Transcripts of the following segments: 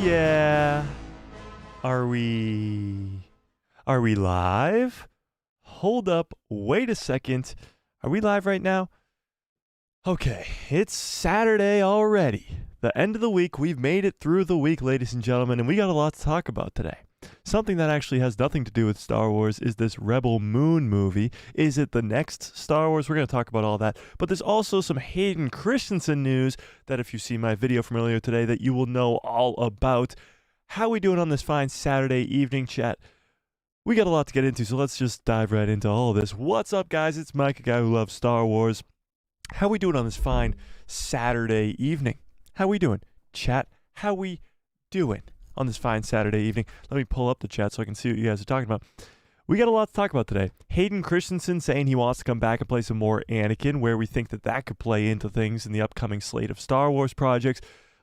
yeah. Are we live? Hold up. Wait a second. Are we live right now? Okay, it's Saturday already. The end of the week. We've made it through the week, ladies and gentlemen, and we got a lot to talk about today. Something that actually has nothing to do with Star Wars is this Rebel Moon movie. Is it the next Star Wars? We're going to talk about all that. But there's also some Hayden Christensen news that if you see my video from earlier today that you will know all about. How we doing on this fine Saturday evening, chat? We got a lot to get into, so let's just dive right into all of this. What's up, guys? It's Mike, a guy who loves Star Wars. How we doing on this fine Saturday evening? How we doing? Chat, how we doing on this fine Saturday evening? Let me pull up the chat so I can see what you guys are talking about. We got a lot to talk about today. Hayden Christensen saying he wants to come back and play some more Anakin, where we think that that could play into things in the upcoming slate of Star Wars projects.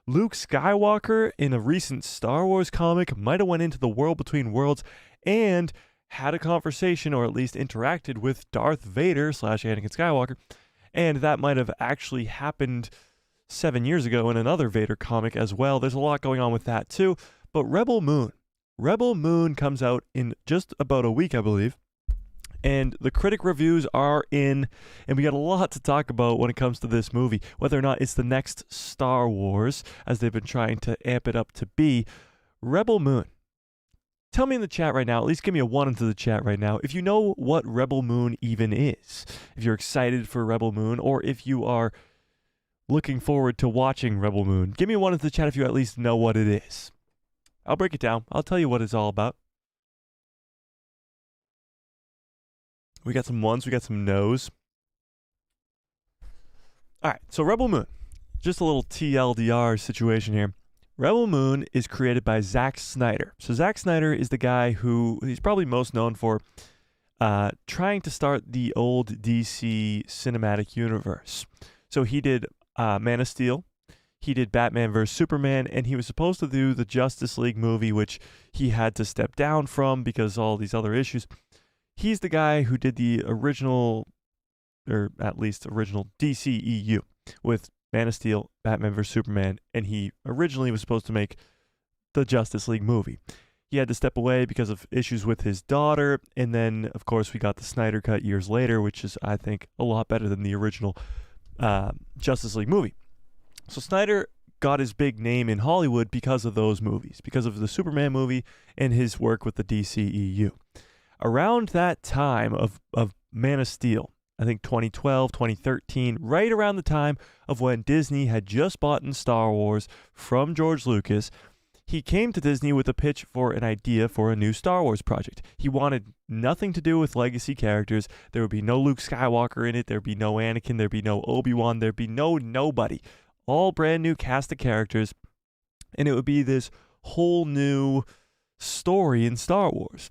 Luke Skywalker, in a recent Star Wars comic, might have went into the world between worlds and had a conversation, or at least interacted with Darth Vader / Anakin Skywalker, and that might have actually happened 7 years ago in another Vader comic as well. There's a lot going on with that too. But Rebel Moon comes out in just about a week, I believe. And the critic reviews are in, and we got a lot to talk about when it comes to this movie. Whether or not it's the next Star Wars, as they've been trying to amp it up to be. Rebel Moon. Tell me in the chat right now, at least give me a 1 into the chat right now, if you know what Rebel Moon even is. If you're excited for Rebel Moon, or if you are looking forward to watching Rebel Moon. Give me a 1 into the chat if you at least know what it is. I'll break it down. I'll tell you what it's all about. We got some 1s, we got some no's. Alright, so Rebel Moon. Just a little TLDR situation here. Rebel Moon is created by Zack Snyder. So Zack Snyder is the guy who he's probably most known for trying to start the old DC cinematic universe. So he did Man of Steel, he did Batman vs. Superman, and he was supposed to do the Justice League movie, which he had to step down from because all these other issues. He's the guy who did the original, or at least original DCEU with Man of Steel, Batman vs. Superman, and he originally was supposed to make the Justice League movie. He had to step away because of issues with his daughter, and then, of course, we got the Snyder Cut years later, which is, I think, a lot better than the original Justice League movie. So Snyder got his big name in Hollywood because of those movies, because of the Superman movie and his work with the DCEU. Around that time of Man of Steel, I think 2012, 2013, right around the time of when Disney had just bought in Star Wars from George Lucas, he came to Disney with a pitch for an idea for a new Star Wars project. He wanted nothing to do with legacy characters. There would be no Luke Skywalker in it. There'd be no Anakin. There'd be no Obi-Wan. There'd be nobody. All brand new cast of characters. And it would be this whole new story in Star Wars.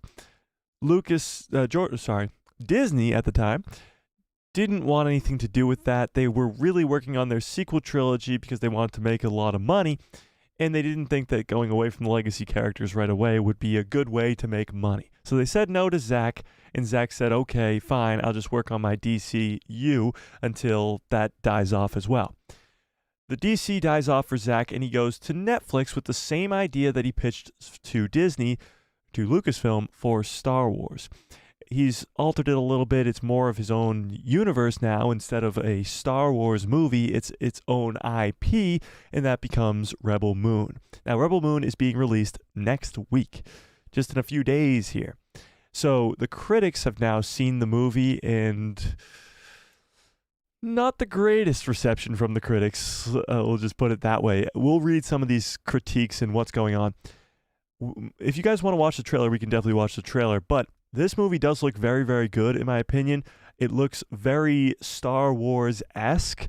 Disney at the time didn't want anything to do with that. They were really working on their sequel trilogy because they wanted to make a lot of money, and they didn't think that going away from the legacy characters right away would be a good way to make money. So they said no to Zack, and Zack said, okay, fine, I'll just work on my DCU until that dies off as well. The DC dies off for Zack, and he goes to Netflix with the same idea that he pitched to Disney, to Lucasfilm, for Star Wars. He's altered it a little bit. It's more of his own universe now. Instead of a Star Wars movie, it's its own IP, and that becomes Rebel Moon. Now, Rebel Moon is being released next week, just in a few days here. So the critics have now seen the movie, and not the greatest reception from the critics. We'll just put it that way. We'll read some of these critiques and what's going on. If you guys want to watch the trailer, we can definitely watch the trailer, but this movie does look very, very good, in my opinion. It looks very Star Wars-esque,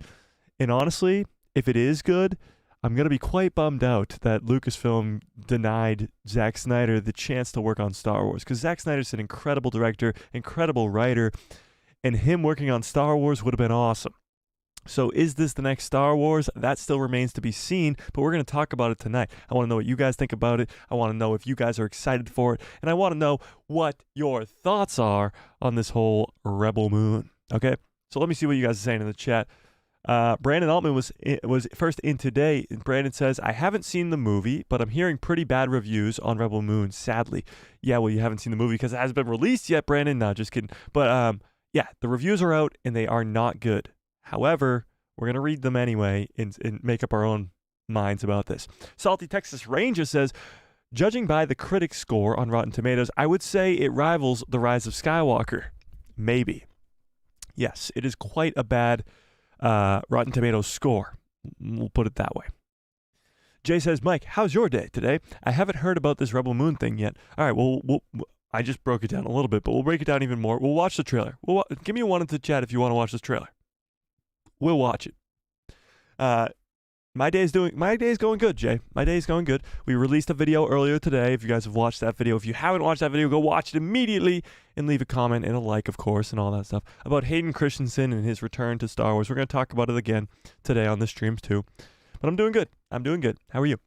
and honestly, if it is good, I'm going to be quite bummed out that Lucasfilm denied Zack Snyder the chance to work on Star Wars, because Zack Snyder's an incredible director, incredible writer, and him working on Star Wars would have been awesome. So is this the next Star Wars? That still remains to be seen, but we're going to talk about it tonight. I want to know what you guys think about it. I want to know if you guys are excited for it, and I want to know what your thoughts are on this whole Rebel Moon. Okay? So let me see what you guys are saying in the chat. Brandon Altman was first in today. Brandon says, I haven't seen the movie, but I'm hearing pretty bad reviews on Rebel Moon, sadly. Yeah, well, you haven't seen the movie because it hasn't been released yet, Brandon. No, just kidding. But yeah, the reviews are out, and they are not good. However, we're going to read them anyway and make up our own minds about this. Salty Texas Ranger says, judging by the critic score on Rotten Tomatoes, I would say it rivals The Rise of Skywalker. Maybe. Yes, it is quite a bad Rotten Tomatoes score. We'll put it that way. Jay says, Mike, how's your day today? I haven't heard about this Rebel Moon thing yet. All right, well, I just broke it down a little bit, but we'll break it down even more. We'll watch the trailer. Give me a 1 in the chat if you want to watch this trailer. We'll watch it. My day is going good, Jay. My day is going good. We released a video earlier today. If you guys have watched that video, if you haven't watched that video, go watch it immediately and leave a comment and a like, of course, and all that stuff about Hayden Christensen and his return to Star Wars. We're going to talk about it again today on the streams too. But I'm doing good. How are you?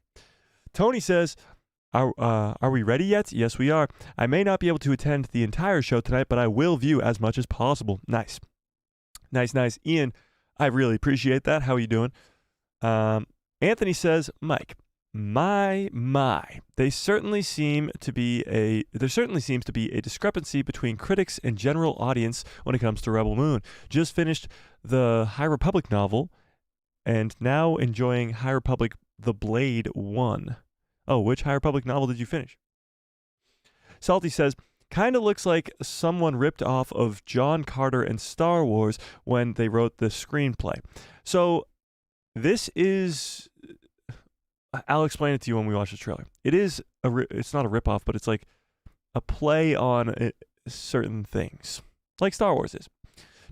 Tony says, are we ready yet? Yes, we are. I may not be able to attend the entire show tonight, but I will view as much as possible. Nice. Ian, I really appreciate that. How are you doing? Anthony says, Mike, my, there certainly seems to be a discrepancy between critics and general audience when it comes to Rebel Moon. Just finished the High Republic novel and now enjoying High Republic The Blade 1. Oh, which High Republic novel did you finish? Salty says, kind of looks like someone ripped off of John Carter and Star Wars when they wrote the screenplay. So this is, I'll explain it to you when we watch the trailer. It's not a ripoff, but it's like a play on certain things, like Star Wars is.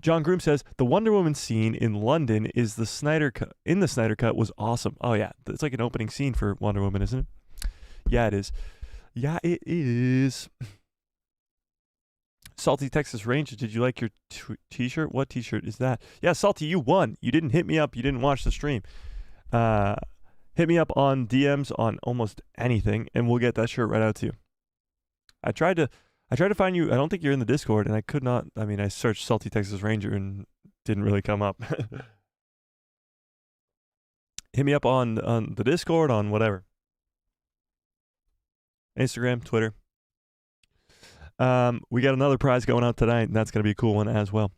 John Groom says, the Wonder Woman scene in London is the Snyder cut. In the Snyder cut was awesome. Oh yeah, it's like an opening scene for Wonder Woman, isn't it? Yeah, it is. Yeah, it is. Salty Texas Ranger, did you like your t-shirt? What t-shirt is that? Yeah, Salty, you won. You didn't hit me up. You didn't watch the stream. Hit me up on DMs on almost anything, and we'll get that shirt right out to you. I tried to find you. I don't think you're in the Discord, and I could not. I mean, I searched Salty Texas Ranger and didn't really come up. Hit me up on the Discord, on whatever. Instagram, Twitter. We got another prize going out tonight, and that's going to be a cool one as well.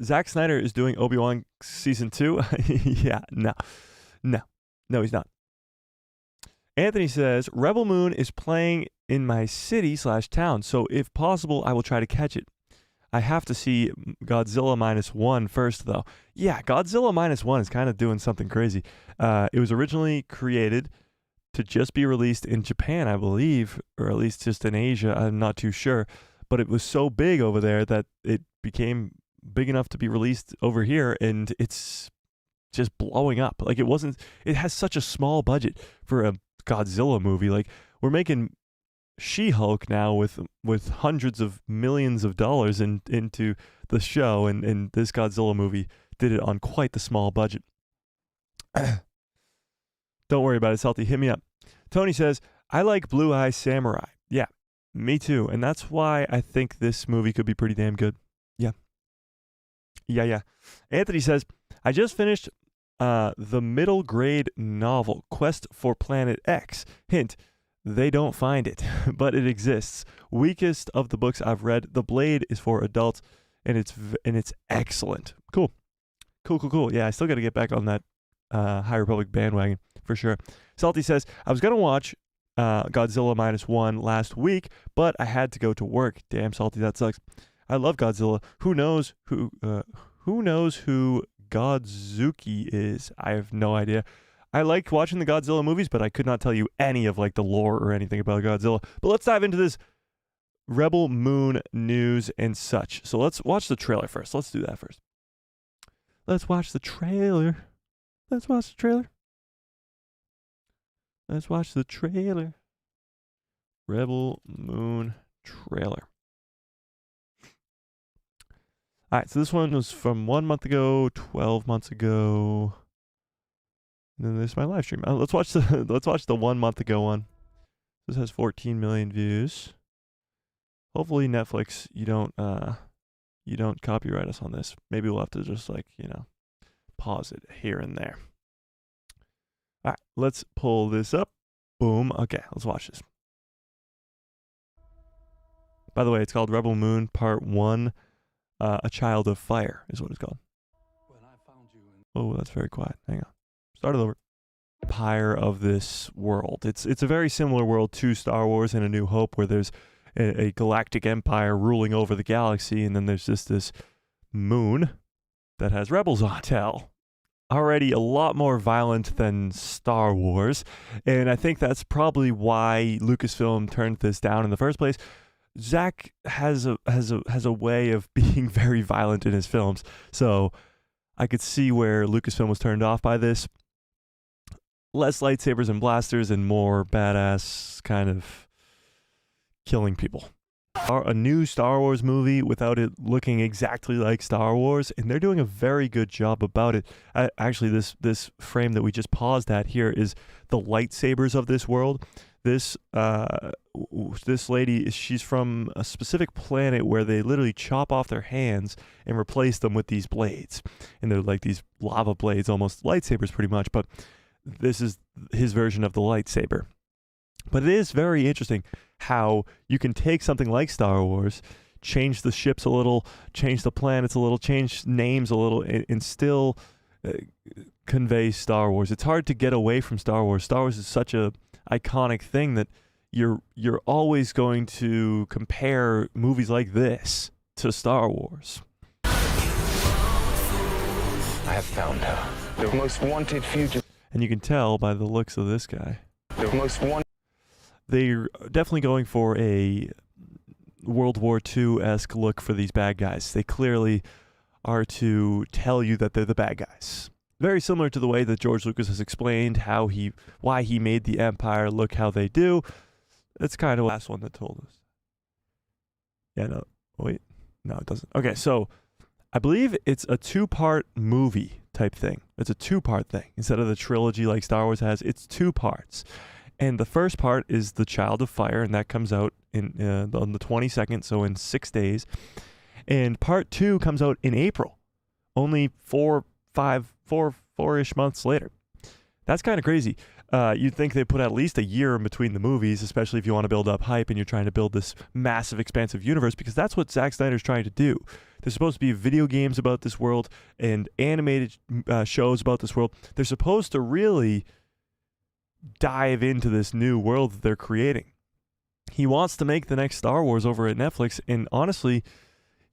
Zack Snyder is doing Obi-Wan Season 2. Yeah, no, he's not. Anthony says, Rebel Moon is playing in my city/town, so if possible, I will try to catch it. I have to see Godzilla -1 first, though. Yeah, Godzilla -1 is kind of doing something crazy. It was originally created to just be released in Japan, I believe, or at least just in Asia. I'm not too sure. But it was so big over there that it became big enough to be released over here, and it's just blowing up. Like, it has such a small budget for a Godzilla movie. Like, we're making She-Hulk now with hundreds of millions of dollars into the show, and this Godzilla movie did it on quite the small budget. Don't worry about it, Salty. Hit me up. Tony says, I like Blue Eye Samurai. Yeah, me too. And that's why I think this movie could be pretty damn good. Yeah. Anthony says, I just finished the middle grade novel, Quest for Planet X. Hint, they don't find it, but it exists. Weakest of the books I've read. The Blade is for adults, and it's excellent. Cool. Yeah, I still got to get back on that High Republic bandwagon for sure. Salty says, I was going to watch Godzilla -1 last week, but I had to go to work. Damn, Salty, that sucks. I love Godzilla. Who knows who Godzuki is? I have no idea. I liked watching the Godzilla movies, but I could not tell you any of like the lore or anything about Godzilla. But let's dive into this Rebel Moon news and such. So let's watch the trailer first. Let's do that first. Let's watch the trailer. Rebel Moon trailer. All right, so this one was from 1 month ago, 12 months ago. And then there's my live stream. Let's watch the 1 month ago one. This has 14 million views. Hopefully Netflix, you don't copyright us on this. Maybe we'll have to just pause it here and there. All right, let's pull this up. Boom. Okay, let's watch this. By the way, it's called Rebel Moon Part 1. A Child of Fire is what it's called. Oh, that's very quiet. Hang on. Start it over. Empire of this world. It's a very similar world to Star Wars and A New Hope, where there's a galactic empire ruling over the galaxy, and then there's just this moon that has rebels on tell. Already a lot more violent than Star Wars, and I think that's probably why Lucasfilm turned this down in the first place. Zack has a way of being very violent in his films, so I could see where Lucasfilm was turned off by this. Less lightsabers and blasters and more badass kind of killing people. A new Star Wars movie without it looking exactly like Star Wars, and they're doing a very good job about it. Actually, this frame that we just paused at here is the lightsabers of this world. This lady, she's from a specific planet where they literally chop off their hands and replace them with these blades, and they're like these lava blades, almost lightsabers pretty much, but this is his version of the lightsaber. But it is very interesting how you can take something like Star Wars, change the ships a little, change the planets a little, change names a little, and still convey Star Wars. It's hard to get away from Star Wars. Star Wars is such a iconic thing that you're always going to compare movies like this to Star Wars. I have found her. The most wanted fugitive. And you can tell by the looks of this guy. The most wanted. They're definitely going for a World War II-esque look for these bad guys. They clearly are to tell you that they're the bad guys. Very similar to the way that George Lucas has explained why he made the Empire look how they do. That's kind of the last one that told us. Yeah, no, wait. No, it doesn't. Okay, so I believe it's a two-part movie type thing. It's a two-part thing. Instead of the trilogy like Star Wars has, it's two parts. And the first part is The Child of Fire, and that comes out on the 22nd, so in 6 days. And part 2 comes out in April, only four-ish months later. That's kind of crazy. You'd think they put at least a year in between the movies, especially if you want to build up hype and you're trying to build this massive, expansive universe, because that's what Zack Snyder's trying to do. There's supposed to be video games about this world and animated shows about this world. They're supposed to really dive into this new world that they're creating. He wants to make the next Star Wars over at Netflix, and honestly,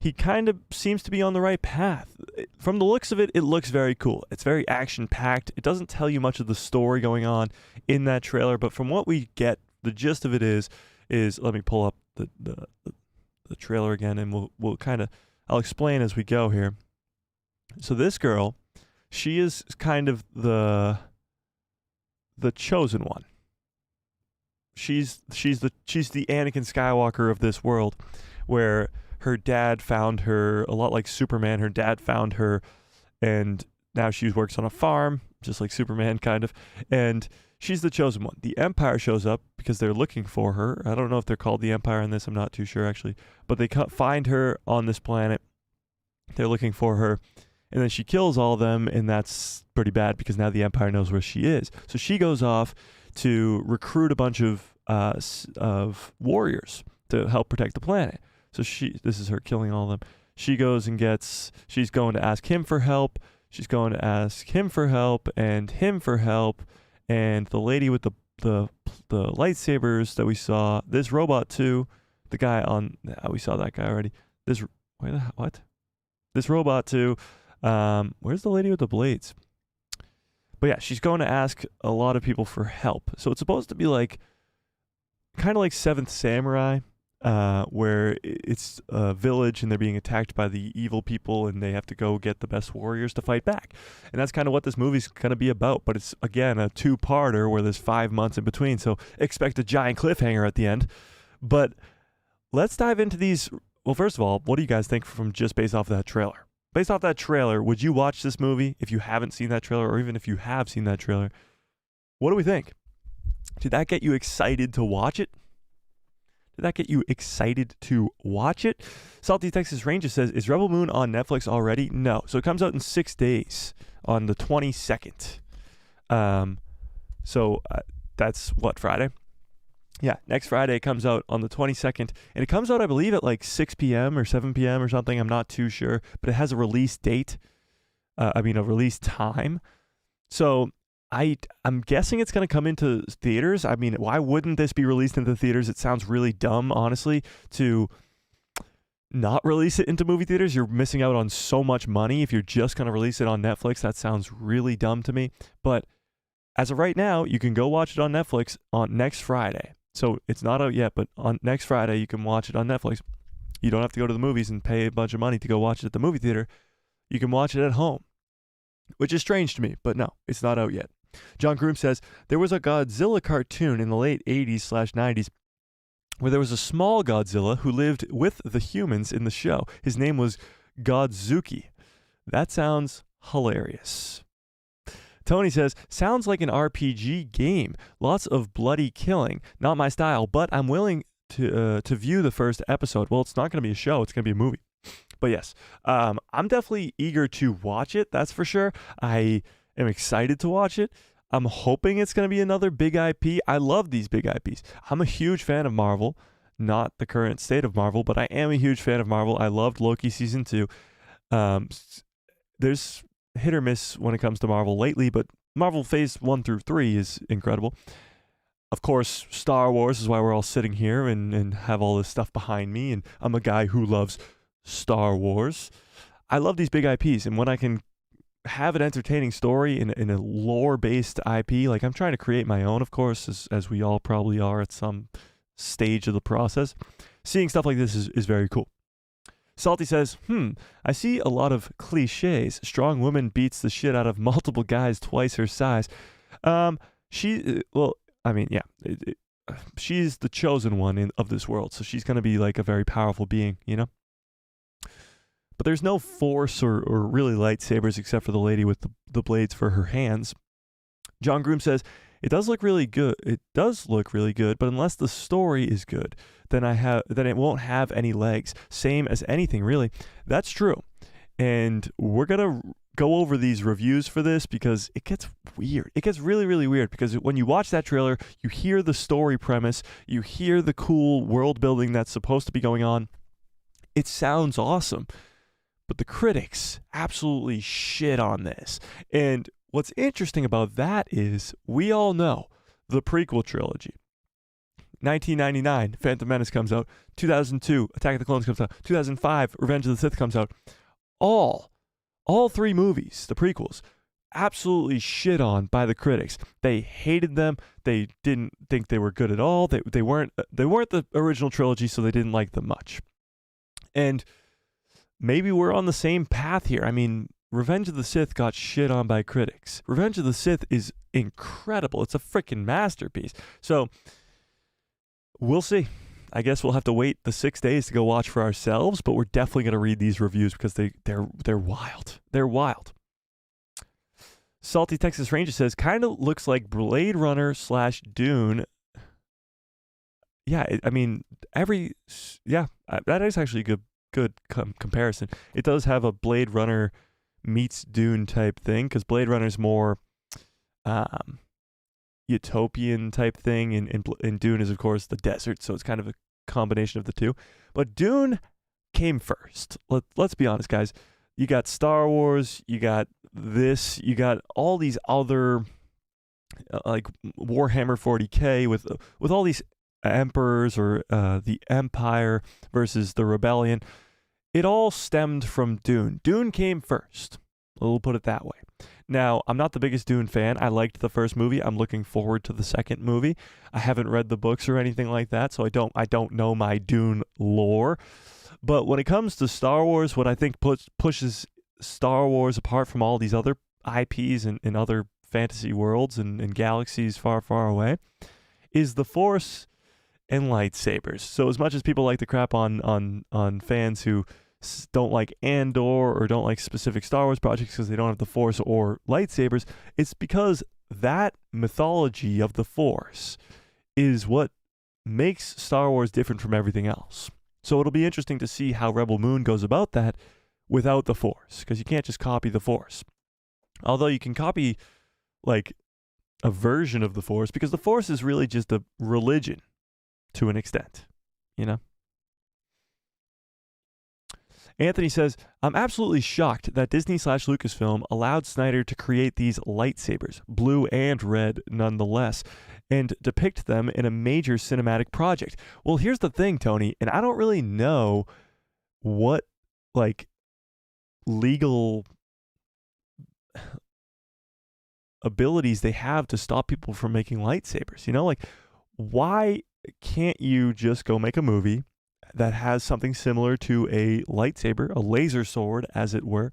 he kind of seems to be on the right path. From the looks of it, it looks very cool. It's very action-packed. It doesn't tell you much of the story going on in that trailer, but from what we get, the gist of it is let me pull up the trailer again, and we'll kind of, I'll explain as we go here. So this girl, she is kind of the chosen one. She's the Anakin Skywalker of this world, where her dad found her, a lot like Superman. Her dad found her, and now she works on a farm, just like Superman, kind of. And she's the chosen one. The Empire shows up because they're looking for her. I don't know if they're called the Empire in this. I'm not too sure, actually. But they find her on this planet. They're looking for her. And then she kills all of them, and that's pretty bad because now the Empire knows where she is. So she goes off to recruit a bunch of warriors to help protect the planet. So this is her killing all of them. She's going to ask him for help. She's going to ask him for help and him for help. And the lady with the lightsabers that we saw, this robot too, the guy on, we saw that guy already. This robot too. Where's the lady with the blades? But yeah, she's going to ask a lot of people for help. So it's supposed to be like, kind of like Seventh Samurai, where it's a village and they're being attacked by the evil people and they have to go get the best warriors to fight back. And that's kind of what this movie's going to be about. But it's, again, a two-parter where there's 5 months in between. So expect a giant cliffhanger at the end. But let's dive into these. Well, first of all, what do you guys think from just based off of that trailer? Based off that trailer, would you watch this movie if you haven't seen that trailer, or even if you have seen that trailer? What do we think? Did that get you excited to watch it? Did that get you excited to watch it? Salty Texas Ranger says, is Rebel Moon on Netflix already? No. So it comes out in 6 days on the 22nd. That's what, Friday? Yeah, next Friday it comes out on the 22nd. And it comes out, I believe, at like 6 p.m. or 7 p.m. or something. I'm not too sure. But it has a release date. A release time. So I'm guessing it's going to come into theaters. I mean, why wouldn't this be released into theaters? It sounds really dumb, honestly, to not release it into movie theaters. You're missing out on so much money if you're just going to release it on Netflix. That sounds really dumb to me. But as of right now, you can go watch it on Netflix on next Friday. So it's not out yet, but on next Friday, you can watch it on Netflix. You don't have to go to the movies and pay a bunch of money to go watch it at the movie theater. You can watch it at home, which is strange to me, but no, it's not out yet. John Groom says, there was a Godzilla cartoon in the late 80s/90s where there was a small Godzilla who lived with the humans in the show. His name was Godzuki. That sounds hilarious. Tony says, sounds like an RPG game. Lots of bloody killing. Not my style, but I'm willing to view the first episode. Well, it's not going to be a show. It's going to be a movie. But yes, I'm definitely eager to watch it. That's for sure. I am excited to watch it. I'm hoping it's going to be another big IP. I love these big IPs. I'm a huge fan of Marvel, not the current state of Marvel, but I am a huge fan of Marvel. I loved Loki season 2. There's hit or miss when it comes to Marvel lately, but Marvel phase 1 through 3 is incredible. Of course, Star Wars is why we're all sitting here and have all this stuff behind me, and I'm a guy who loves Star Wars. I love these big IPs, and when I can have an entertaining story in a lore-based IP, like I'm trying to create my own, of course, as we all probably are at some stage of the process, seeing stuff like this is very cool. Salty says, I see a lot of cliches. Strong woman beats the shit out of multiple guys twice her size. She's the chosen one of this world, so she's going to be like a very powerful being, you know? But there's no force or really lightsabers except for the lady with the blades for her hands. John Groom says, it does look really good. It does look really good, but unless the story is good, then it won't have any legs. Same as anything, really. That's true. And we're going to go over these reviews for this because it gets weird. It gets really, really weird because when you watch that trailer, you hear the story premise, you hear the cool world building that's supposed to be going on. It sounds awesome. But the critics absolutely shit on this. And what's interesting about that is we all know the prequel trilogy. 1999, Phantom Menace comes out. 2002, Attack of the Clones comes out. 2005, Revenge of the Sith comes out. All 3 movies, the prequels, absolutely shit on by the critics. They hated them. They didn't think they were good at all. They weren't the original trilogy, so they didn't like them much. And maybe we're on the same path here. I mean, Revenge of the Sith got shit on by critics. Revenge of the Sith is incredible. It's a freaking masterpiece. So we'll see. I guess we'll have to wait the 6 days to go watch for ourselves, but we're definitely going to read these reviews because they're wild. They're wild. Salty Texas Ranger says, kind of looks like Blade Runner / Dune. Yeah, that is actually a good comparison. It does have a Blade Runner meets Dune type thing because Blade Runner is more utopian type thing, and Dune is, of course, the desert, so it's kind of a combination of the two. But Dune came first. Let's be honest, guys. You got Star Wars, you got this, you got all these other like Warhammer 40K with all these emperors or the Empire versus the Rebellion. It all stemmed from Dune. Dune came first. We'll put it that way. Now, I'm not the biggest Dune fan. I liked the first movie. I'm looking forward to the second movie. I haven't read the books or anything like that, so I don't know my Dune lore. But when it comes to Star Wars, what I think pushes Star Wars apart from all these other IPs and other fantasy worlds and galaxies far, far away is the Force and lightsabers. So as much as people like to crap on fans who don't like Andor or don't like specific Star Wars projects because they don't have the Force or lightsabers, it's because that mythology of the Force is what makes Star Wars different from everything else. So it'll be interesting to see how Rebel Moon goes about that without the Force, because you can't just copy the Force. Although you can copy like a version of the Force, because the Force is really just a religion to an extent, you know? Anthony says, I'm absolutely shocked that Disney/Lucasfilm allowed Snyder to create these lightsabers, blue and red nonetheless, and depict them in a major cinematic project. Well, here's the thing, Tony, and I don't really know what, like, legal abilities they have to stop people from making lightsabers. You know, like, why can't you just go make a movie that has something similar to a lightsaber, a laser sword, as it were?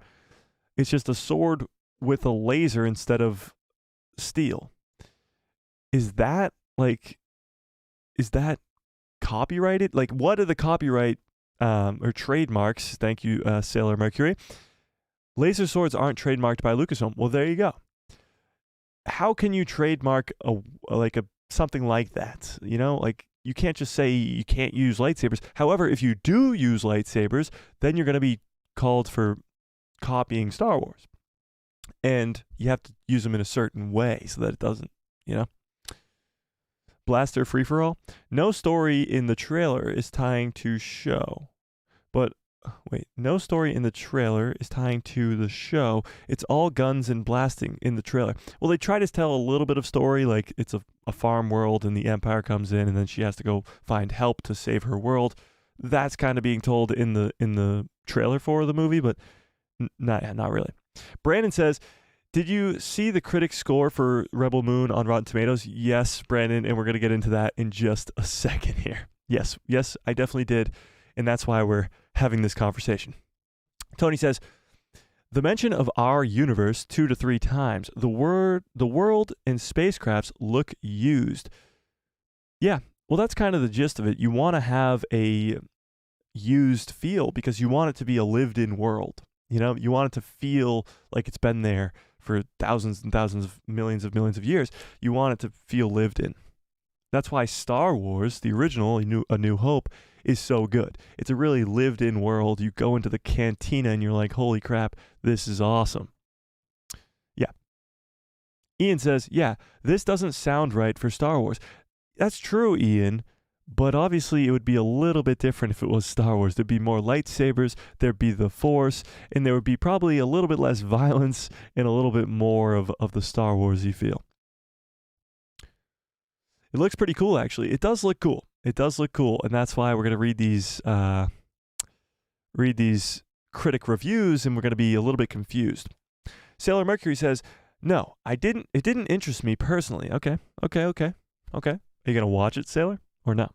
It's just a sword with a laser instead of steel. Is that copyrighted? Like, what are the copyright or trademarks? Thank you, Sailor Mercury. Laser swords aren't trademarked by Lucasfilm. Well, there you go. How can you trademark something like that? You know, like, you can't just say you can't use lightsabers. However, if you do use lightsabers, then you're going to be called for copying Star Wars. And you have to use them in a certain way so that it doesn't, you know. Blaster free-for-all. No story in the trailer is tying to show. But, wait, no story in the trailer is tying to the show. It's all guns and blasting in the trailer. Well, they try to tell a little bit of story, like it's a farm world and the Empire comes in and then she has to go find help to save her world. That's kind of being told in the trailer for the movie, but not really. Brandon says, did you see the critics score for Rebel Moon on Rotten Tomatoes? Yes, Brandon, and we're going to get into that in just a second here. Yes, I definitely did, and that's why we're having this conversation. Tony says, the mention of our universe 2 to 3 times. The world and spacecrafts look used. Yeah, well, that's kind of the gist of it. You want to have a used feel because you want it to be a lived-in world. You know, you want it to feel like it's been there for thousands and thousands of millions of years. You want it to feel lived in. That's why Star Wars, the original, A New Hope, is so good. It's a really lived-in world. You go into the cantina and you're like, holy crap, this is awesome. Yeah. Ian says, yeah, this doesn't sound right for Star Wars. That's true, Ian, but obviously it would be a little bit different if it was Star Wars. There'd be more lightsabers, there'd be the Force, and there would be probably a little bit less violence and a little bit more of the Star Wars-y feel. It looks pretty cool, actually. It does look cool. It does look cool, and that's why we're going to read these critic reviews, and we're going to be a little bit confused. Sailor Mercury says, no, it didn't interest me personally. Okay. Are you going to watch it, Sailor, or no?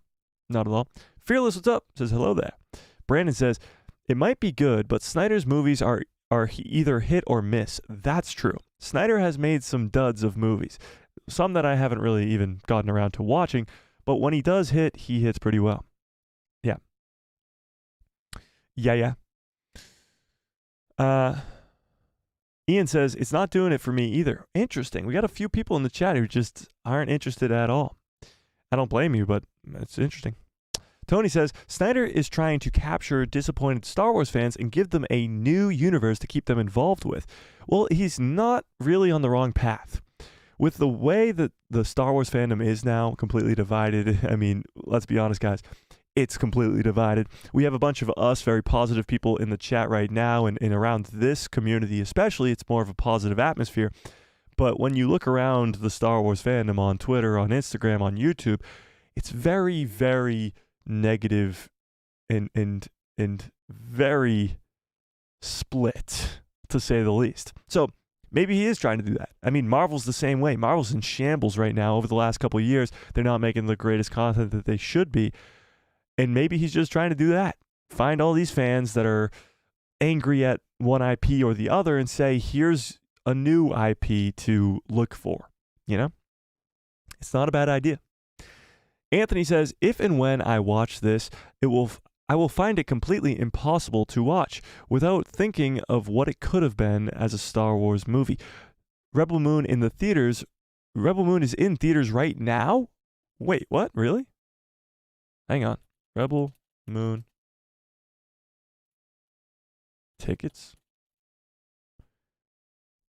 Not at all. Fearless, what's up? Says, hello there. Brandon says, it might be good, but Snyder's movies are either hit or miss. That's true. Snyder has made some duds of movies. Some that I haven't really even gotten around to watching, but when he does hit, he hits pretty well. Yeah. Ian says, it's not doing it for me either. Interesting. We got a few people in the chat who just aren't interested at all. I don't blame you, but it's interesting. Tony says, Snyder is trying to capture disappointed Star Wars fans and give them a new universe to keep them involved with. Well, he's not really on the wrong path. With the way that the Star Wars fandom is now completely divided, I mean, let's be honest, guys, it's completely divided. We have a bunch of us very positive people in the chat right now, and around this community especially, it's more of a positive atmosphere. But when you look around the Star Wars fandom on Twitter, on Instagram, on YouTube, it's very, very negative and very split, to say the least. So maybe he is trying to do that. I mean, Marvel's the same way. Marvel's in shambles right now. Over the last couple of years, they're not making the greatest content that they should be. And maybe he's just trying to do that. Find all these fans that are angry at one IP or the other and say, here's a new IP to look for. You know? It's not a bad idea. Anthony says, if and when I watch this, I will find it completely impossible to watch without thinking of what it could have been as a Star Wars movie. Rebel Moon is in theaters right now? Wait, what? Really? Hang on. Rebel Moon tickets.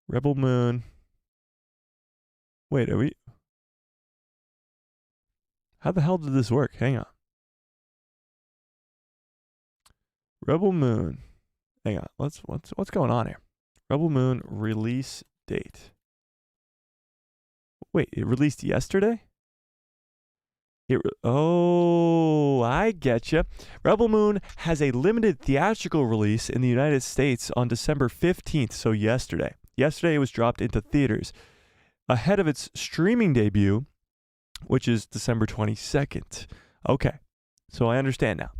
Rebel Moon. Wait, are we? How the hell did this work? Hang on. Rebel Moon. Hang on. What's going on here? Rebel Moon release date. Wait, it released yesterday? Oh, I getcha. Rebel Moon has a limited theatrical release in the United States on December 15th, so yesterday. Yesterday it was dropped into theaters, ahead of its streaming debut, which is December 22nd. Okay, so I understand now.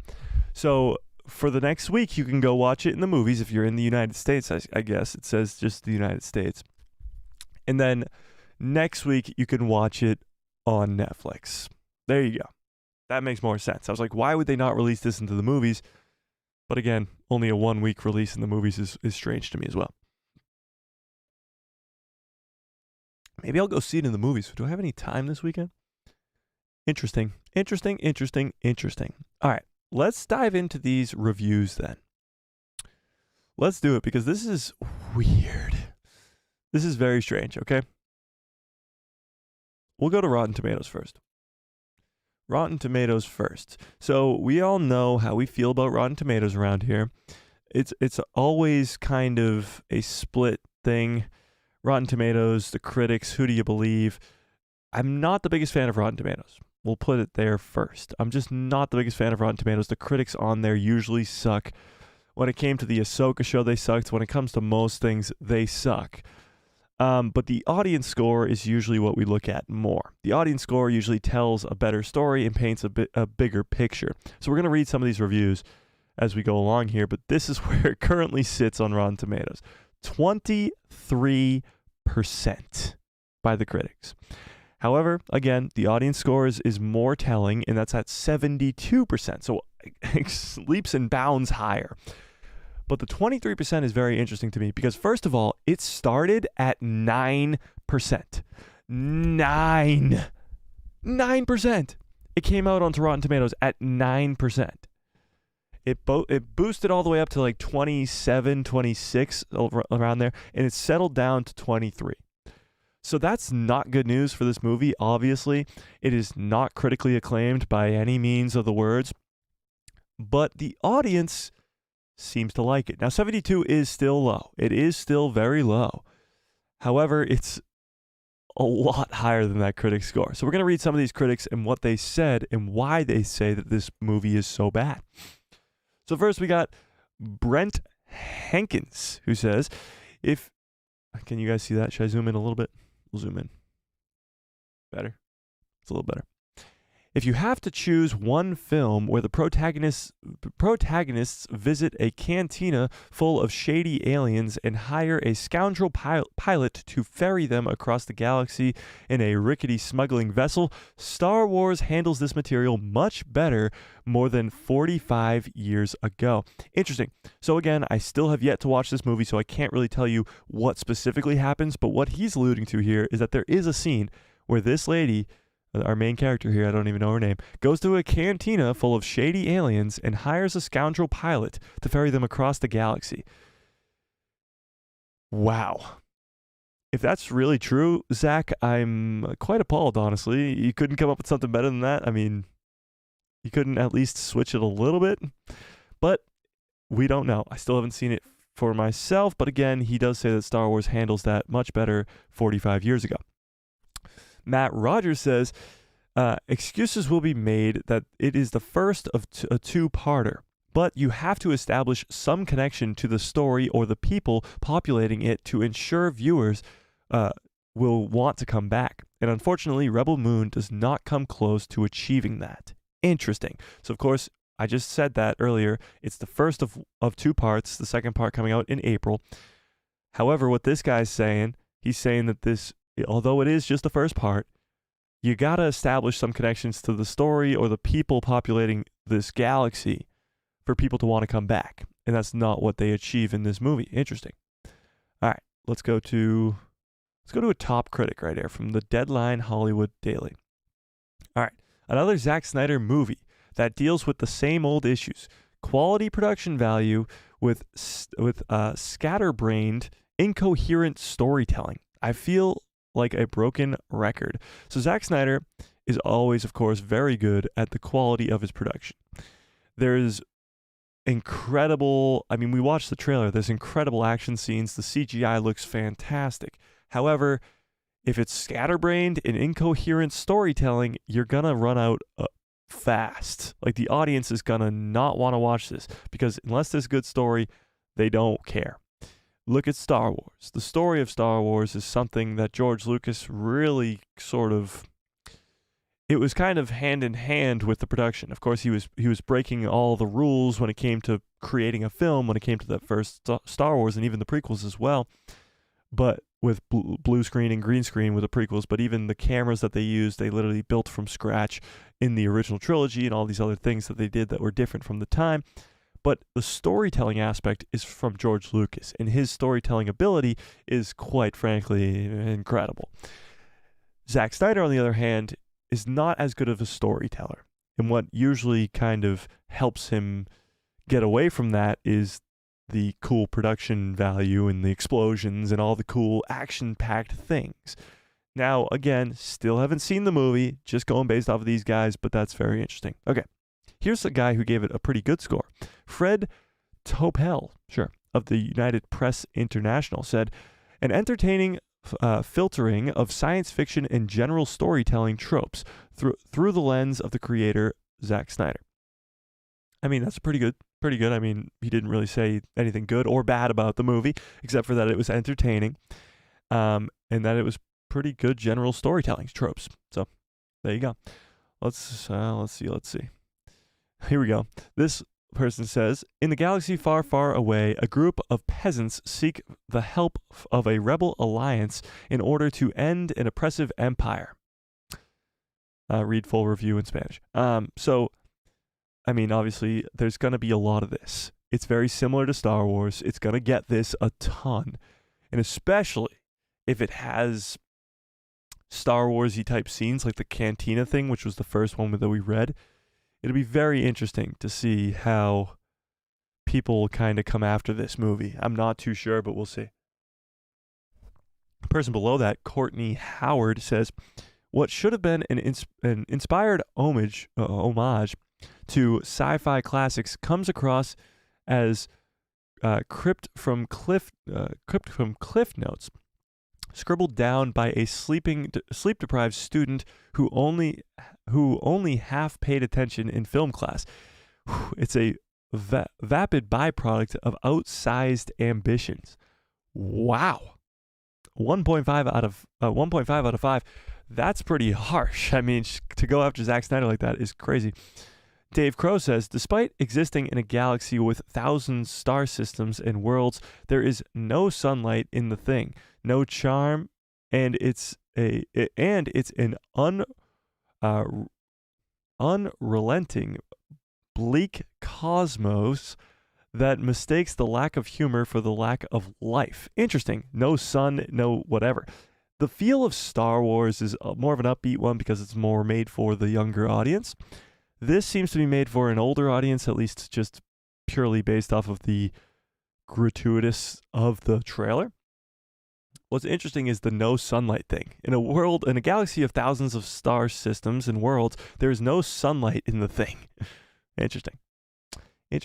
So for the next week, you can go watch it in the movies if you're in the United States, I guess. It says just the United States. And then next week, you can watch it on Netflix. There you go. That makes more sense. I was like, why would they not release this into the movies? But again, only a 1 week release in the movies is strange to me as well. Maybe I'll go see it in the movies. Do I have any time this weekend? Interesting. All right, let's dive into these reviews then. Let's do it because this is weird. This is very strange, okay? We'll go to Rotten Tomatoes first. Rotten Tomatoes first. So we all know how we feel about Rotten Tomatoes around here. It's always kind of a split thing. Rotten Tomatoes, the critics, who do you believe? I'm not the biggest fan of Rotten Tomatoes. We'll put it there first. I'm just not the biggest fan of Rotten Tomatoes. The critics on there usually suck. When it came to the Ahsoka show, they sucked. When it comes to most things, they suck. But the audience score is usually what we look at more. The audience score usually tells a better story and paints a bigger picture. So we're going to read some of these reviews as we go along here, but this is where it currently sits on Rotten Tomatoes. 23% by the critics. However, again, the audience score is more telling, and that's at 72%. So it leaps and bounds higher. But the 23% is very interesting to me because, first of all, it started at 9%. 9%. It came out onto Rotten Tomatoes at 9%. It boosted all the way up to like 27, 26, around there, and it settled down to 23. So that's not good news for this movie, obviously. It is not critically acclaimed by any means of the words, but the audience seems to like it. Now, 72 is still low. It is still very low. However, it's a lot higher than that critic score. So we're going to read some of these critics and what they said and why they say that this movie is so bad. So first we got Brent Hankins, who says, can you guys see that? Should I zoom in a little bit? We'll zoom in. Better? It's a little better. If you have to choose one film where the protagonists visit a cantina full of shady aliens and hire a scoundrel pilot to ferry them across the galaxy in a rickety smuggling vessel, Star Wars handles this material much better more than 45 years ago. Interesting. So again, I still have yet to watch this movie, so I can't really tell you what specifically happens, but what he's alluding to here is that there is a scene where this lady, our main character here, I don't even know her name, goes to a cantina full of shady aliens and hires a scoundrel pilot to ferry them across the galaxy. Wow. If that's really true, Zack, I'm quite appalled, honestly. You couldn't come up with something better than that? I mean, you couldn't at least switch it a little bit? But we don't know. I still haven't seen it for myself, but again, he does say that Star Wars handles that much better 45 years ago. Matt Rogers says, excuses will be made that it is the first of a two-parter, but you have to establish some connection to the story or the people populating it to ensure viewers will want to come back. And unfortunately, Rebel Moon does not come close to achieving that. Interesting. So, of course, I just said that earlier. It's the first of two parts, the second part coming out in April. However, what this guy's saying, he's saying that this, although it is just the first part, you got to establish some connections to the story or the people populating this galaxy for people to want to come back. And that's not what they achieve in this movie. Interesting. All right, let's go to a top critic right here from the Deadline Hollywood Daily. All right, another Zack Snyder movie. that deals with the same old issues. Quality production value with scatterbrained, incoherent storytelling. I feel like a broken record. So Zack Snyder is always, of course, very good at the quality of his production. There's incredible, I mean, we watched the trailer, there's incredible action scenes. The CGI looks fantastic. However, if it's scatterbrained and incoherent storytelling, you're going to run out fast. Like, the audience is going to not want to watch this because unless there's good story, they don't care. Look at Star Wars. The story of Star Wars is something that George Lucas really sort of, it was kind of hand in hand with the production. Of course, he was breaking all the rules when it came to creating a film, when it came to the first Star Wars and even the prequels as well. But with blue screen and green screen with the prequels, but even the cameras that they used, they literally built from scratch in the original trilogy and all these other things that they did that were different from the time. But the storytelling aspect is from George Lucas, and his storytelling ability is, quite frankly, incredible. Zack Snyder, on the other hand, is not as good of a storyteller. And what usually kind of helps him get away from that is the cool production value and the explosions and all the cool action-packed things. Now, again, still haven't seen the movie, just going based off of these guys, but that's very interesting. Okay, here's a guy who gave it a pretty good score. Fred Topel, of the United Press International, said, an entertaining filtering of science fiction and general storytelling tropes through the lens of the creator, Zack Snyder. I mean, that's pretty good. I mean, he didn't really say anything good or bad about the movie, except for that it was entertaining, and that it was pretty good general storytelling tropes. So, there you go. Let's see. Here we go. This person says, in the galaxy far, far away, a group of peasants seek the help of a rebel alliance in order to end an oppressive empire. Read full review in Spanish. So, I mean, obviously, there's going to be a lot of this. It's very similar to Star Wars. It's going to get this a ton. And especially if it has Star Wars-y type scenes like the Cantina thing, which was the first one that we read. It'll be very interesting to see how people kind of come after this movie. I'm not too sure, but we'll see. The person below that, Courtney Howard, says, what should have been an inspired homage to sci-fi classics comes across as crypt from cliff notes, scribbled down by a sleep-deprived student who only half paid attention in film class. It's a vapid byproduct of outsized ambitions. Wow. 1.5 out of 5. That's pretty harsh. I mean, to go after Zack Snyder like that is crazy. Dave Crow says, despite existing in a galaxy with thousands star systems and worlds, there is no sunlight in the thing, no charm, and it's an unrelenting, bleak cosmos that mistakes the lack of humor for the lack of life. Interesting. No sun, no whatever. The feel of Star Wars is more of an upbeat one because it's more made for the younger audience. This seems to be made for an older audience, at least just purely based off of the gratuitous of the trailer. What's interesting is the no sunlight thing. In a galaxy of thousands of star systems and worlds, there is no sunlight in the thing. Interesting. Here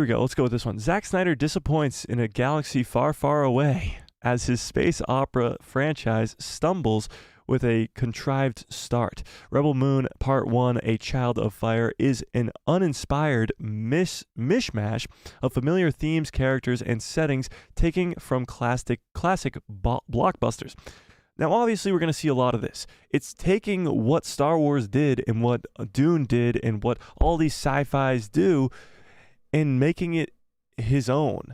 we go. Let's go with this one. Zack Snyder disappoints in a galaxy far, far away as his space opera franchise stumbles with a contrived start. Rebel Moon Part 1, A Child of Fire, is an uninspired mishmash of familiar themes, characters, and settings taken from classic blockbusters. Now, obviously, we're going to see a lot of this. It's taking what Star Wars did and what Dune did and what all these sci-fis do and making it his own.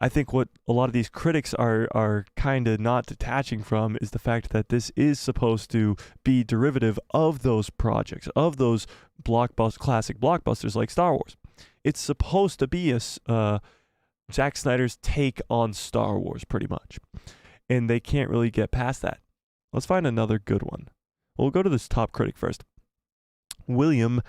I think what a lot of these critics are kind of not detaching from is the fact that this is supposed to be derivative of those projects, of those classic blockbusters like Star Wars. It's supposed to be Zack Snyder's take on Star Wars, pretty much. And they can't really get past that. Let's find another good one. We'll go to this top critic first. William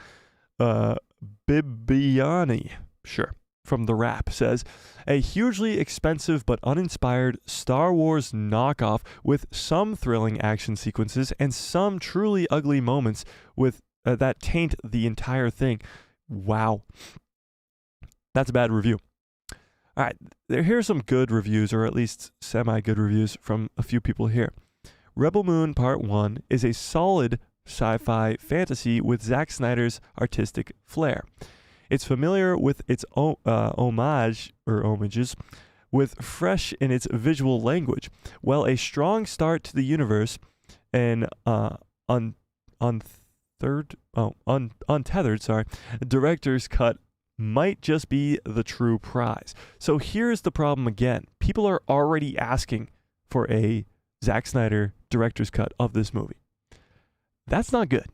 Bibbiani, sure, from The Wrap, says, a hugely expensive but uninspired Star Wars knockoff with some thrilling action sequences and some truly ugly moments with that taint the entire thing. Wow. That's a bad review. All right, here's some good reviews, or at least semi-good reviews from a few people here. Rebel Moon Part 1 is a solid sci-fi fantasy with Zack Snyder's artistic flair. It's familiar with its homages, with fresh in its visual language, while a strong start to the universe and untethered director's cut might just be the true prize. So here's the problem again. People are already asking for a Zack Snyder director's cut of this movie. That's not good.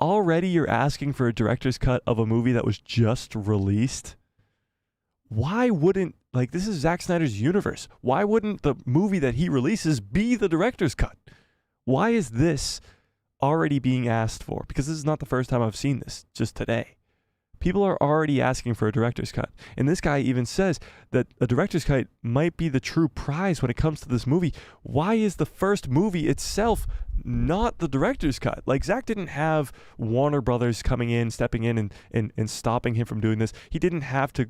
Already you're asking for a director's cut of a movie that was just released. Why wouldn't, this is Zack Snyder's universe. Why wouldn't the movie that he releases be the director's cut? Why is this already being asked for? Because this is not the first time I've seen this, just today. People are already asking for a director's cut. And this guy even says that a director's cut might be the true prize when it comes to this movie. Why is the first movie itself not the director's cut? Zack didn't have Warner Brothers stepping in and stopping him from doing this. He didn't have to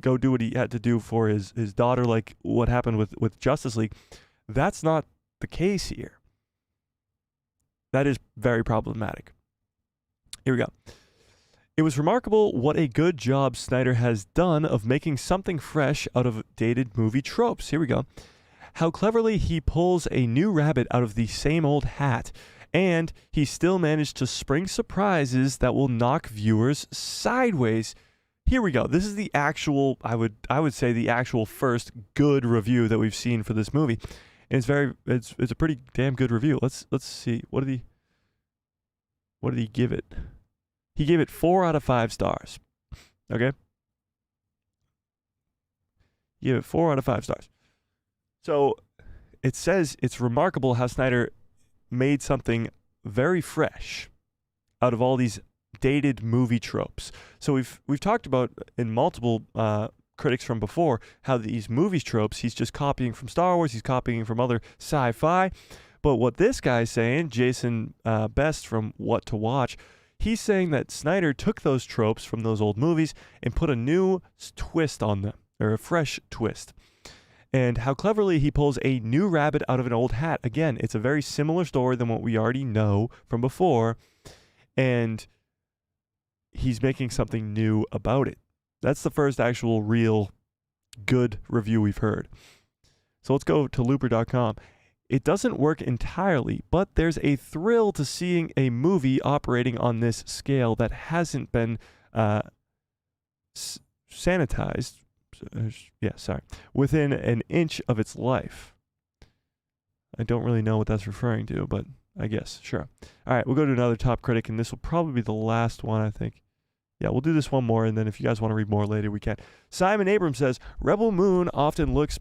go do what he had to do for his daughter, like what happened with Justice League. That's not the case here. That is very problematic. Here we go. It was remarkable what a good job Snyder has done of making something fresh out of dated movie tropes. Here we go. How cleverly he pulls a new rabbit out of the same old hat, and he still managed to spring surprises that will knock viewers sideways. Here we go. This is the actual, I would say the actual first good review that we've seen for this movie. And it's a pretty damn good review. Let's see. What did he give it? He gave it 4 out of 5 stars. Okay? He gave it 4 out of 5 stars. So it says it's remarkable how Snyder made something very fresh out of all these dated movie tropes. So we've talked about in multiple critics from before how these movie tropes he's just copying from Star Wars, he's copying from other sci-fi. But what this guy's saying, Jason Best from What to Watch, he's saying that Snyder took those tropes from those old movies and put a new twist on them, or a fresh twist. And how cleverly he pulls a new rabbit out of an old hat. Again, it's a very similar story than what we already know from before, and he's making something new about it. That's the first actual real good review we've heard. So let's go to Looper.com. It doesn't work entirely, but there's a thrill to seeing a movie operating on this scale that hasn't been sanitized, within an inch of its life. I don't really know what that's referring to, but I guess, sure. All right, we'll go to another top critic, and this will probably be the last one, I think. Yeah, we'll do this one more, and then if you guys want to read more later, we can. Simon Abrams says, Rebel Moon often looks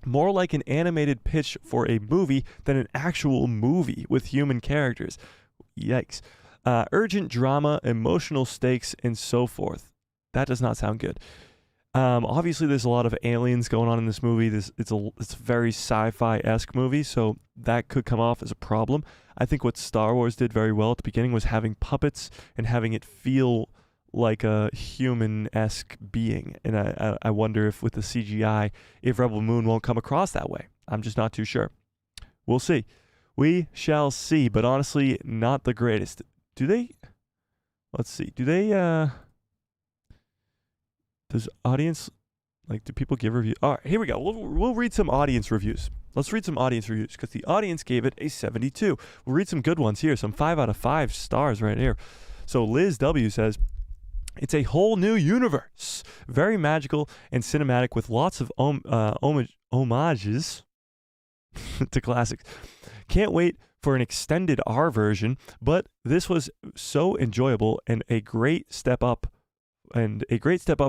more like an animated pitch for a movie than an actual movie with human characters. Yikes. Urgent drama, emotional stakes, and so forth. That does not sound good. Obviously, there's a lot of aliens going on in this movie. It's a very sci-fi-esque movie, so that could come off as a problem. I think what Star Wars did very well at the beginning was having puppets and having it feel like a human-esque being. And I wonder if with the CGI, if Rebel Moon won't come across that way. I'm just not too sure. We'll see. We shall see, but honestly, not the greatest. Let's see. Does audience, do people give reviews? All right, here we go. We'll read some audience reviews. Let's read some audience reviews because the audience gave it a 72. We'll read some good ones here, some 5 out of 5 stars right here. So Liz W. says, it's a whole new universe. Very magical and cinematic with lots of homages to classics. Can't wait for an extended R version, but this was so enjoyable and a great step up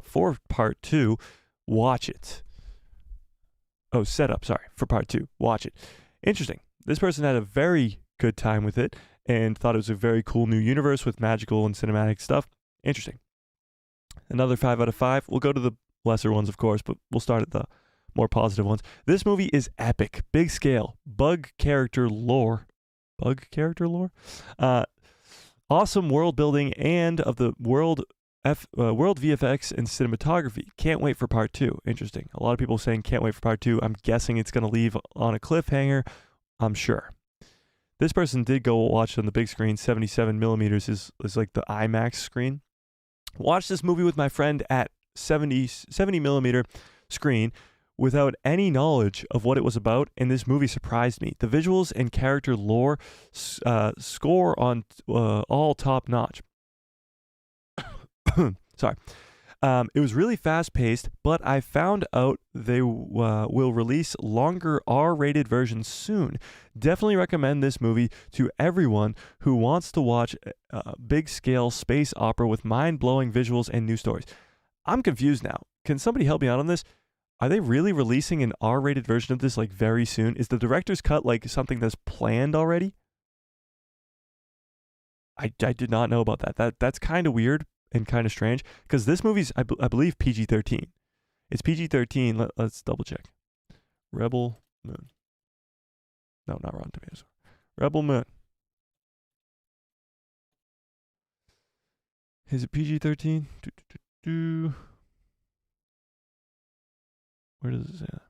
for part 2. Watch it. Oh, setup, sorry, for part 2. Watch it. Interesting. This person had a very good time with it and thought it was a very cool new universe with magical and cinematic stuff. Interesting. Another 5 out of 5. We'll go to the lesser ones, of course, but we'll start at the more positive ones. This movie is epic, big scale, bug character lore. Awesome world building and of the world VFX and cinematography. Can't wait for part 2. Interesting. A lot of people saying can't wait for part 2. I'm guessing it's going to leave on a cliffhanger. I'm sure. This person did go watch it on the big screen. 77 millimeters is like the IMAX screen. Watched this movie with my friend at 70 millimeter screen without any knowledge of what it was about, and this movie surprised me. The visuals and character lore score on all top notch. Sorry. It was really fast-paced, but I found out they will release longer R-rated versions soon. Definitely recommend this movie to everyone who wants to watch a big-scale space opera with mind-blowing visuals and new stories. I'm confused now. Can somebody help me out on this? Are they really releasing an R-rated version of this like very soon? Is the director's cut like something that's planned already? I did not know about that. That's kind of weird and kind of strange because this movie's I believe PG-13. It's PG-13. Let's double check. Rebel Moon. No, not Rotten Tomatoes. Rebel Moon. Is it PG-13? Where does it say that?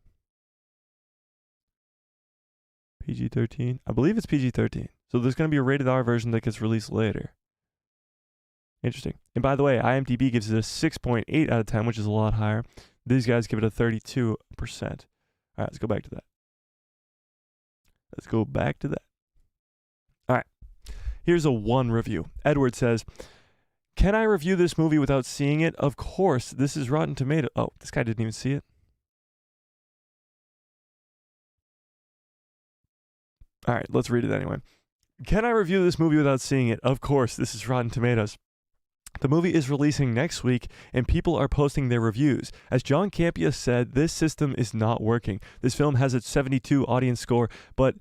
PG-13? I believe it's PG-13. So there's going to be a rated R version that gets released later. Interesting. And by the way, IMDb gives it a 6.8 out of 10, which is a lot higher. These guys give it a 32%. All right, let's go back to that. All right. Here's a 1 review. Edward says, can I review this movie without seeing it? Of course. This is Rotten Tomatoes. Oh, this guy didn't even see it. All right, let's read it anyway. Can I review this movie without seeing it? Of course, this is Rotten Tomatoes. The movie is releasing next week, and people are posting their reviews. As John Campea said, this system is not working. This film has a 72 audience score, but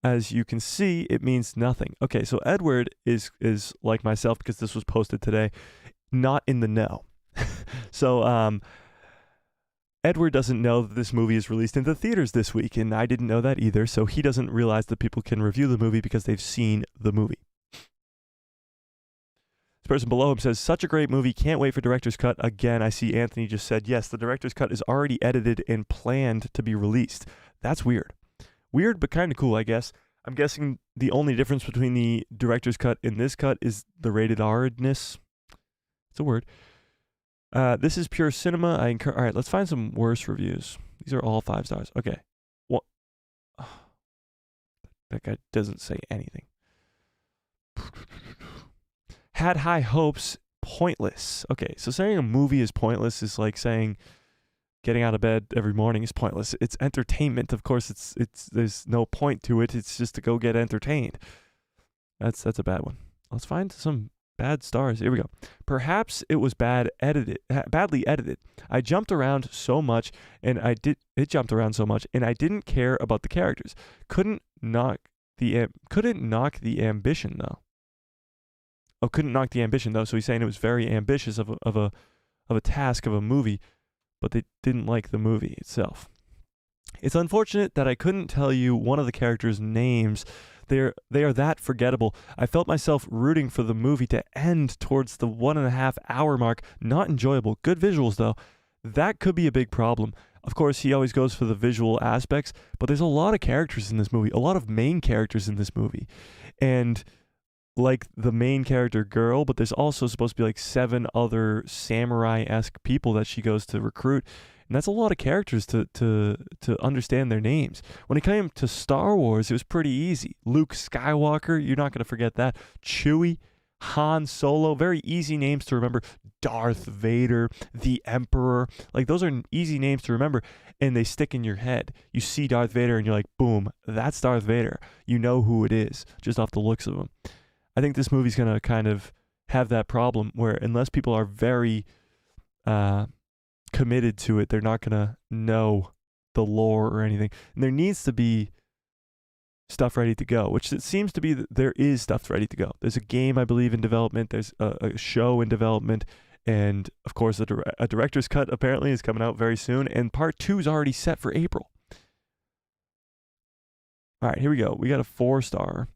as you can see, it means nothing. Okay, so Edward is like myself, because this was posted today, not in the know. So, Edward doesn't know that this movie is released into theaters this week, and I didn't know that either, so he doesn't realize that people can review the movie because they've seen the movie. This person below him says, such a great movie, can't wait for director's cut. Again, I see Anthony just said, yes, the director's cut is already edited and planned to be released. That's weird. Weird, but kind of cool, I guess. I'm guessing the only difference between the director's cut and this cut is the rated R-ness. It's a word. This is pure cinema. All right, let's find some worse reviews. These are all 5 stars. Okay. What? Oh, that guy doesn't say anything. Had high hopes. Pointless. Okay, so saying a movie is pointless is like saying getting out of bed every morning is pointless. It's entertainment. Of course, it's there's no point to it. It's just to go get entertained. That's a bad one. Let's find some bad stars. Here we go. Perhaps it was badly edited. I jumped around so much, and it jumped around so much, and I didn't care about the characters. Couldn't knock the ambition though. Oh, couldn't knock the ambition though. So he's saying it was very ambitious of a task of a movie, but they didn't like the movie itself. It's unfortunate that I couldn't tell you one of the characters' names. They are that forgettable. I felt myself rooting for the movie to end towards the 1.5 hour mark. Not enjoyable. Good visuals though. That could be a big problem. Of course, he always goes for the visual aspects, but there's a lot of characters in this movie, a lot of main characters in this movie. And like the main character girl, but there's also supposed to be like 7 other samurai-esque people that she goes to recruit. And that's a lot of characters to understand their names. When it came to Star Wars, it was pretty easy. Luke Skywalker, you're not going to forget that. Chewie, Han Solo, very easy names to remember. Darth Vader, the Emperor. Like, those are easy names to remember, and they stick in your head. You see Darth Vader, and you're like, boom, that's Darth Vader. You know who it is, just off the looks of him. I think this movie's going to kind of have that problem where unless people are very committed to it, they're not going to know the lore or anything. And there needs to be stuff ready to go, which it seems to be that there is stuff ready to go. There's a game, I believe, in development. There's a show in development. And, of course, a director's cut apparently is coming out very soon. And part 2 is already set for April. All right, here we go. We got a 4-star.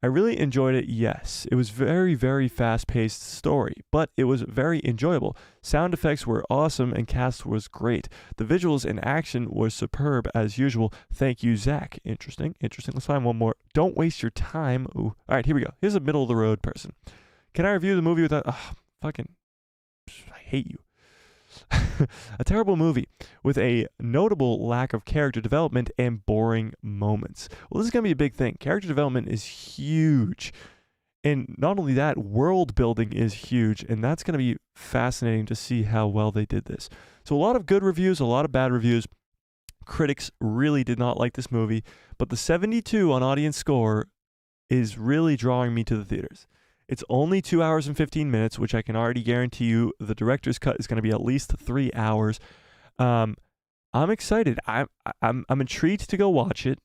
I really enjoyed it, yes. It was very, very fast-paced story, but it was very enjoyable. Sound effects were awesome and cast was great. The visuals and action was superb as usual. Thank you, Zack. Interesting. Let's find one more. Don't waste your time. Ooh. All right, here we go. Here's a middle-of-the-road person. Can I review the movie without... fucking... I hate you. A terrible movie with a notable lack of character development and boring moments. Well, this is going to be a big thing. Character development is huge. And not only that, world building is huge. And that's going to be fascinating to see how well they did this. So a lot of good reviews, a lot of bad reviews. Critics really did not like this movie. But the 72 on audience score is really drawing me to the theaters. It's only 2 hours and 15 minutes, which I can already guarantee you the director's cut is going to be at least 3 hours. I'm excited. I'm intrigued to go watch it.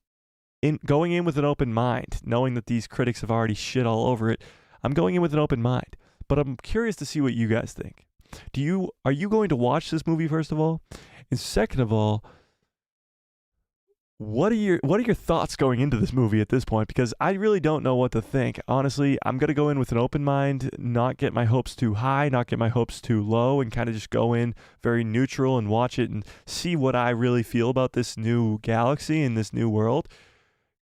Going in with an open mind, knowing that these critics have already shit all over it. I'm going in with an open mind, but I'm curious to see what you guys think. Are you going to watch this movie first of all? And second of all, what are your thoughts going into this movie at this point? Because I really don't know what to think. Honestly, I'm going to go in with an open mind, not get my hopes too high, not get my hopes too low, and kind of just go in very neutral and watch it and see what I really feel about this new galaxy and this new world.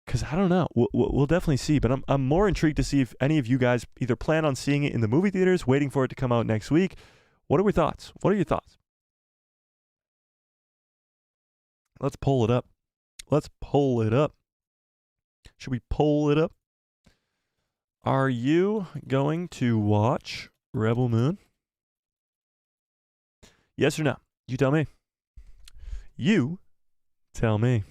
Because I don't know. We'll definitely see. But I'm more intrigued to see if any of you guys either plan on seeing it in the movie theaters, waiting for it to come out next week. What are your thoughts? Let's pull it up. Should we pull it up? Are you going to watch Rebel Moon? Yes or no? You tell me. You tell me.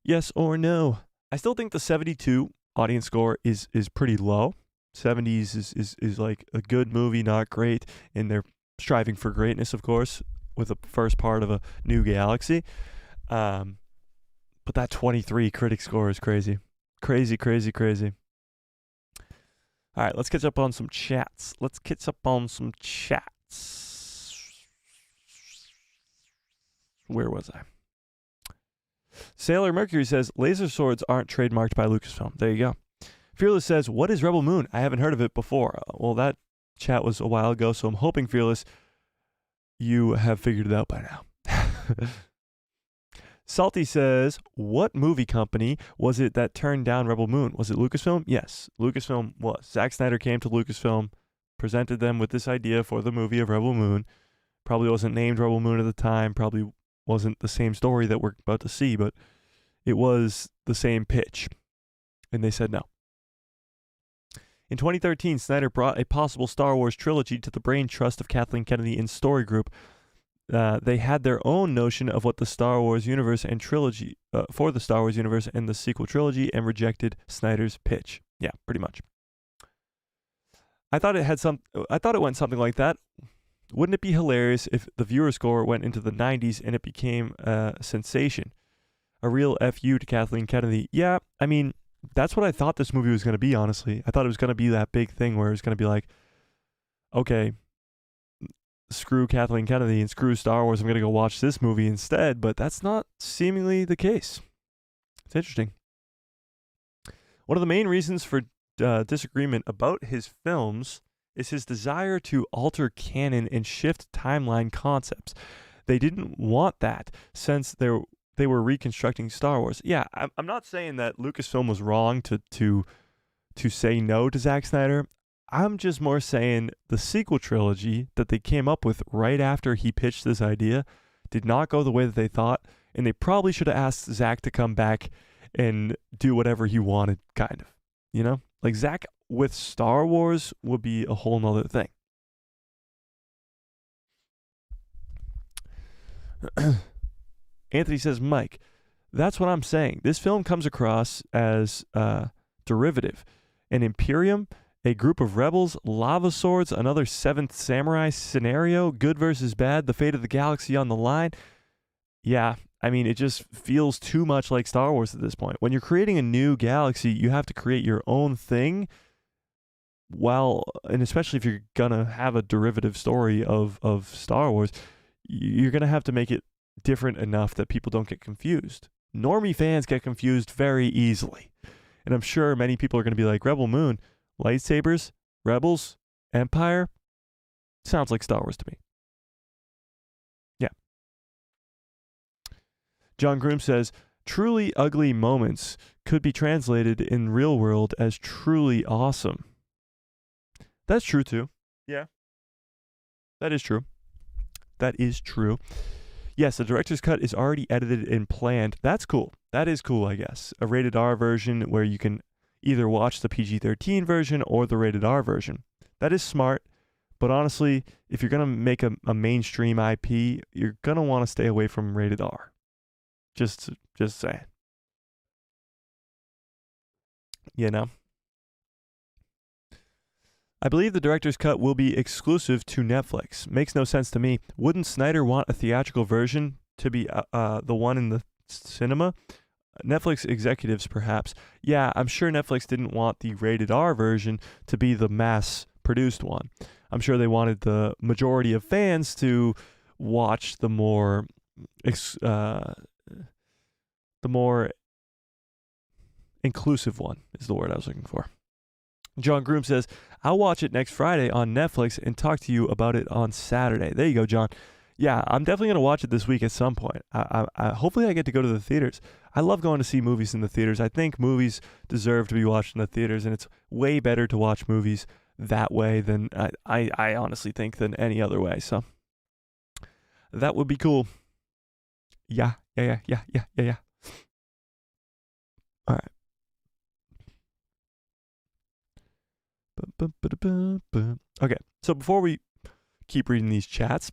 Yes or no? I still think the 72 audience score is pretty low. 70s is like a good movie, not great, and they're striving for greatness, of course, with the first part of a new galaxy. But that 23 critic score is crazy. Crazy. All right, let's catch up on some chats. Where was I? Sailor Mercury says, laser swords aren't trademarked by Lucasfilm. There you go. Fearless says, what is Rebel Moon? I haven't heard of it before. Well, that chat was a while ago, so I'm hoping, Fearless, you have figured it out by now. Salty says, what movie company was it that turned down Rebel Moon? Was it Lucasfilm? Yes, Lucasfilm was. Zack Snyder came to Lucasfilm, presented them with this idea for the movie of Rebel Moon. Probably wasn't named Rebel Moon at the time, probably wasn't the same story that we're about to see, but it was the same pitch. And they said no. In 2013, Snyder brought a possible Star Wars trilogy to the brain trust of Kathleen Kennedy and Story Group. They had their own notion of what the Star Wars universe and trilogy, for the Star Wars universe and the sequel trilogy, and rejected Snyder's pitch. Yeah, pretty much. I thought it went something like that. Wouldn't it be hilarious if the viewer score went into the 90s and it became a sensation? A real FU to Kathleen Kennedy. Yeah, I mean, that's what I thought this movie was going to be, honestly. I thought it was going to be that big thing where it was going to be like, okay, screw Kathleen Kennedy and screw Star Wars. I'm going to go watch this movie instead, but that's not seemingly the case. It's interesting. One of the main reasons for disagreement about his films is his desire to alter canon and shift timeline concepts. They didn't want that since they were reconstructing Star Wars. Yeah, I'm not saying that Lucasfilm was wrong to say no to Zack Snyder. I'm just more saying the sequel trilogy that they came up with right after he pitched this idea did not go the way that they thought, and they probably should have asked Zack to come back and do whatever he wanted, kind of. You know? Like, Zack with Star Wars would be a whole nother thing. Anthony says, Mike, that's what I'm saying. This film comes across as derivative. An Imperium, a group of rebels, lava swords, another Seventh Samurai scenario, good versus bad, the fate of the galaxy on the line. Yeah, I mean, it just feels too much like Star Wars at this point. When you're creating a new galaxy, you have to create your own thing. And especially if you're gonna have a derivative story of Star Wars, you're gonna have to make it different enough that people don't get confused. Normie fans get confused very easily. And I'm sure many people are going to be like, Rebel Moon, lightsabers, Rebels, Empire, sounds like Star Wars to me. Yeah. John Groom says, truly ugly moments could be translated in real world as truly awesome. That's true too. Yeah. That is true. That is true. Yes, the director's cut is already edited and planned. That's cool. That is cool, I guess. A rated R version where you can either watch the PG-13 version or the rated R version. That is smart, but honestly, if you're going to make a mainstream IP, you're going to want to stay away from rated R. Just saying. You know? I believe the director's cut will be exclusive to Netflix. Makes no sense to me. Wouldn't Snyder want a theatrical version to be the one in the cinema? Netflix executives, perhaps. Yeah, I'm sure Netflix didn't want the rated R version to be the mass-produced one. I'm sure they wanted the majority of fans to watch the more inclusive one, is the word I was looking for. John Groom says, I'll watch it next Friday on Netflix and talk to you about it on Saturday. There you go, John. Yeah, I'm definitely going to watch it this week at some point. Hopefully I get to go to the theaters. I love going to see movies in the theaters. I think movies deserve to be watched in the theaters, and it's way better to watch movies that way than I honestly think than any other way. So that would be cool. Yeah. All right. Okay, so before we keep reading these chats,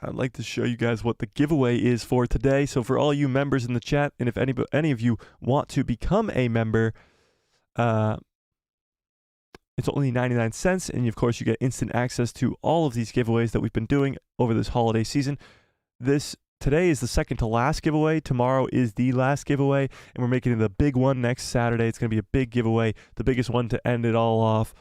I'd like to show you guys what the giveaway is for today. So for all you members in the chat, and if any of you want to become a member, it's only 99 cents, and of course you get instant access to all of these giveaways that we've been doing over this holiday season. Today is the second to last giveaway. Tomorrow is the last giveaway, and we're making it a big one next Saturday. It's going to be a big giveaway, the biggest one to end it all off.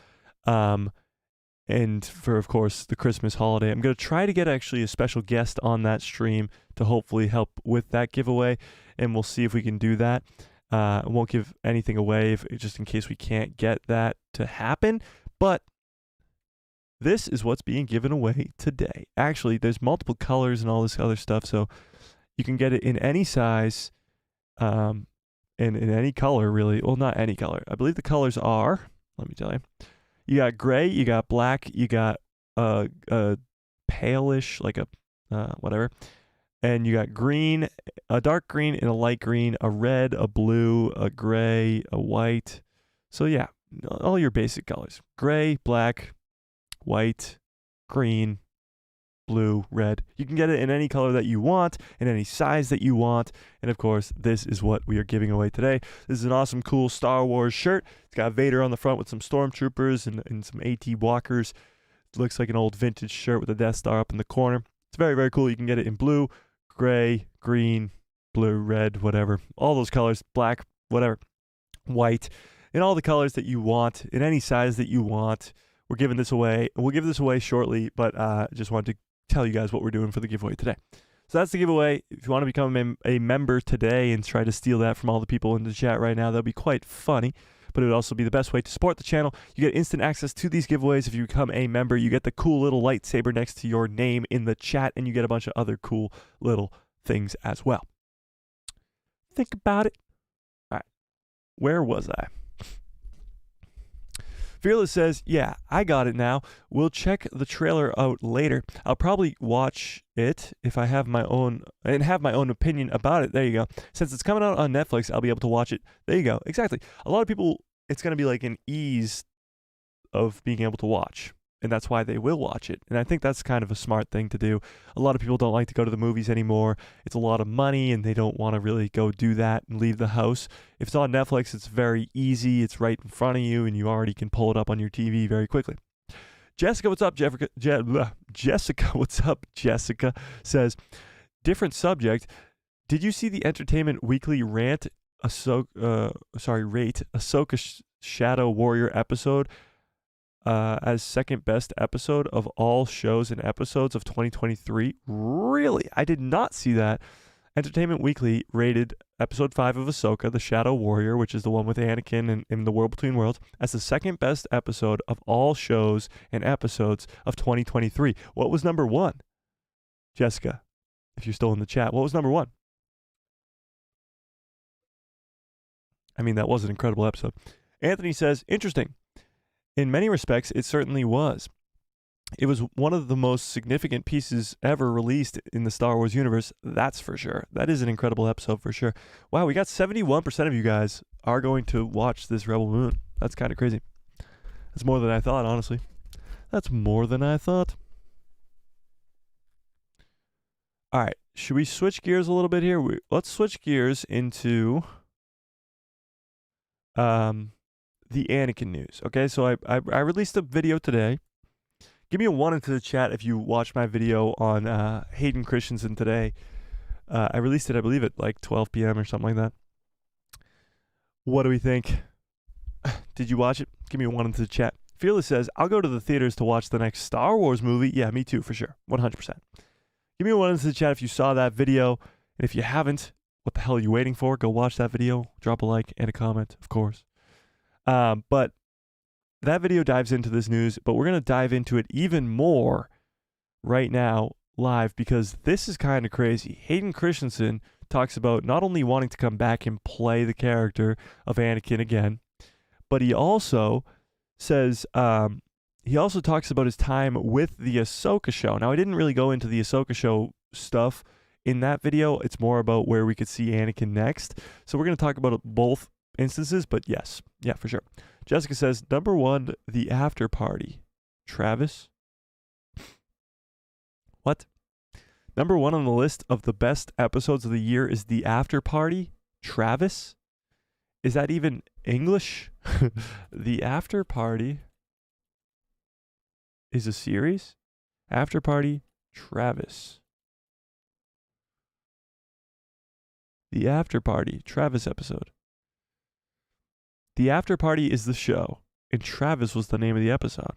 And for, of course, the Christmas holiday. I'm going to try to get actually a special guest on that stream to hopefully help with that giveaway, and we'll see if we can do that. I won't give anything away just in case we can't get that to happen, but this is what's being given away today. Actually, there's multiple colors and all this other stuff, so you can get it in any size and in any color, really. Well, not any color. I believe the colors are, let me tell you, you got gray, you got black, you got a palish, like a whatever, and you got green, a dark green and a light green, a red, a blue, a gray, a white. So yeah, all your basic colors. Gray, black, white, green, blue, red. You can get it in any color that you want, in any size that you want. And of course, this is what we are giving away today. This is an awesome, cool Star Wars shirt. It's got Vader on the front with some stormtroopers and some AT walkers. It looks like an old vintage shirt with a Death Star up in the corner. It's very, very cool. You can get it in blue, gray, green, blue, red, whatever. All those colors, black, whatever, white, in all the colors that you want, in any size that you want. We're giving this away. We'll give this away shortly, but just wanted to tell you guys what we're doing for the giveaway today. So that's the giveaway. If you want to become a member today and try to steal that from all the people in the chat right now, that'll be quite funny, but it would also be the best way to support the channel. You get instant access to these giveaways if you become a member. You get the cool little lightsaber next to your name in the chat, and you get a bunch of other cool little things as well. Think about it. All right. Where was I? Fearless says, yeah, I got it now. We'll check the trailer out later. I'll probably watch it if I have my own opinion about it. There you go. Since it's coming out on Netflix, I'll be able to watch it. There you go. Exactly. A lot of people, it's going to be like an ease of being able to watch, and that's why they will watch it. And I think that's kind of a smart thing to do. A lot of people don't like to go to the movies anymore. It's a lot of money, and they don't want to really go do that and leave the house. If it's on Netflix, it's very easy. It's right in front of you, and you already can pull it up on your TV very quickly. Jessica, what's up? Jessica, what's up? Jessica says, different subject. Did you see the Entertainment Weekly rate Ahsoka Shadow Warrior episode as second best episode of all shows and episodes of 2023? Really? I did not see that. Entertainment Weekly rated episode 5 of Ahsoka, the Shadow Warrior, which is the one with Anakin and in the World Between Worlds, as the second best episode of all shows and episodes of 2023. What was number 1? Jessica, if you're still in the chat, what was number 1? I mean, that was an incredible episode. Anthony says, interesting. In many respects, it certainly was. It was one of the most significant pieces ever released in the Star Wars universe, that's for sure. That is an incredible episode for sure. Wow, we got 71% of you guys are going to watch this Rebel Moon. That's kind of crazy. That's more than I thought, honestly. That's more than I thought. All right, should we switch gears a little bit here? Let's switch gears into the Anakin news. Okay, so I released a video today. Give me a 1 into the chat if you watched my video on Hayden Christensen today. I released it, I believe, at like 12 p.m. or something like that. What do we think? Did you watch it? Give me a 1 into the chat. Fearless says, I'll go to the theaters to watch the next Star Wars movie. Yeah, me too, for sure. 100%. Give me a 1 into the chat if you saw that video. And if you haven't, what the hell are you waiting for? Go watch that video. Drop a like and a comment, of course. But that video dives into this news, but we're going to dive into it even more right now live because this is kind of crazy. Hayden Christensen talks about not only wanting to come back and play the character of Anakin again, but he also says, he also talks about his time with the Ahsoka show. Now, I didn't really go into the Ahsoka show stuff in that video. It's more about where we could see Anakin next. So we're going to talk about both instances, but yes. Yeah, for sure. Jessica says, number 1, the after party. Travis? What? Number 1 on the list of the best episodes of the year is the after party? Travis? Is that even English? The after party is a series? After party, Travis. The after party, Travis episode. The After Party is the show, and Travis was the name of the episode.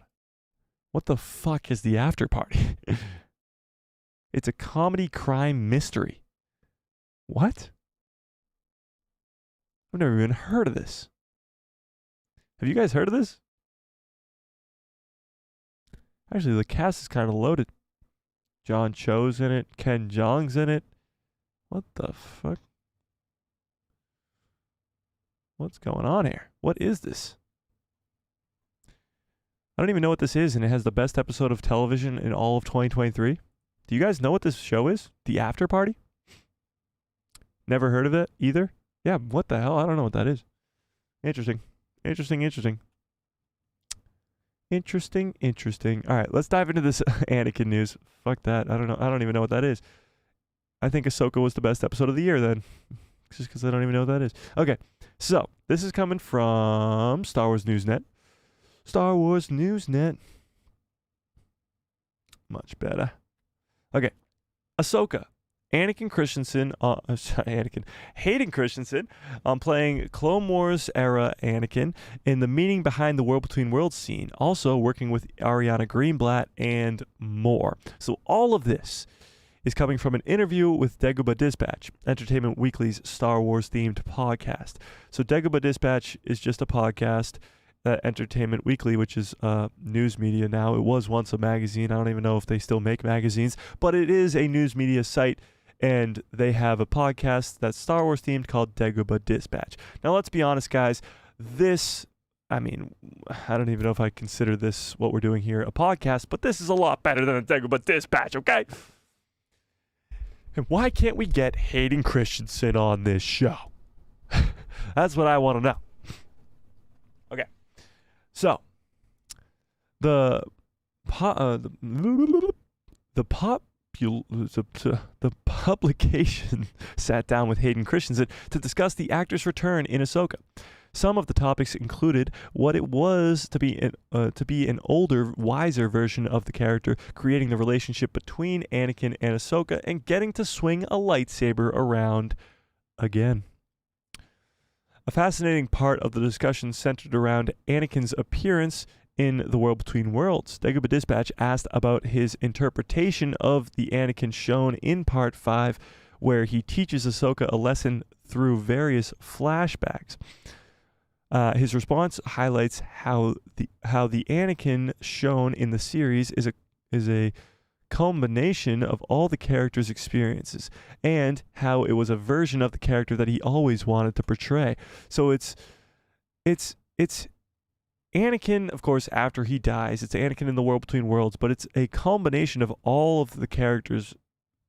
What the fuck is The After Party? It's a comedy crime mystery. What? I've never even heard of this. Have you guys heard of this? Actually, the cast is kind of loaded. John Cho's in it. Ken Jeong's in it. What the fuck? What's going on here? What is this? I don't even know what this is, and it has the best episode of television in all of 2023. Do you guys know what this show is? The After Party? Never heard of it either? Yeah, what the hell? I don't know what that is. Interesting. Interesting. All right, let's dive into this Anakin news. Fuck that. I don't know. I don't even know what that is. I think Ahsoka was the best episode of the year then. Just because I don't even know what that is. Okay, so this is coming from Star Wars Newsnet. Star Wars Newsnet. Much better. Okay, Ahsoka. Hayden Christensen playing Clone Wars era Anakin in the Meaning Behind the World Between Worlds scene, also working with Ariana Greenblatt and more. So all of this is coming from an interview with Dagobah Dispatch, Entertainment Weekly's Star Wars-themed podcast. So Dagobah Dispatch is just a podcast that Entertainment Weekly, which is news media now. It was once a magazine. I don't even know if they still make magazines, but it is a news media site, and they have a podcast that's Star Wars-themed called Dagobah Dispatch. Now, let's be honest, guys. I don't even know if I consider this, what we're doing here, a podcast, but this is a lot better than a Dagobah Dispatch, okay? And why can't we get Hayden Christensen on this show? That's what I want to know. Okay. So, the the publication sat down with Hayden Christensen to discuss the actor's return in Ahsoka. Some of the topics included what it was to be an older, wiser version of the character, creating the relationship between Anakin and Ahsoka, and getting to swing a lightsaber around again. A fascinating part of the discussion centered around Anakin's appearance in The World Between Worlds. Dagobah Dispatch asked about his interpretation of the Anakin shown in Part 5, where he teaches Ahsoka a lesson through various flashbacks. His response highlights how the Anakin shown in the series is a combination of all the characters' experiences, and how it was a version of the character that he always wanted to portray. So it's Anakin, of course, after he dies. It's Anakin in The World Between Worlds, but it's a combination of all of the characters'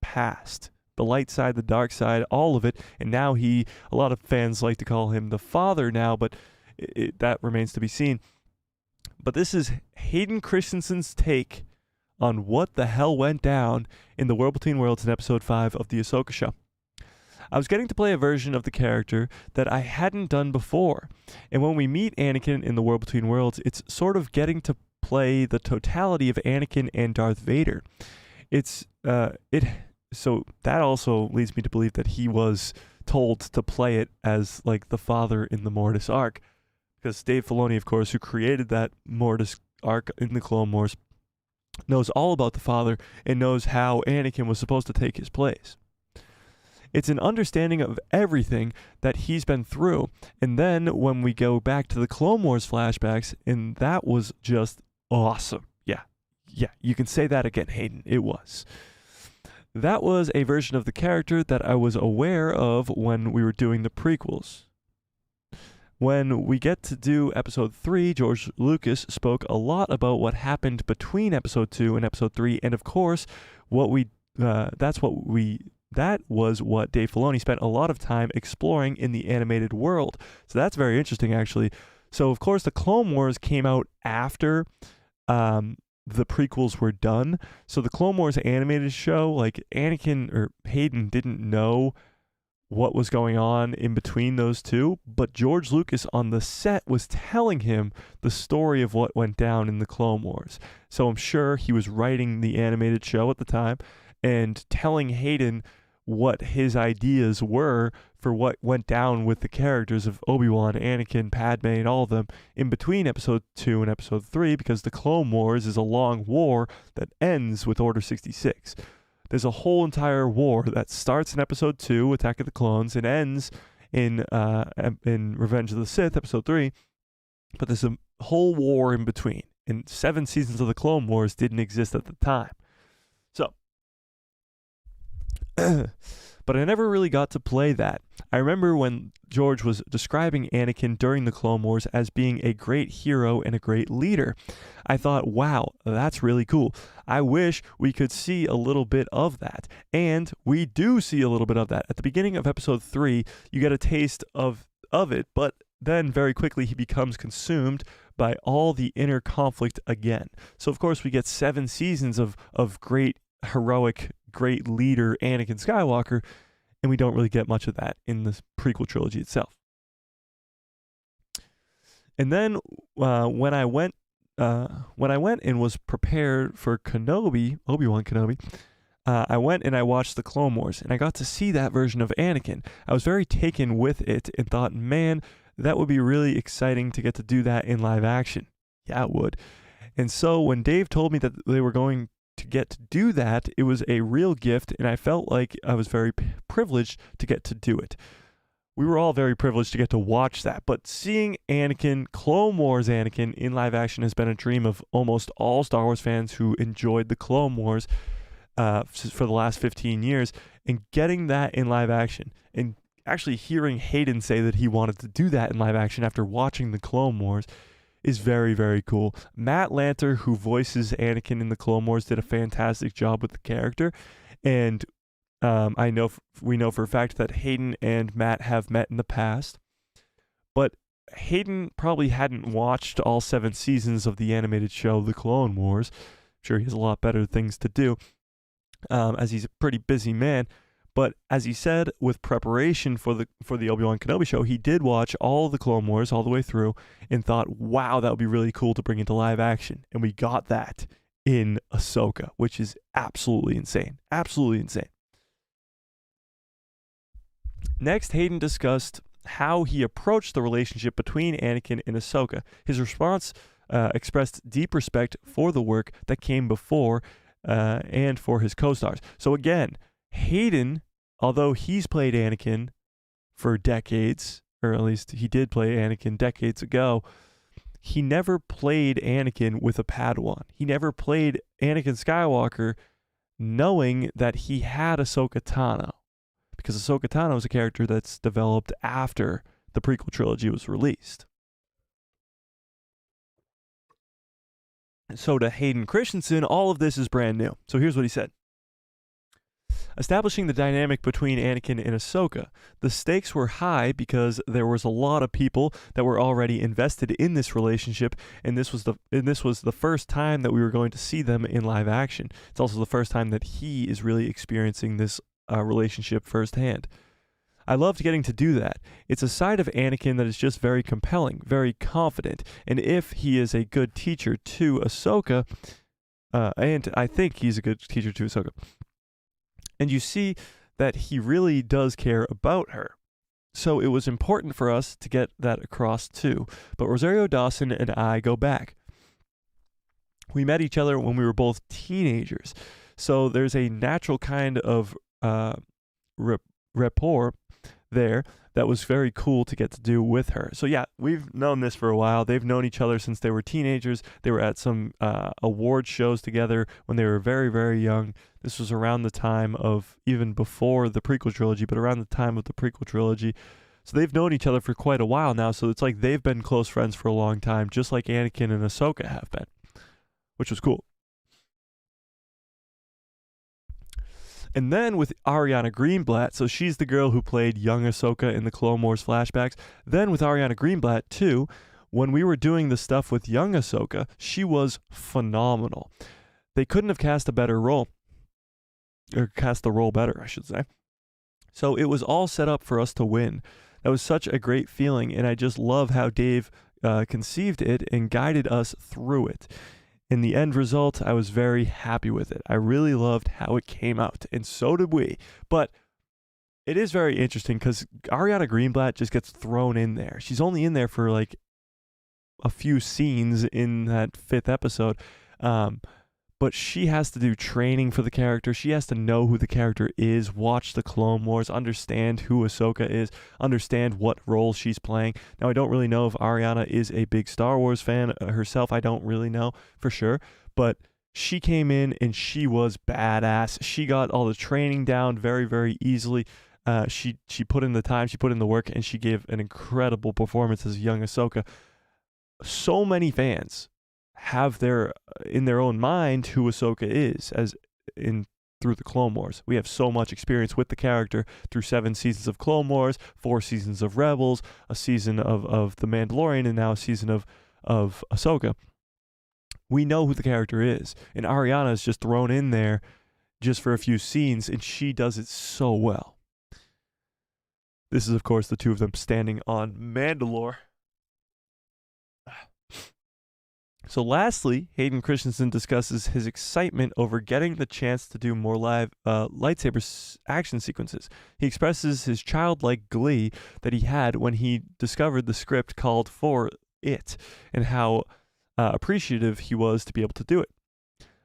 past. The light side, the dark side, all of it. And now a lot of fans like to call him the father now, but that remains to be seen. But this is Hayden Christensen's take on what the hell went down in The World Between Worlds in Episode 5 of the Ahsoka show. I was getting to play a version of the character that I hadn't done before. And when we meet Anakin in The World Between Worlds, it's sort of getting to play the totality of Anakin and Darth Vader. So that also leads me to believe that he was told to play it as like the father in the Mortis arc. Because Dave Filoni, of course, who created that Mortis arc in the Clone Wars, knows all about the father and knows how Anakin was supposed to take his place. It's an understanding of everything that he's been through. And then when we go back to the Clone Wars flashbacks, and that was just awesome. Yeah, you can say that again, Hayden. It was. That was a version of the character that I was aware of when we were doing the prequels. When we get to do Episode 3, George Lucas spoke a lot about what happened between Episode 2 and Episode 3, and of course, that was what Dave Filoni spent a lot of time exploring in the animated world. So that's very interesting, actually. So, of course, the Clone Wars came out after the prequels were done. So the Clone Wars animated show, like Anakin or Hayden didn't know what was going on in between those two, but George Lucas on the set was telling him the story of what went down in the Clone Wars. So I'm sure he was writing the animated show at the time and telling Hayden what his ideas were for what went down with the characters of Obi-Wan, Anakin, Padme, and all of them in between Episode 2 and Episode 3, because the Clone Wars is a long war that ends with Order 66. There's a whole entire war that starts in Episode 2, Attack of the Clones, and ends in Revenge of the Sith, Episode 3, but there's a whole war in between, and 7 seasons of the Clone Wars didn't exist at the time. So, but I never really got to play that. I remember when George was describing Anakin during the Clone Wars as being a great hero and a great leader. I thought, wow, that's really cool. I wish we could see a little bit of that. And we do see a little bit of that. At the beginning of Episode 3, you get a taste of it, but then very quickly he becomes consumed by all the inner conflict again. So, of course, we get 7 seasons of great, heroic, great leader Anakin Skywalker, and we don't really get much of that in the prequel trilogy itself. And then when I went and was prepared for Obi-Wan Kenobi, I went and I watched the Clone Wars, and I got to see that version of Anakin. I was very taken with it and thought, man, that would be really exciting to get to do that in live action. Yeah, it would. And so when Dave told me that they were going to get to do that, it was a real gift, and I felt like I was very privileged to get to do it. We were all very privileged to get to watch that, but seeing Anakin, Clone Wars Anakin, in live action has been a dream of almost all Star Wars fans who enjoyed the Clone Wars for the last 15 years, and getting that in live action, and actually hearing Hayden say that he wanted to do that in live action after watching the Clone Wars is very, very cool. Matt Lanter, who voices Anakin in the Clone Wars, did a fantastic job with the character, and we know for a fact that Hayden and Matt have met in the past, but Hayden probably hadn't watched all 7 seasons of the animated show, The Clone Wars. I'm sure he has a lot better things to do. as he's a pretty busy man. But as he said, with preparation for the Obi-Wan Kenobi show, he did watch all the Clone Wars all the way through and thought, wow, that would be really cool to bring into live action. And we got that in Ahsoka, which is absolutely insane. Absolutely insane. Next, Hayden discussed how he approached the relationship between Anakin and Ahsoka. His response expressed deep respect for the work that came before and for his co-stars. So again, Hayden, although he's played Anakin for decades, or at least he did play Anakin decades ago, he never played Anakin with a Padawan. He never played Anakin Skywalker knowing that he had Ahsoka Tano, because Ahsoka Tano is a character that's developed after the prequel trilogy was released. So to Hayden Christensen, all of this is brand new. So here's what he said. Establishing the dynamic between Anakin and Ahsoka, the stakes were high because there was a lot of people that were already invested in this relationship, and this was the first time that we were going to see them in live action. It's also the first time that he is really experiencing this relationship firsthand. I loved getting to do that. It's a side of Anakin that is just very compelling, very confident, and if he is a good teacher to Ahsoka, and I think he's a good teacher to Ahsoka, and you see that he really does care about her. So it was important for us to get that across too. But Rosario Dawson and I go back. We met each other when we were both teenagers. So there's a natural kind of rapport there that was very cool to get to do with her. So yeah, we've known this for a while. They've known each other since they were teenagers. They were at some award shows together when they were very, very young. This was around the time of, even before the prequel trilogy, but around the time of the prequel trilogy. So they've known each other for quite a while now. So it's like they've been close friends for a long time, just like Anakin and Ahsoka have been, which was cool. And then with Ariana Greenblatt, so she's the girl who played young Ahsoka in the Clone Wars flashbacks. Then with Ariana Greenblatt too, when we were doing the stuff with young Ahsoka, she was phenomenal. They couldn't have cast a better role, or cast the role better, I should say. So it was all set up for us to win. That was such a great feeling, and I just love how Dave conceived it and guided us through it. In the end result, I was very happy with it. I really loved how it came out, and so did we. But it is very interesting because Ariana Greenblatt just gets thrown in there. She's only in there for like a few scenes in that 5th episode, but she has to do training for the character. She has to know who the character is, watch the Clone Wars, understand who Ahsoka is, understand what role she's playing. Now, I don't really know if Ariana is a big Star Wars fan herself. I don't really know for sure, but she came in and she was badass. She got all the training down very, very easily. She put in the time, she put in the work, and she gave an incredible performance as young Ahsoka. So many fans have in their own mind who Ahsoka is through the Clone Wars. We have so much experience with the character through 7 seasons of Clone Wars, 4 seasons of Rebels, a season of The Mandalorian, and now a season of Ahsoka. We know who the character is, and Ariana is just thrown in there just for a few scenes, and she does it so well. This is, of course, the two of them standing on Mandalore. So lastly, Hayden Christensen discusses his excitement over getting the chance to do more live lightsaber action sequences. He expresses his childlike glee that he had when he discovered the script called for it, and how appreciative he was to be able to do it.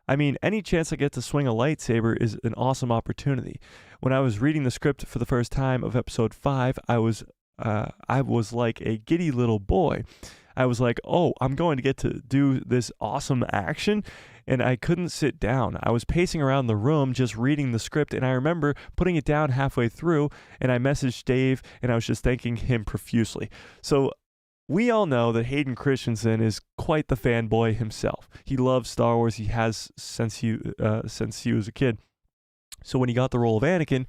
I mean, any chance I get to swing a lightsaber is an awesome opportunity. When I was reading the script for the first time of episode 5, I was like a giddy little boy. I was like, oh, I'm going to get to do this awesome action, and I couldn't sit down. I was pacing around the room just reading the script, and I remember putting it down halfway through, and I messaged Dave, and I was just thanking him profusely. So we all know that Hayden Christensen is quite the fanboy himself. He loves Star Wars. He has since he was a kid. So when he got the role of Anakin,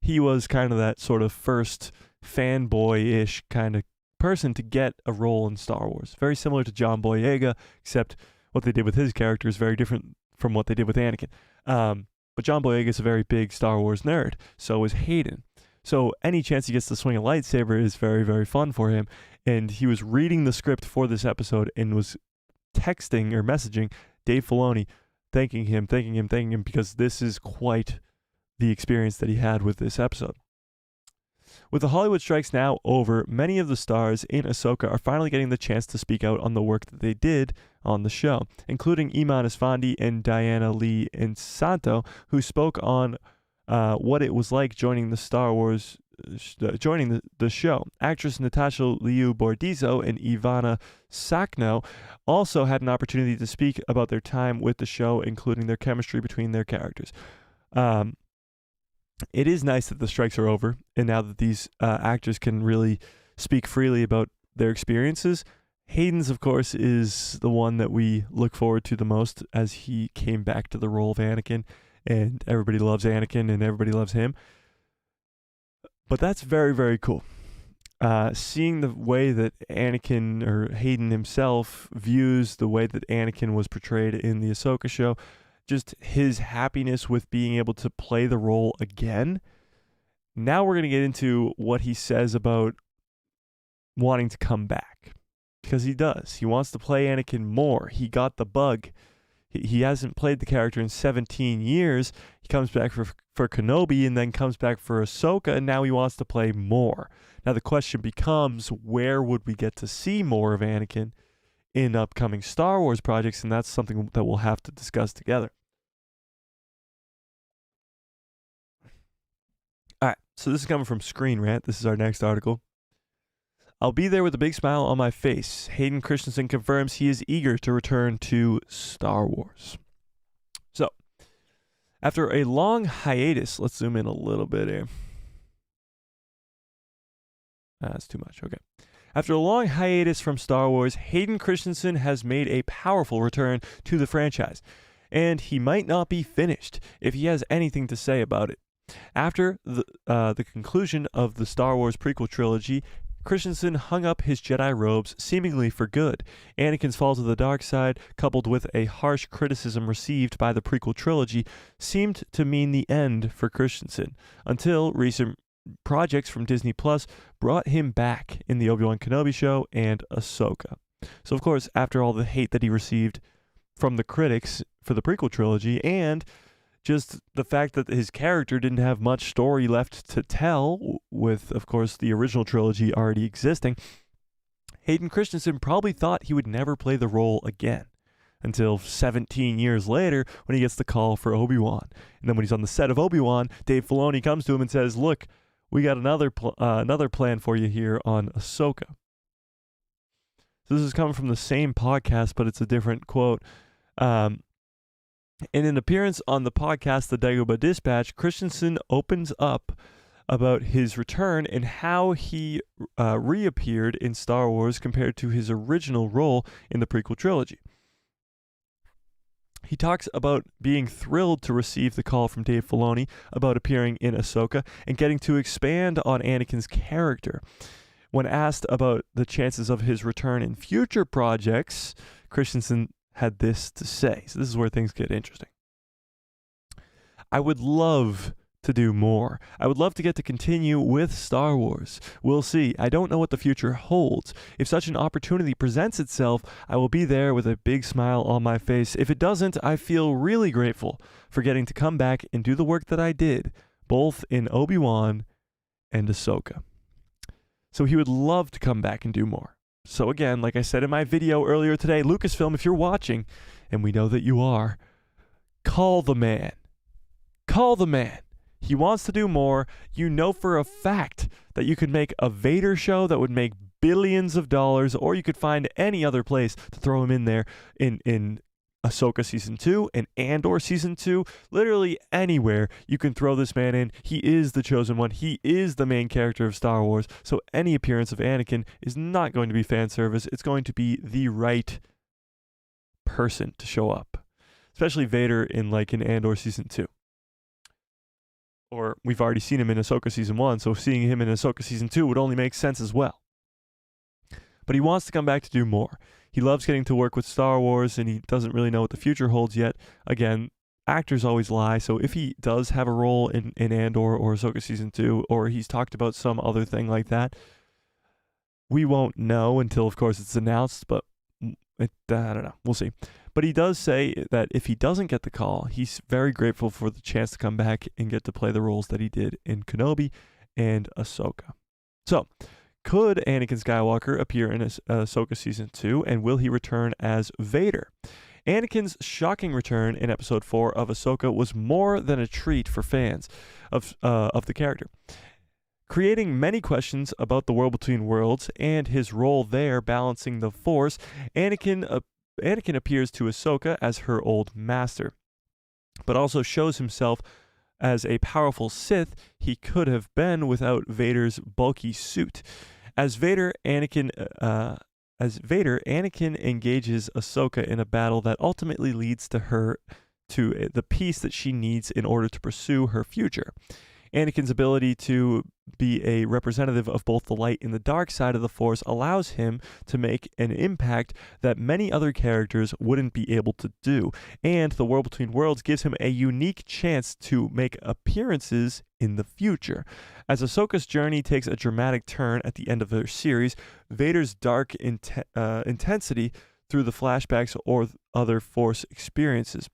he was kind of that sort of first fanboy-ish kind of person to get a role in Star Wars. Very similar to John Boyega, except what they did with his character is very different from what they did with Anakin. But But John Boyega is a very big Star Wars nerd. So is Hayden. So any chance he gets to swing a lightsaber is very, very fun for him. And he was reading the script for this episode and was texting or messaging Dave Filoni, thanking him, because this is quite the experience that he had with this episode. With the Hollywood strikes now over, many of the stars in Ahsoka are finally getting the chance to speak out on the work that they did on the show, including Iman Esfandi and Diana Lee Insanto, who spoke on what it was like joining the Star Wars, joining the show. Actress Natasha Liu Bordizzo and Ivana Sakno also had an opportunity to speak about their time with the show, including their chemistry between their characters. It is nice that the strikes are over, and now that these actors can really speak freely about their experiences. Hayden's, of course, is the one that we look forward to the most, as he came back to the role of Anakin, and everybody loves Anakin, and everybody loves him. But that's very, very cool. Seeing the way that Anakin, or Hayden himself, views the way that Anakin was portrayed in the Ahsoka show, just his happiness with being able to play the role again. Now we're going to get into what he says about wanting to come back. Because he does. He wants to play Anakin more. He got the bug. He hasn't played the character in 17 years. He comes back for Kenobi and then comes back for Ahsoka, and now he wants to play more. Now the question becomes, where would we get to see more of Anakin in upcoming Star Wars projects? And that's something that we'll have to discuss together. All right, so this is coming from Screen Rant. This is our next article. I'll be there with a big smile on my face. Hayden Christensen confirms he is eager to return to Star Wars. So, after a long hiatus, let's zoom in a little bit here. That's too much, okay. After a long hiatus from Star Wars, Hayden Christensen has made a powerful return to the franchise. And he might not be finished if he has anything to say about it. After the conclusion of the Star Wars prequel trilogy, Christensen hung up his Jedi robes seemingly for good. Anakin's fall to the dark side, coupled with a harsh criticism received by the prequel trilogy, seemed to mean the end for Christensen, until recent projects from Disney Plus brought him back in the Obi-Wan Kenobi show and Ahsoka. So, of course, after all the hate that he received from the critics for the prequel trilogy, and just the fact that his character didn't have much story left to tell, with, of course, the original trilogy already existing, Hayden Christensen probably thought he would never play the role again, until 17 years later when he gets the call for Obi-Wan. And then when he's on the set of Obi-Wan, Dave Filoni comes to him and says, look, we got another plan for you here on Ahsoka. So this is coming from the same podcast, but it's a different quote. In an appearance on the podcast The Dagobah Dispatch, Christensen opens up about his return and how he reappeared in Star Wars compared to his original role in the prequel trilogy. He talks about being thrilled to receive the call from Dave Filoni about appearing in Ahsoka and getting to expand on Anakin's character. When asked about the chances of his return in future projects, Christensen had this to say. So this is where things get interesting. I would love to do more. I would love to get to continue with Star Wars. We'll see. I don't know what the future holds. If such an opportunity presents itself, I will be there with a big smile on my face. If it doesn't, I feel really grateful for getting to come back and do the work that I did, both in Obi-Wan and Ahsoka. So he would love to come back and do more. So again, like I said in my video earlier today, Lucasfilm, if you're watching, and we know that you are, call the man. Call the man. He wants to do more. You know for a fact that you could make a Vader show that would make billions of dollars, or you could find any other place to throw him in there in Ahsoka Season 2 and Andor Season 2. Literally anywhere you can throw this man in. He is the chosen one. He is the main character of Star Wars. So any appearance of Anakin is not going to be fan service. It's going to be the right person to show up. Especially Vader in Andor Season 2. Or we've already seen him in Ahsoka Season 1, so seeing him in Ahsoka Season 2 would only make sense as well. But he wants to come back to do more. He loves getting to work with Star Wars, and he doesn't really know what the future holds yet. Again, actors always lie, so if he does have a role in Andor or Ahsoka Season 2, or he's talked about some other thing like that, we won't know until, of course, it's announced, but I don't know. We'll see. But he does say that if he doesn't get the call, he's very grateful for the chance to come back and get to play the roles that he did in Kenobi and Ahsoka. So, could Anakin Skywalker appear in Ahsoka Season 2, and will he return as Vader? Anakin's shocking return in Episode 4 of Ahsoka was more than a treat for fans of the character, creating many questions about the world between worlds and his role there balancing the Force. Anakin appears to Ahsoka as her old master, but also shows himself as a powerful Sith he could have been without Vader's bulky suit. As Vader, Anakin engages Ahsoka in a battle that ultimately leads to her to the peace that she needs in order to pursue her future. Anakin's ability to be a representative of both the light and the dark side of the Force allows him to make an impact that many other characters wouldn't be able to do, and the World Between Worlds gives him a unique chance to make appearances in the future. As Ahsoka's journey takes a dramatic turn at the end of her series, Vader's dark intensity through the flashbacks or other Force experiences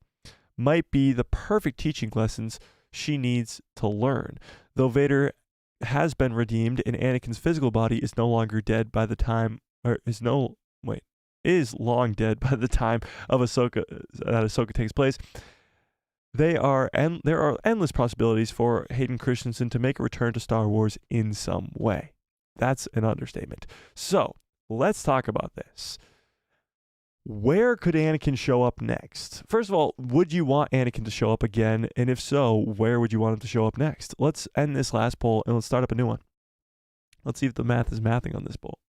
might be the perfect teaching lessons she needs to learn. Though Vader has been redeemed and Anakin's physical body is no longer dead by the time, or is long dead by the time of Ahsoka takes place, there are endless possibilities for Hayden Christensen to make a return to Star Wars in some way. That's an understatement. So, let's talk about this. Where could Anakin show up next? First of all, would you want Anakin to show up again? And if so, where would you want him to show up next? Let's end this last poll and let's start up a new one. Let's see if the math is mathing on this poll.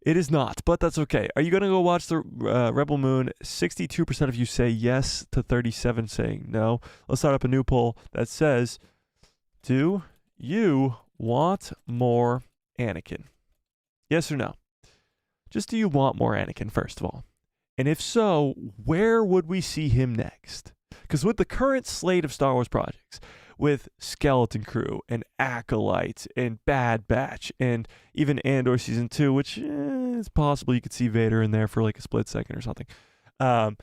It is not, but that's okay. Are you going to go watch the Rebel Moon? 62% of you say yes to 37 saying no. Let's start up a new poll that says, do you want more Anakin? Yes or no? Just do you want more Anakin, first of all? And if so, where would we see him next? Because with the current slate of Star Wars projects, with Skeleton Crew and Acolyte and Bad Batch and even Andor Season 2, which it's possible you could see Vader in there for like a split second or something. The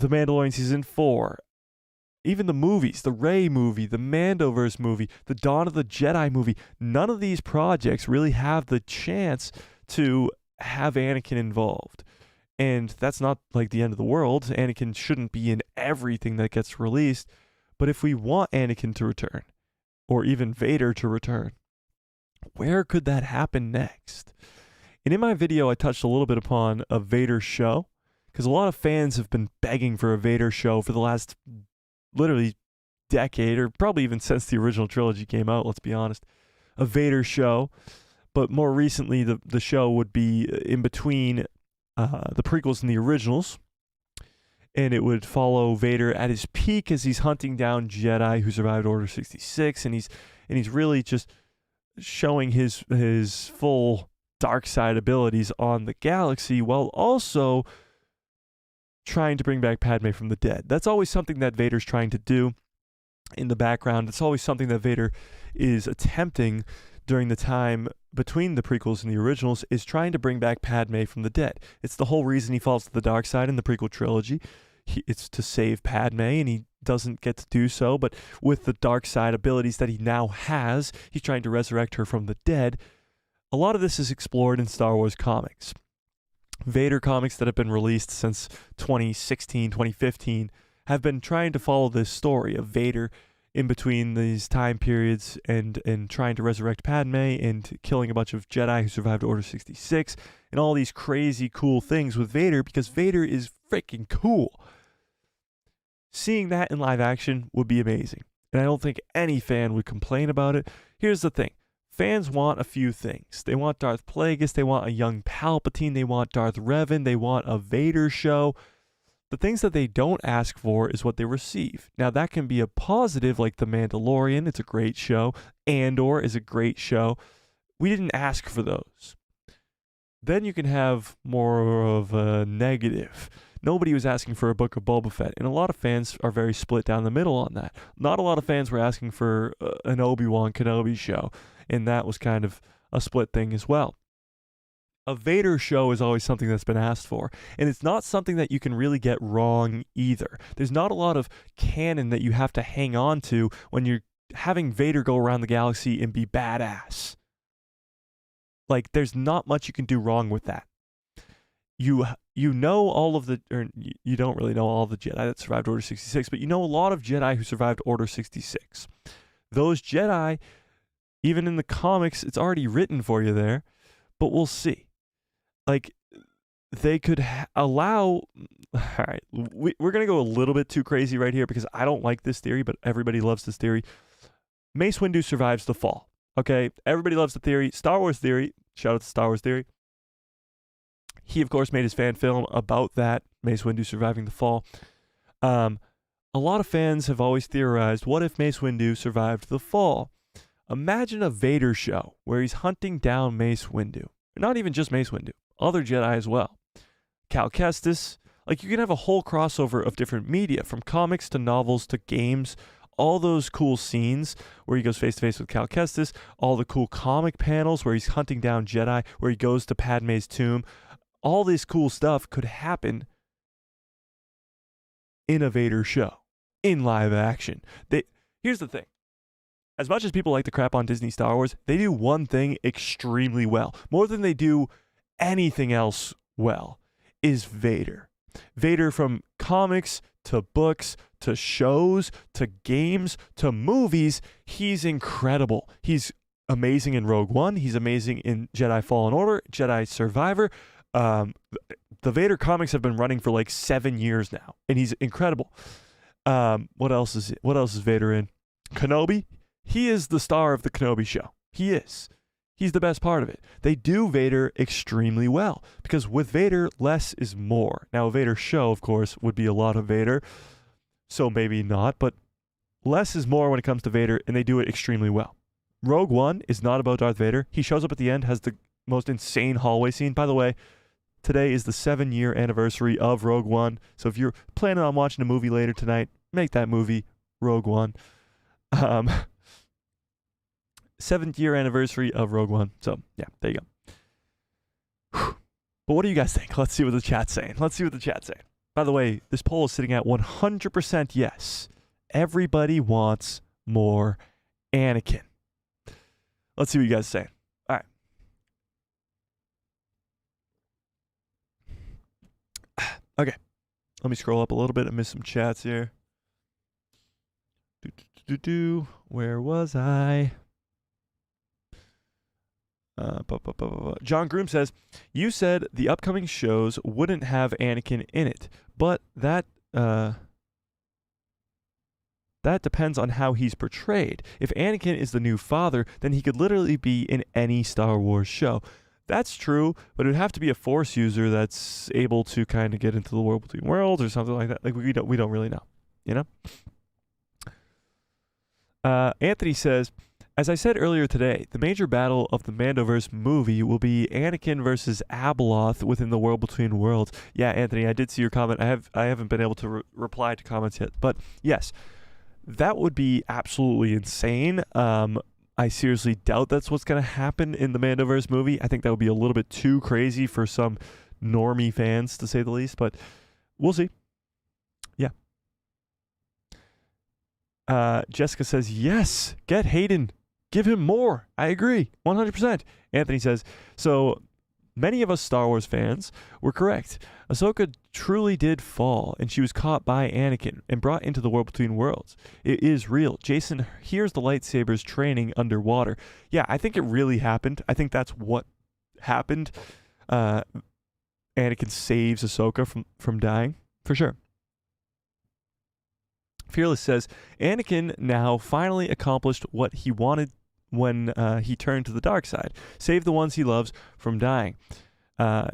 Mandalorian Season 4, even the movies, the Rey movie, the Mandoverse movie, the Dawn of the Jedi movie, none of these projects really have the chance to have Anakin involved. And that's not like the end of the world. Anakin shouldn't be in everything that gets released. But if we want Anakin to return, or even Vader to return, where could that happen next? And in my video, I touched a little bit upon a Vader show, because a lot of fans have been begging for a Vader show for the last literally decade, or probably even since the original trilogy came out, let's be honest. A Vader show. But more recently, the show would be in between the prequels and the originals. And it would follow Vader at his peak as he's hunting down Jedi who survived Order 66. And he's really just showing his full dark side abilities on the galaxy, while also trying to bring back Padme from the dead. That's always something that Vader's trying to do in the background. It's always something that Vader is attempting during the time between the prequels and the originals, is trying to bring back Padme from the dead. It's the whole reason he falls to the dark side in the prequel trilogy. It's to save Padme, and he doesn't get to do so, but with the dark side abilities that he now has, he's trying to resurrect her from the dead. A lot of this is explored in Star Wars comics. Vader comics that have been released since 2016, 2015 have been trying to follow this story of Vader in between these time periods and trying to resurrect Padme and killing a bunch of Jedi who survived Order 66 and all these crazy cool things with Vader, because Vader is freaking cool. Seeing that in live action would be amazing, and I don't think any fan would complain about it. Here's the thing. Fans want a few things. They want Darth Plagueis, they want a young Palpatine, they want Darth Revan, they want a Vader show. The things that they don't ask for is what they receive. Now, that can be a positive, like The Mandalorian. It's a great show. Andor is a great show. We didn't ask for those. Then you can have more of a negative. Nobody was asking for a book of Boba Fett, and a lot of fans are very split down the middle on that. Not a lot of fans were asking for an Obi-Wan Kenobi show, and that was kind of a split thing as well. A Vader show is always something that's been asked for, and it's not something that you can really get wrong either. There's not a lot of canon that you have to hang on to when you're having Vader go around the galaxy and be badass. Like, there's not much you can do wrong with that. You know all of the, or you don't really know all of the Jedi that survived Order 66, but you know a lot of Jedi who survived Order 66. Those Jedi, even in the comics, it's already written for you there, but we'll see. Like, they could allow, all right, we're going to go a little bit too crazy right here because I don't like this theory, but everybody loves this theory. Mace Windu survives the fall. Okay, everybody loves the theory. Star Wars theory, shout out to Star Wars theory. He, of course, made his fan film about that, Mace Windu surviving the fall. A lot of fans have always theorized, what if Mace Windu survived the fall? Imagine a Vader show where he's hunting down Mace Windu. Not even just Mace Windu, other Jedi as well. Cal Kestis. Like, you can have a whole crossover of different media, from comics to novels to games. All those cool scenes where he goes face-to-face with Cal Kestis. All the cool comic panels where he's hunting down Jedi, where he goes to Padme's tomb. All this cool stuff could happen in a Vader show, in live action. Here's the thing. As much as people like to crap on Disney Star Wars, they do one thing extremely well, more than they do anything else well, is Vader. Vader, from comics to books to shows to games to movies, he's incredible. He's amazing in Rogue One. He's amazing in Jedi Fallen Order, Jedi Survivor. The Vader comics have been running for like 7 years now, and he's incredible. What else is Vader in? Kenobi. He is the star of the Kenobi show. He is. He's the best part of it. They do Vader extremely well, because with Vader, less is more. Now, a Vader show, of course, would be a lot of Vader, so maybe not, but less is more when it comes to Vader, and they do it extremely well. Rogue One is not about Darth Vader. He shows up at the end, has the most insane hallway scene. By the way, today is the 7-year anniversary of Rogue One, so if you're planning on watching a movie later tonight, make that movie Rogue One. 7th year anniversary of Rogue One. So, yeah, there you go. But what do you guys think? Let's see what the chat's saying. By the way, this poll is sitting at 100% yes. Everybody wants more Anakin. Let's see what you guys are saying. All right. Okay. Let me scroll up a little bit. I missed some chats here. Where was I? John Groom says, you said the upcoming shows wouldn't have Anakin in it, but that depends on how he's portrayed. If Anakin is the new father, then he could literally be in any Star Wars show. That's true, but it would have to be a Force user that's able to kind of get into the world between worlds or something like that. Like, we don't really know, you know? Anthony says, as I said earlier today, the major battle of the Mandoverse movie will be Anakin versus Abeloth within the world between worlds. Yeah, Anthony, I did see your comment. I haven't been able to reply to comments yet, but yes, that would be absolutely insane. I seriously doubt that's what's going to happen in the Mandoverse movie. I think that would be a little bit too crazy for some normie fans, to say the least, but we'll see. Yeah. Jessica says, yes, get Hayden. Give him more. I agree. 100%. Anthony says, so many of us Star Wars fans were correct. Ahsoka truly did fall, and she was caught by Anakin and brought into the world between worlds. It is real. Jason hears the lightsabers training underwater. Yeah, I think it really happened. I think that's what happened. Anakin saves Ahsoka from dying, for sure. Fearless says, Anakin now finally accomplished what he wanted when he turned to the dark side. Save the ones he loves from dying.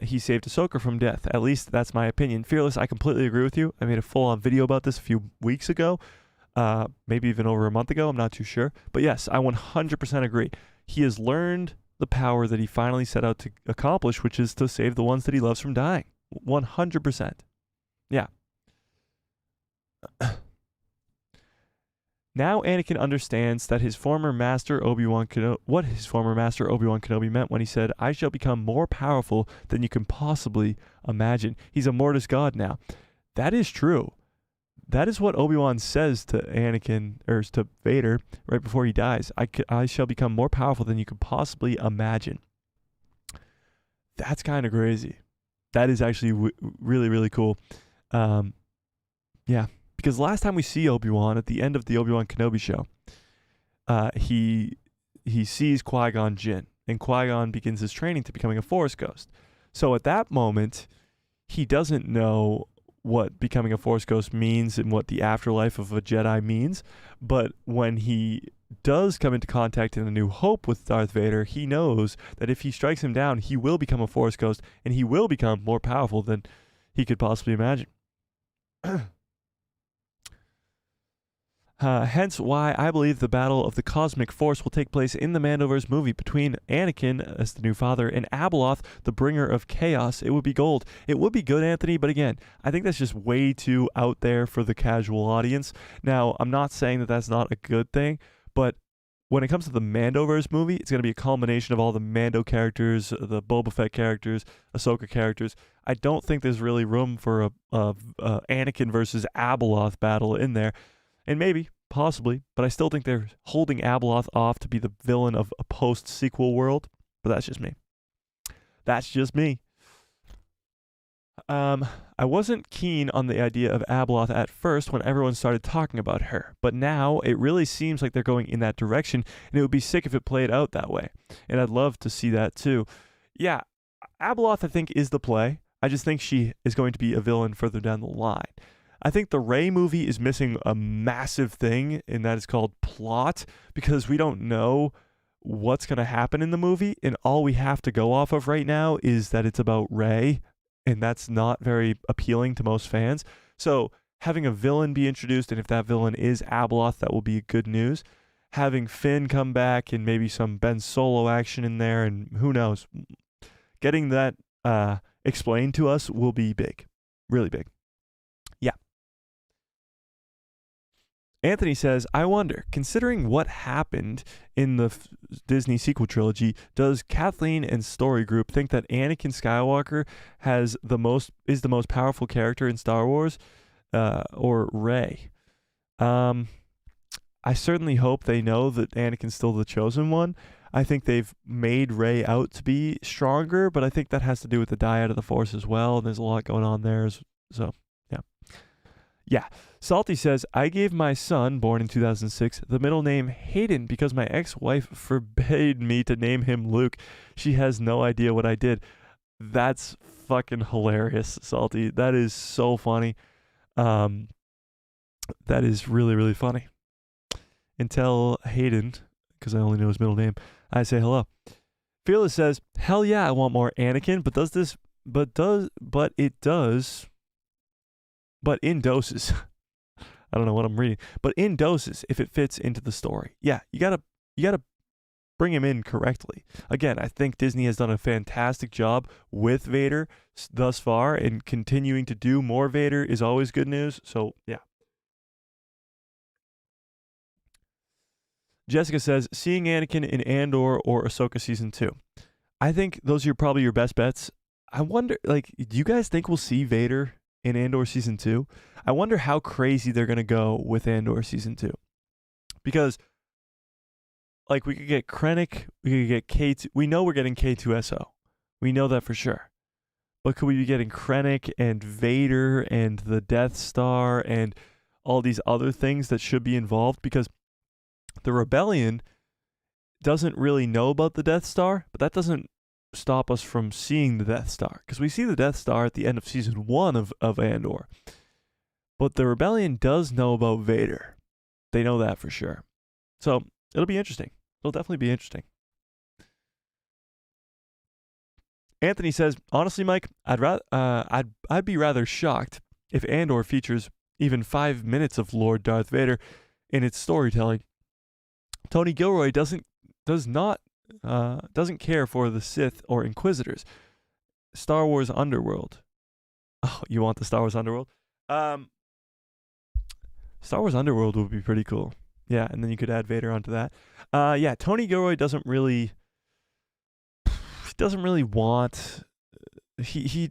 He saved Ahsoka from death. At least that's my opinion. Fearless, I completely agree with you. I made a full-on video about this a few weeks ago, maybe even over a month ago. I'm not too sure. But yes, I 100% agree. He has learned the power that he finally set out to accomplish, which is to save the ones that he loves from dying. 100%. Yeah. Now Anakin understands that his former master Obi-Wan Kenobi meant when he said, "I shall become more powerful than you can possibly imagine." He's a Mortis god now. That is true. That is what Obi-Wan says to Anakin, or to Vader, right before he dies. I shall become more powerful than you could possibly imagine. That's kind of crazy. That is actually really, really cool. Yeah. Because last time we see Obi-Wan at the end of the Obi-Wan Kenobi show, he sees Qui-Gon Jinn, and Qui-Gon begins his training to becoming a Force ghost. So at that moment, he doesn't know what becoming a Force ghost means and what the afterlife of a Jedi means. But when he does come into contact in A New Hope with Darth Vader, he knows that if he strikes him down, he will become a Force ghost, and he will become more powerful than he could possibly imagine. Hence why I believe the battle of the cosmic force will take place in the Mandoverse movie between Anakin as the new father and Abeloth, the bringer of chaos. It would be gold. It would be good, Anthony, but again, I think that's just way too out there for the casual audience. Now, I'm not saying that that's not a good thing, but when it comes to the Mandoverse movie, it's going to be a culmination of all the Mando characters, the Boba Fett characters, Ahsoka characters. I don't think there's really room for a Anakin versus Abeloth battle in there. And maybe, possibly, but I still think they're holding Abeloth off to be the villain of a post-sequel world. But that's just me. That's just me. I wasn't keen on the idea of Abeloth at first when everyone started talking about her. But now it really seems like they're going in that direction, and it would be sick if it played out that way. And I'd love to see that too. Yeah, Abeloth, I think, is the play. I just think she is going to be a villain further down the line. I think the Rey movie is missing a massive thing, and that is called plot, because we don't know what's going to happen in the movie, and all we have to go off of right now is that it's about Rey, and that's not very appealing to most fans. So having a villain be introduced, and if that villain is Abeloth, that will be good news. Having Finn come back and maybe some Ben Solo action in there, and who knows. Getting that explained to us will be big. Really big. Yeah. Anthony says, I wonder, considering what happened in the Disney sequel trilogy, does Kathleen and Story Group think that Anakin Skywalker is the most powerful character in Star Wars, or Rey? I certainly hope they know that Anakin's still the chosen one. I think they've made Rey out to be stronger, but I think that has to do with the dyad of the Force as well, and there's a lot going on there. So, yeah. Yeah. Salty says, I gave my son, born in 2006, the middle name Hayden because my ex-wife forbade me to name him Luke. She has no idea what I did. That's fucking hilarious, Salty. That is so funny. That is really, really funny. And tell Hayden, because I only know his middle name, I say hello. Fearless says, hell yeah, I want more Anakin, but in doses. I don't know what I'm reading, but in doses if it fits into the story. Yeah, you gotta bring him in correctly. Again, I think Disney has done a fantastic job with Vader thus far, and continuing to do more Vader is always good news. So yeah. Jessica says, seeing Anakin in Andor or Ahsoka Season 2. I think those are probably your best bets. I wonder, do you guys think we'll see Vader in Andor Season 2? I wonder how crazy they're going to go with Andor Season 2. Because, we could get Krennic, we could get K2. We know we're getting K2SO. We know that for sure. But could we be getting Krennic and Vader and the Death Star and all these other things that should be involved? Because the Rebellion doesn't really know about the Death Star, but that doesn't stop us from seeing the Death Star, because we see the Death Star at the end of Season 1 of Andor. But the Rebellion does know about Vader. They know that for sure. So it'll be interesting. It'll definitely be interesting. Anthony says, honestly, Mike, I'd be rather shocked if Andor features even 5 minutes of Lord Darth Vader in its storytelling. Tony Gilroy doesn't care for the Sith or Inquisitors. Star Wars Underworld. Oh, you want the Star Wars Underworld? Star Wars Underworld would be pretty cool. Yeah, and then you could add Vader onto that. Yeah, Tony Gilroy doesn't really want. He's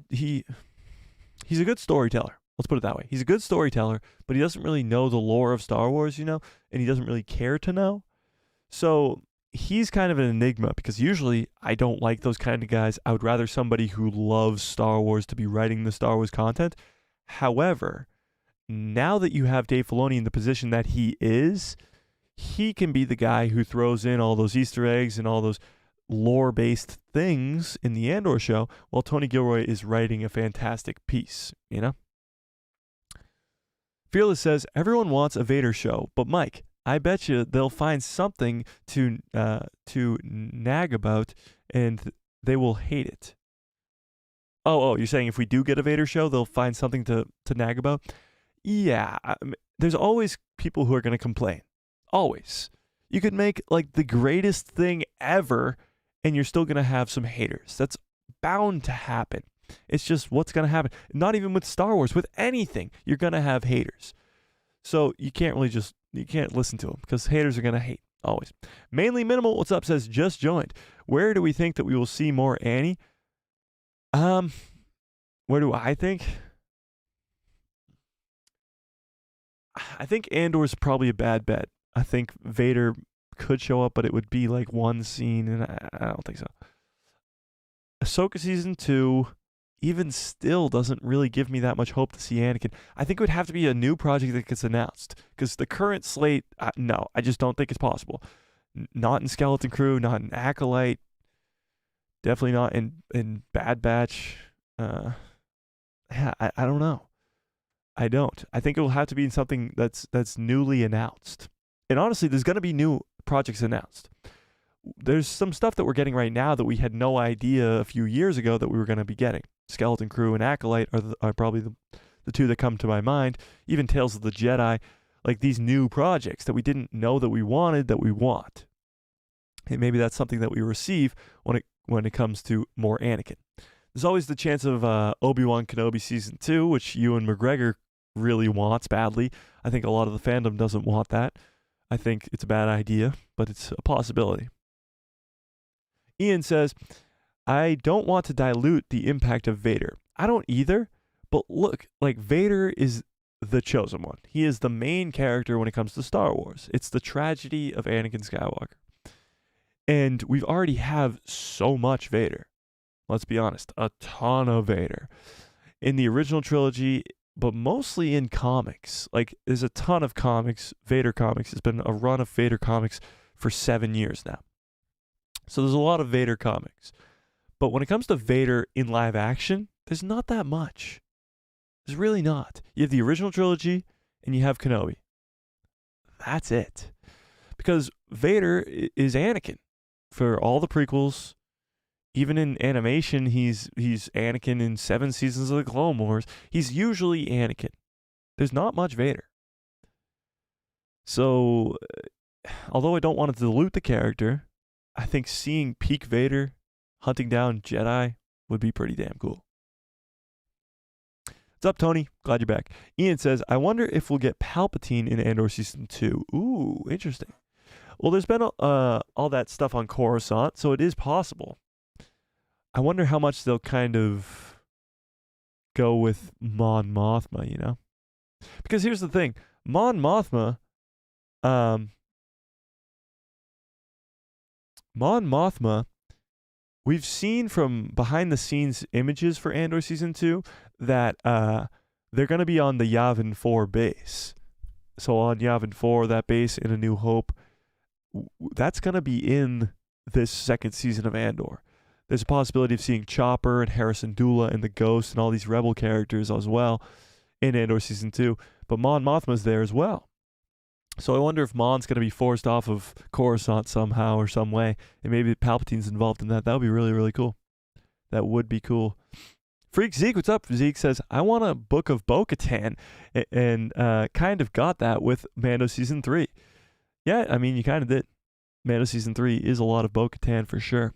a good storyteller. Let's put it that way. He's a good storyteller, but he doesn't really know the lore of Star Wars, and he doesn't really care to know. So he's kind of an enigma because usually I don't like those kind of guys. I would rather somebody who loves Star Wars to be writing the Star Wars content. However, now that you have Dave Filoni in the position that he is, he can be the guy who throws in all those Easter eggs and all those lore-based things in the Andor show while Tony Gilroy is writing a fantastic piece, Fearless says, everyone wants a Vader show, but Mike, I bet you they'll find something to nag about and they will hate it. Oh, you're saying if we do get a Vader show, they'll find something to nag about? Yeah, there's always people who are going to complain. Always. You could make like the greatest thing ever and you're still going to have some haters. That's bound to happen. It's just what's going to happen. Not even with Star Wars, with anything, you're going to have haters. So you can't listen to them because haters are going to hate, always. Mainly Minimal, what's up, says, just joined. Where do we think that we will see more Annie? Where do I think? I think Andor's probably a bad bet. I think Vader could show up, but it would be like one scene, and I don't think so. Ahsoka Season 2, even still, doesn't really give me that much hope to see Anakin. I think it would have to be a new project that gets announced, because the current slate, no, I just don't think it's possible. Not in Skeleton Crew, not in Acolyte, definitely not in Bad Batch. I don't know. I don't. I think it will have to be in something that's newly announced. And honestly, there's going to be new projects announced. There's some stuff that we're getting right now that we had no idea a few years ago that we were going to be getting. Skeleton Crew and Acolyte are probably the two that come to my mind. Even Tales of the Jedi, like these new projects that we didn't know that we wanted that we want. And maybe that's something that we receive when it comes to more Anakin. There's always the chance of Obi-Wan Kenobi Season 2, which Ewan McGregor really wants badly. I think a lot of the fandom doesn't want that. I think it's a bad idea, but it's a possibility. Ian says, I don't want to dilute the impact of Vader. I don't either, but look, like Vader is the chosen one. He is the main character when it comes to Star Wars. It's the tragedy of Anakin Skywalker. And we've already have so much Vader. Let's be honest, a ton of Vader. In the original trilogy, but mostly in comics. Like, there's a ton of comics, Vader comics. It's been a run of Vader comics for 7 years now. So there's a lot of Vader comics. But when it comes to Vader in live action, there's not that much. There's really not. You have the original trilogy, and you have Kenobi. That's it. Because Vader is Anakin. For all the prequels, even in animation, he's Anakin in 7 seasons of the Clone Wars. He's usually Anakin. There's not much Vader. So, although I don't want to dilute the character, I think seeing peak Vader hunting down Jedi would be pretty damn cool. What's up, Tony? Glad you're back. Ian says, I wonder if we'll get Palpatine in Andor Season 2. Ooh, interesting. Well, there's been all that stuff on Coruscant, so it is possible. I wonder how much they'll kind of go with Mon Mothma, Because here's the thing. Mon Mothma, we've seen from behind-the-scenes images for Andor Season 2 that they're going to be on the Yavin 4 base. So on Yavin 4, that base in A New Hope, that's going to be in this second season of Andor. There's a possibility of seeing Chopper and Harrison Dula and the Ghost and all these Rebel characters as well in Andor Season 2. But Mon Mothma's there as well. So I wonder if Mon's going to be forced off of Coruscant somehow or some way. And maybe Palpatine's involved in that. That would be really, really cool. That would be cool. Freak Zeke, what's up? Zeke says, I want a book of Bo-Katan. And kind of got that with Mando Season 3. Yeah, I mean, you kind of did. Mando Season 3 is a lot of Bo-Katan for sure.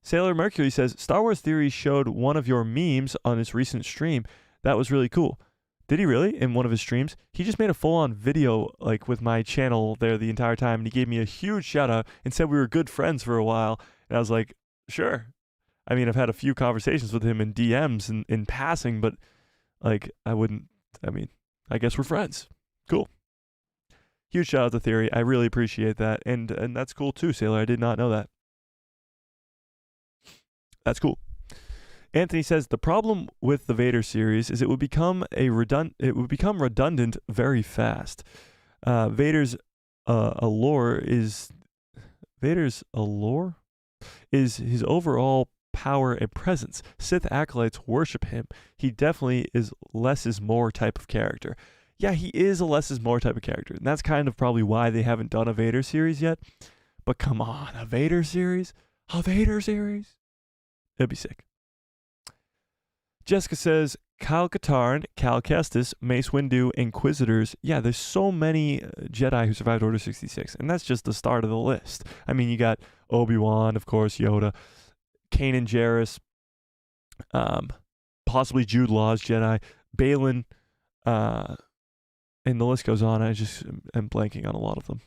Sailor Mercury says, Star Wars Theory showed one of your memes on its recent stream. That was really cool. Did he really? In one of his streams? He just made a full-on video, like, with my channel there the entire time, and he gave me a huge shout-out and said we were good friends for a while. And I was like, sure. I mean, I've had a few conversations with him in DMs and in passing, but, like, I guess we're friends. Cool. Huge shout-out to Theory. I really appreciate that. And that's cool, too, Sailor. I did not know that. That's cool. Anthony says the problem with the Vader series is it would become redundant very fast. Vader's allure is his overall power and presence. Sith acolytes worship him. He definitely is less is more type of character. Yeah, he is a less is more type of character, and that's kind of probably why they haven't done a Vader series yet. But come on, a Vader series? A Vader series? It'd be sick. Jessica says, Kyle Katarn, Cal Kestis, Mace Windu, Inquisitors. Yeah, there's so many Jedi who survived Order 66, and that's just the start of the list. I mean, you got Obi-Wan, of course, Yoda, Kanan Jarrus, possibly Jude Law's Jedi, Balin, and the list goes on. I just am blanking on a lot of them.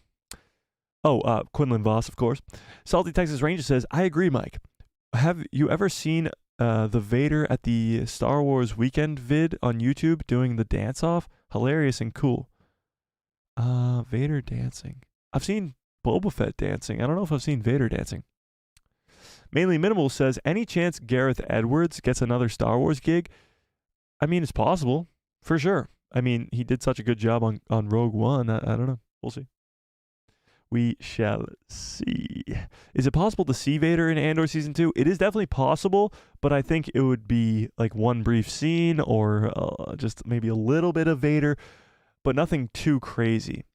Oh, Quinlan Voss, of course. Salty Texas Ranger says, I agree, Mike. Have you ever seen the Vader at the Star Wars weekend vid on YouTube doing the dance-off? Hilarious and cool. Vader dancing. I've seen Boba Fett dancing. I don't know if I've seen Vader dancing. Mainly Minimal says, any chance Gareth Edwards gets another Star Wars gig? I mean, it's possible. For sure. I mean, he did such a good job on Rogue One. I don't know. We'll see. We shall see. Is it possible to see Vader in Andor Season 2? It is definitely possible, but I think it would be like one brief scene or just maybe a little bit of Vader, but nothing too crazy.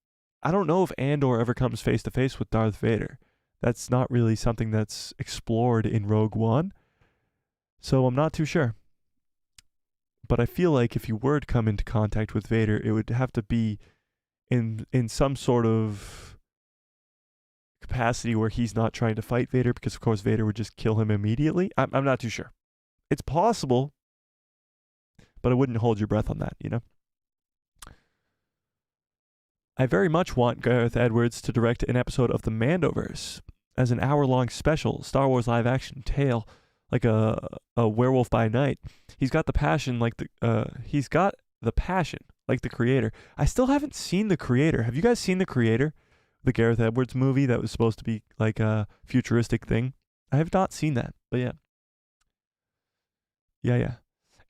I don't know if Andor ever comes face-to-face with Darth Vader. That's not really something that's explored in Rogue One, so I'm not too sure. But I feel like if you were to come into contact with Vader, it would have to be in some sort of capacity where he's not trying to fight Vader, because of course Vader would just kill him immediately. I'm not too sure. It's possible, but I wouldn't hold your breath on that, you know? I very much want Gareth Edwards to direct an episode of the Mandoverse as an hour-long special Star Wars live-action tale, like a Werewolf by Night. He's got the passion like the creator. I still haven't seen The Creator. Have you guys seen The Creator? The Gareth Edwards movie that was supposed to be like a futuristic thing. I have not seen that, but yeah. Yeah.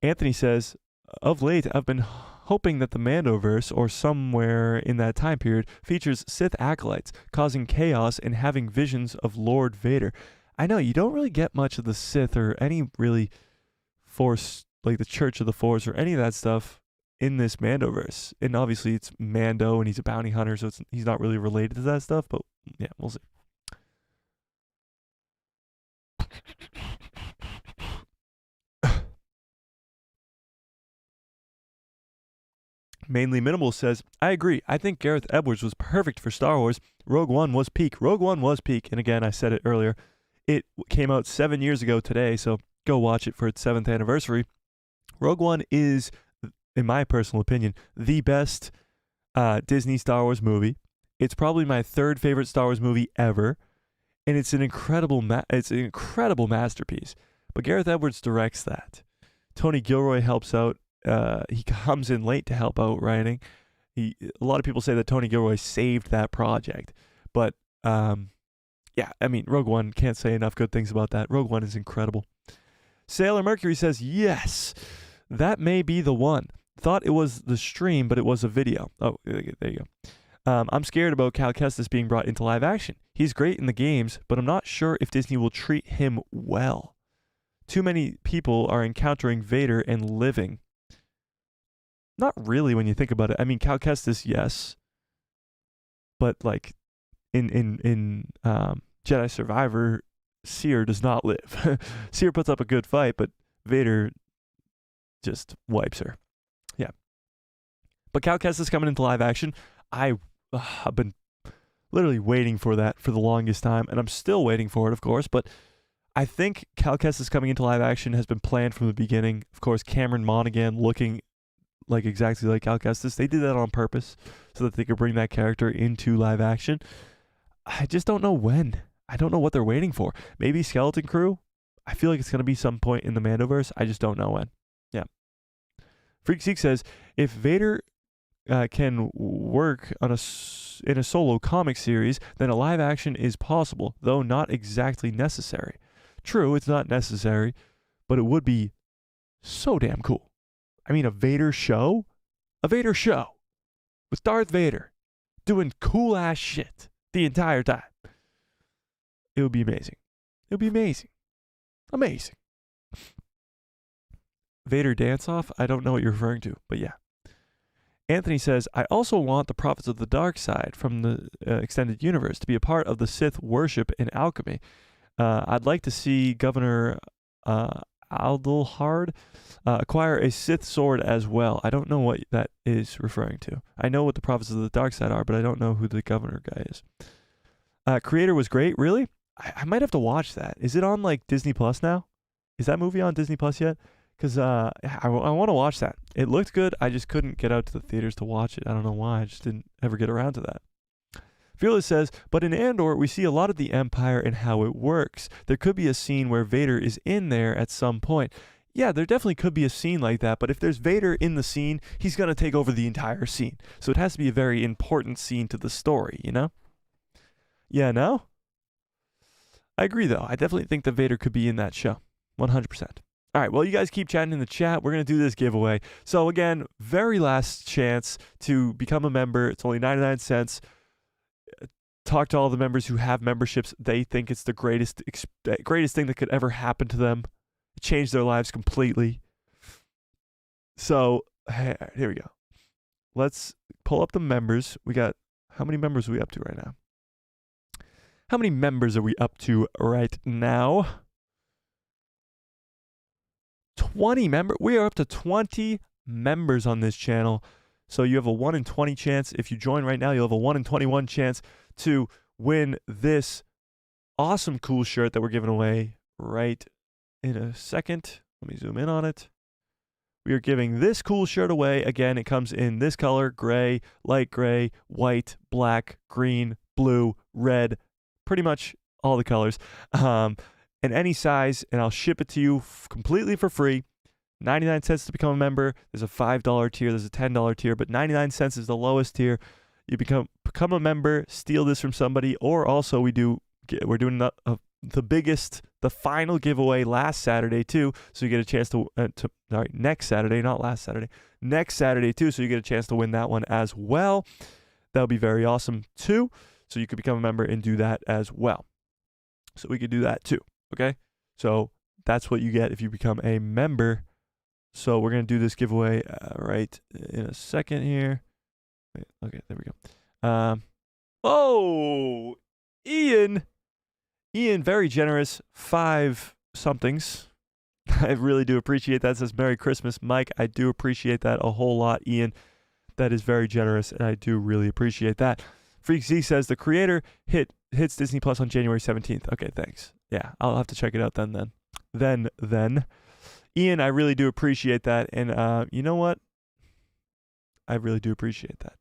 Anthony says, of late, I've been hoping that the Mandoverse, or somewhere in that time period, features Sith acolytes, causing chaos and having visions of Lord Vader. I know, you don't really get much of the Sith or any really Force, like the Church of the Force or any of that stuff in this Mandoverse. And obviously it's Mando and he's a bounty hunter, so he's not really related to that stuff, but yeah, we'll see. Mainly Minimal says, I agree. I think Gareth Edwards was perfect for Star Wars. Rogue One was peak. And again, I said it earlier. It came out 7 years ago today, so go watch it for its 7th anniversary. Rogue One is, in my personal opinion, the best Disney Star Wars movie. It's probably my 3rd favorite Star Wars movie ever, and it's an incredible masterpiece. But Gareth Edwards directs that. Tony Gilroy helps out. He comes in late to help out writing. A lot of people say that Tony Gilroy saved that project, but yeah, I mean, Rogue One, can't say enough good things about that. Rogue One is incredible. Sailor Mercury says, yes, that may be the one. Thought it was the stream, but it was a video. Oh, there you go. I'm scared about Cal Kestis being brought into live action. He's great in the games, but I'm not sure if Disney will treat him well. Too many people are encountering Vader and living. Not really when you think about it. I mean, Cal Kestis, yes. But like in Jedi Survivor, Seer does not live. Seer puts up a good fight, but Vader just wipes her. Yeah. But Cal Kestis coming into live action, I've been literally waiting for that for the longest time, and I'm still waiting for it, of course, but I think Cal Kestis coming into live action has been planned from the beginning. Of course, Cameron Monaghan looking like exactly like Cal Kestis. They did that on purpose so that they could bring that character into live action. I just don't know when. I don't know what they're waiting for. Maybe Skeleton Crew. I feel like it's going to be some point in the Mandoverse. I just don't know when. Yeah. Freak Seek says, if Vader can work on in a solo comic series, then a live action is possible, though not exactly necessary. True, it's not necessary, but it would be so damn cool. I mean, a Vader show? A Vader show with Darth Vader doing cool ass shit the entire time. It would be amazing. It would be amazing. Amazing. Vader dance off? I don't know what you're referring to, but yeah. Anthony says, I also want the prophets of the dark side from the extended universe to be a part of the Sith worship and alchemy. I'd like to see Governor Aldalhard acquire a Sith sword as well. I don't know what that is referring to. I know what the prophets of the dark side are, but I don't know who the governor guy is. Creator was great. Really? I might have to watch that. Is it on like Disney Plus now? Is that movie on Disney Plus yet? Because I want to watch that. It looked good. I just couldn't get out to the theaters to watch it. I don't know why. I just didn't ever get around to that. Fearless says, but in Andor, we see a lot of the Empire and how it works. There could be a scene where Vader is in there at some point. Yeah, there definitely could be a scene like that, but if there's Vader in the scene, he's going to take over the entire scene. So it has to be a very important scene to the story, you know? Yeah, no? I agree, though. I definitely think that Vader could be in that show. 100%. All right, well, you guys keep chatting in the chat. We're going to do this giveaway. So, again, very last chance to become a member. It's only 99 cents. Talk to all the members who have memberships. They think it's the greatest thing that could ever happen to them. It changed their lives completely. So, here we go. Let's pull up the members. We got, how many members are we up to right now? How many members are we up to right now? 20 members. We are up to 20 members on this channel. So you have a 1 in 20 chance. If you join right now, you'll have a 1 in 21 chance to win this awesome cool shirt that we're giving away right in a second. Let me zoom in on it. We are giving this cool shirt away. Again, it comes in this color: gray, light gray, white, black, green, blue, red, pretty much all the colors. In any size, and I'll ship it to you completely for free. 99 cents to become a member. There's a $5 tier, there's a $10 tier, but 99 cents is the lowest tier. You become a member, steal this from somebody, or also we're doing the final giveaway last Saturday too, so you get a chance next Saturday, not last Saturday, next Saturday too, so you get a chance to win that one as well. That'll be very awesome too. So you could become a member and do that as well. So we could do that too. Okay, so that's what you get if you become a member. So we're going to do this giveaway right in a second here. Wait, okay, there we go. Oh, Ian, very generous, 5 somethings. I really do appreciate that. It says Merry Christmas, Mike. I do appreciate that a whole lot, Ian. That is very generous, and I do really appreciate that. Freak Z says the creator hits Disney Plus on January 17th. Okay, thanks. Yeah, I'll have to check it out then. Ian, I really do appreciate that. And you know what? I really do appreciate that.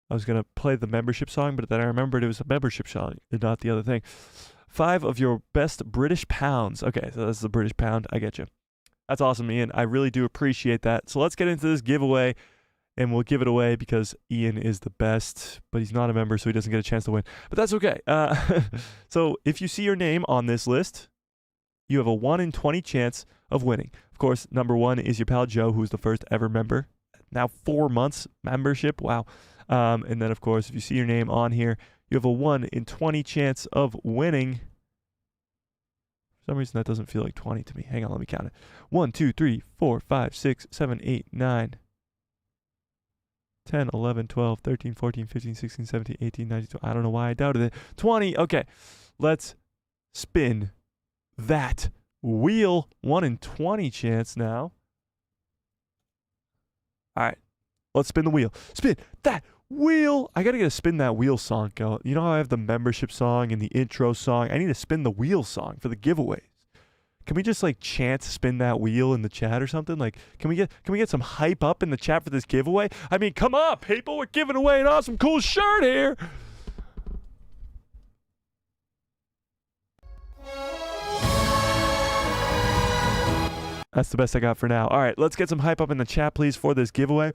I was going to play the membership song, but then I remembered it was a membership song and not the other thing. 5 of your best British pounds. Okay, so that's the British pound. I get you. That's awesome, Ian. I really do appreciate that. So let's get into this giveaway, and we'll give it away because Ian is the best, but he's not a member, so he doesn't get a chance to win. But that's okay. So if you see your name on this list, you have a 1 in 20 chance of winning. Of course, number 1 is your pal Joe, who's the first ever member. Now 4 months membership. Wow. And then, of course, if you see your name on here, you have a 1 in 20 chance of winning. For some reason, that doesn't feel like 20 to me. Hang on, let me count it. 1, 2, 3, 4, 5, 6, 7, 8, 9, 10, 11, 12, 13, 14, 15, 16, 17, 18, 19, 20. I don't know why I doubted it. 20. Okay, let's spin that wheel. 1 in 20 chance now. All right, let's spin the wheel. Spin that wheel. I got to get a spin that wheel song going. You know how I have the membership song and the intro song? I need to spin the wheel song for the giveaways. can we just like chant spin that wheel in the chat or something? Like, can we get some hype up in the chat for this giveaway? I mean, come on, people, we're giving away an awesome, cool shirt here. That's the best I got for now. All right, let's get some hype up in the chat, please, for this giveaway.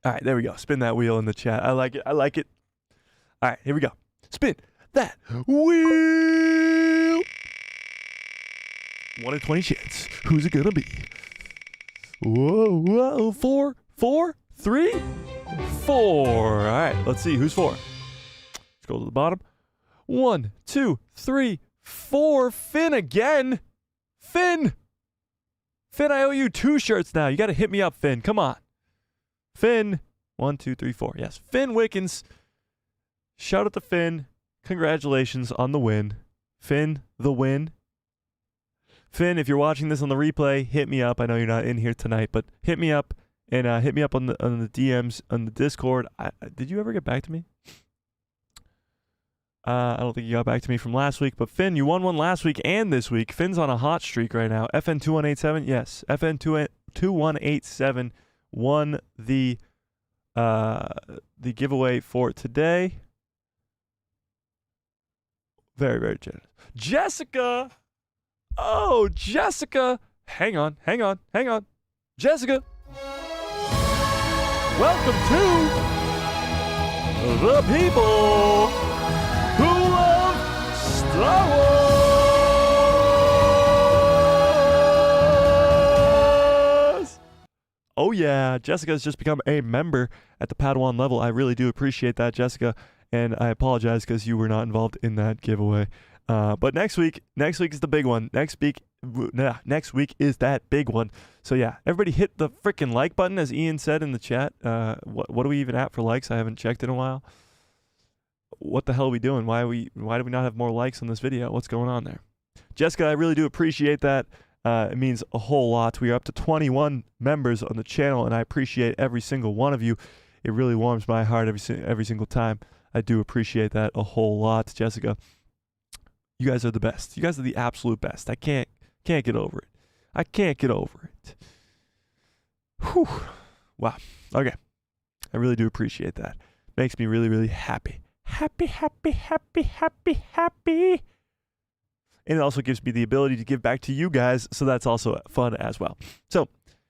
All right, there we go. Spin that wheel in the chat. I like it. I like it. All right, here we go. Spin that wheel. 1 in 20 chance. Who's it gonna be? Whoa, whoa. 4, 4, 3, 4. All right, let's see who's 4. Let's go to the bottom. 1, 2, 3, 4. Finn again. Finn, I owe you 2 shirts now. You got to hit me up, Finn. Come on. Finn, 1, 2, 3, 4. Yes, Finn Wickens. Shout out to Finn. Congratulations on the win. Finn, the win. Finn, if you're watching this on the replay, hit me up. I know you're not in here tonight, but hit me up and hit me up on the DMs on the Discord. Did you ever get back to me? I don't think you got back to me from last week, but Finn, you won one last week and this week. Finn's on a hot streak right now. FN2187, yes, FN2187 won the giveaway for today. Very, very generous. Jessica! Oh, Jessica! Hang on. Jessica! Welcome to the people who love Star Wars! Oh yeah, Jessica's just become a member at the Padawan level. I really do appreciate that, Jessica, and I apologize because you were not involved in that giveaway. But next week is the big one. Next week is that big one. So yeah, everybody hit the freaking like button, as Ian said in the chat. What are we even at for likes? I haven't checked in a while. What the hell are we doing? Why do we not have more likes on this video? What's going on there? Jessica, I really do appreciate that. It means a whole lot. We are up to 21 members on the channel, and I appreciate every single one of you. It really warms my heart every single time. I do appreciate that a whole lot, Jessica. You guys are the best. You guys are the absolute best. I can't get over it. I can't get over it. Whew. Wow. Okay. I really do appreciate that. Makes me really, really happy. Happy. And it also gives me the ability to give back to you guys, so that's also fun as well. So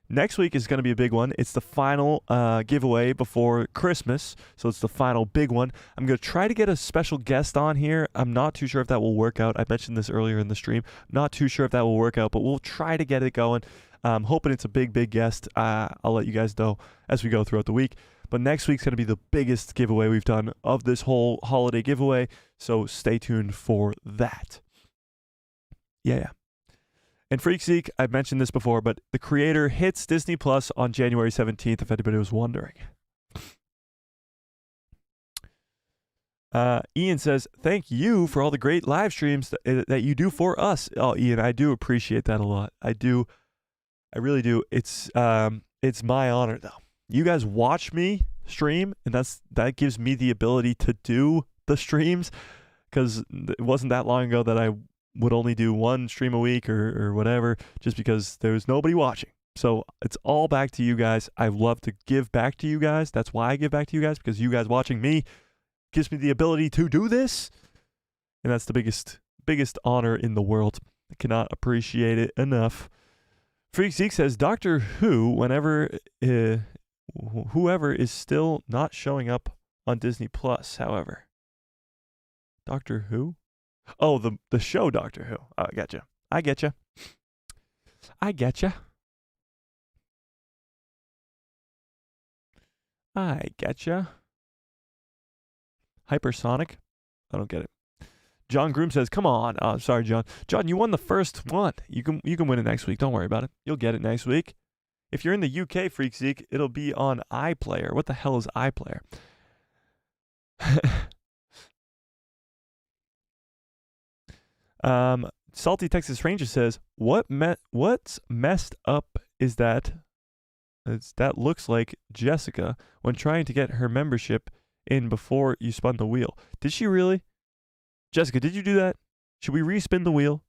next week is going to be a big one. It's the final giveaway before Christmas, so it's the final big one. I'm going to try to get a special guest on here. I'm not too sure if that will work out. I mentioned this earlier in the stream. Not too sure if that will work out, but we'll try to get it going. I'm hoping it's a big guest. I'll let you guys know as we go throughout the week. But next week's going to be the biggest giveaway we've done of this whole holiday giveaway, so stay tuned for that. Yeah. And Freakseek, I've mentioned this before, but the creator hits Disney Plus on January 17th, if anybody was wondering. Ian says, thank you for all the great live streams that you do for us. Oh, Ian, I do appreciate that a lot. I do. I really do. It's my honor, though. You guys watch me stream, and that gives me the ability to do the streams, because it wasn't that long ago that I would only do one stream a week or whatever, just because there was nobody watching. So it's all back to you guys. I love to give back to you guys. That's why I give back to you guys, because you guys watching me gives me the ability to do this. And that's the biggest honor in the world. I cannot appreciate it enough. Freak Zeke says, Doctor Who, whoever is still not showing up on Disney Plus, however. Doctor Who? Oh, the show Doctor Who. Oh, I getcha. Hypersonic? I don't get it. John Groom says, come on. Oh, sorry, John. John, you won the first one. You can win it next week. Don't worry about it. You'll get it next week. If you're in the UK, Freakseek, it'll be on iPlayer. What the hell is iPlayer? Salty Texas Ranger says, what's messed up is that That looks like Jessica when trying to get her membership in before you spun the wheel. Did she really? Jessica, did you do that? Should we respin the wheel?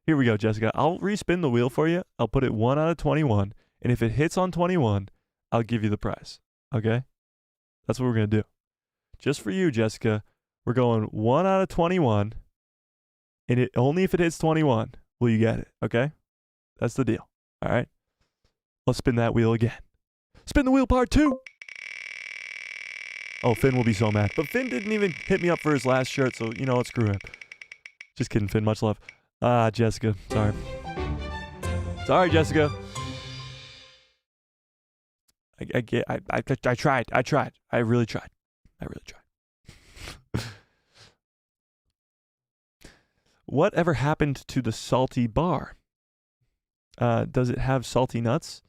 Here we go, Jessica. I'll respin the wheel for you. I'll put it 1 out of 21. And if it hits on 21, I'll give you the prize. Okay? That's what we're going to do. Just for you, Jessica, we're going 1 out of 21. And only if it hits 21 will you get it. Okay? That's the deal. All right? Let's spin that wheel again. Spin the wheel part 2. Oh, Finn will be so mad. But Finn didn't even hit me up for his last shirt, so you know what? Screw him. Just kidding, Finn. Much love. Jessica. Sorry. Sorry, Jessica. I tried. I really tried. Whatever happened to the salty bar? Does it have salty nuts?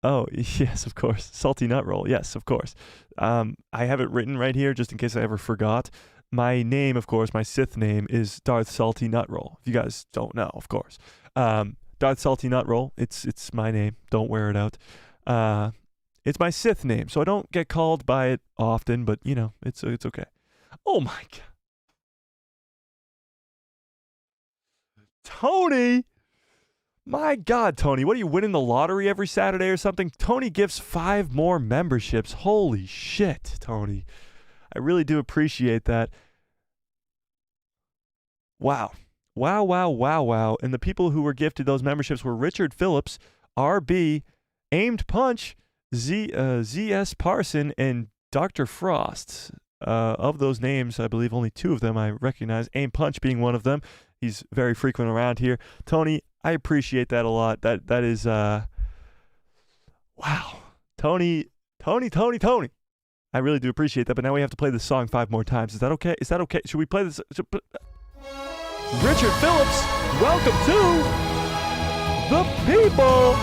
Oh, yes, of course. Salty nut roll. Yes, of course. I have it written right here just in case I ever forgot. My name, of course, my Sith name is Darth Salty Nut Roll. If you guys don't know, of course. Darth Salty Nut Roll. It's my name. Don't wear it out. It's my Sith name, so I don't get called by it often, but, you know, it's okay. Oh, my God. Tony! My God, Tony, what are you winning the lottery every Saturday or something? Tony gives 5 more memberships. Holy shit, Tony. I really do appreciate that. Wow. Wow. And the people who were gifted those memberships were Richard Phillips, RB, Aimed Punch, ZS Parson, and Dr. Frost. Of those names, I believe only 2 of them I recognize, Aimed Punch being one of them. He's very frequent around here. Tony, I appreciate that a lot. That is, wow. Tony. I really do appreciate that, but now we have to play this song 5 more times. Is that okay? Should we play this? Richard Phillips, welcome to the people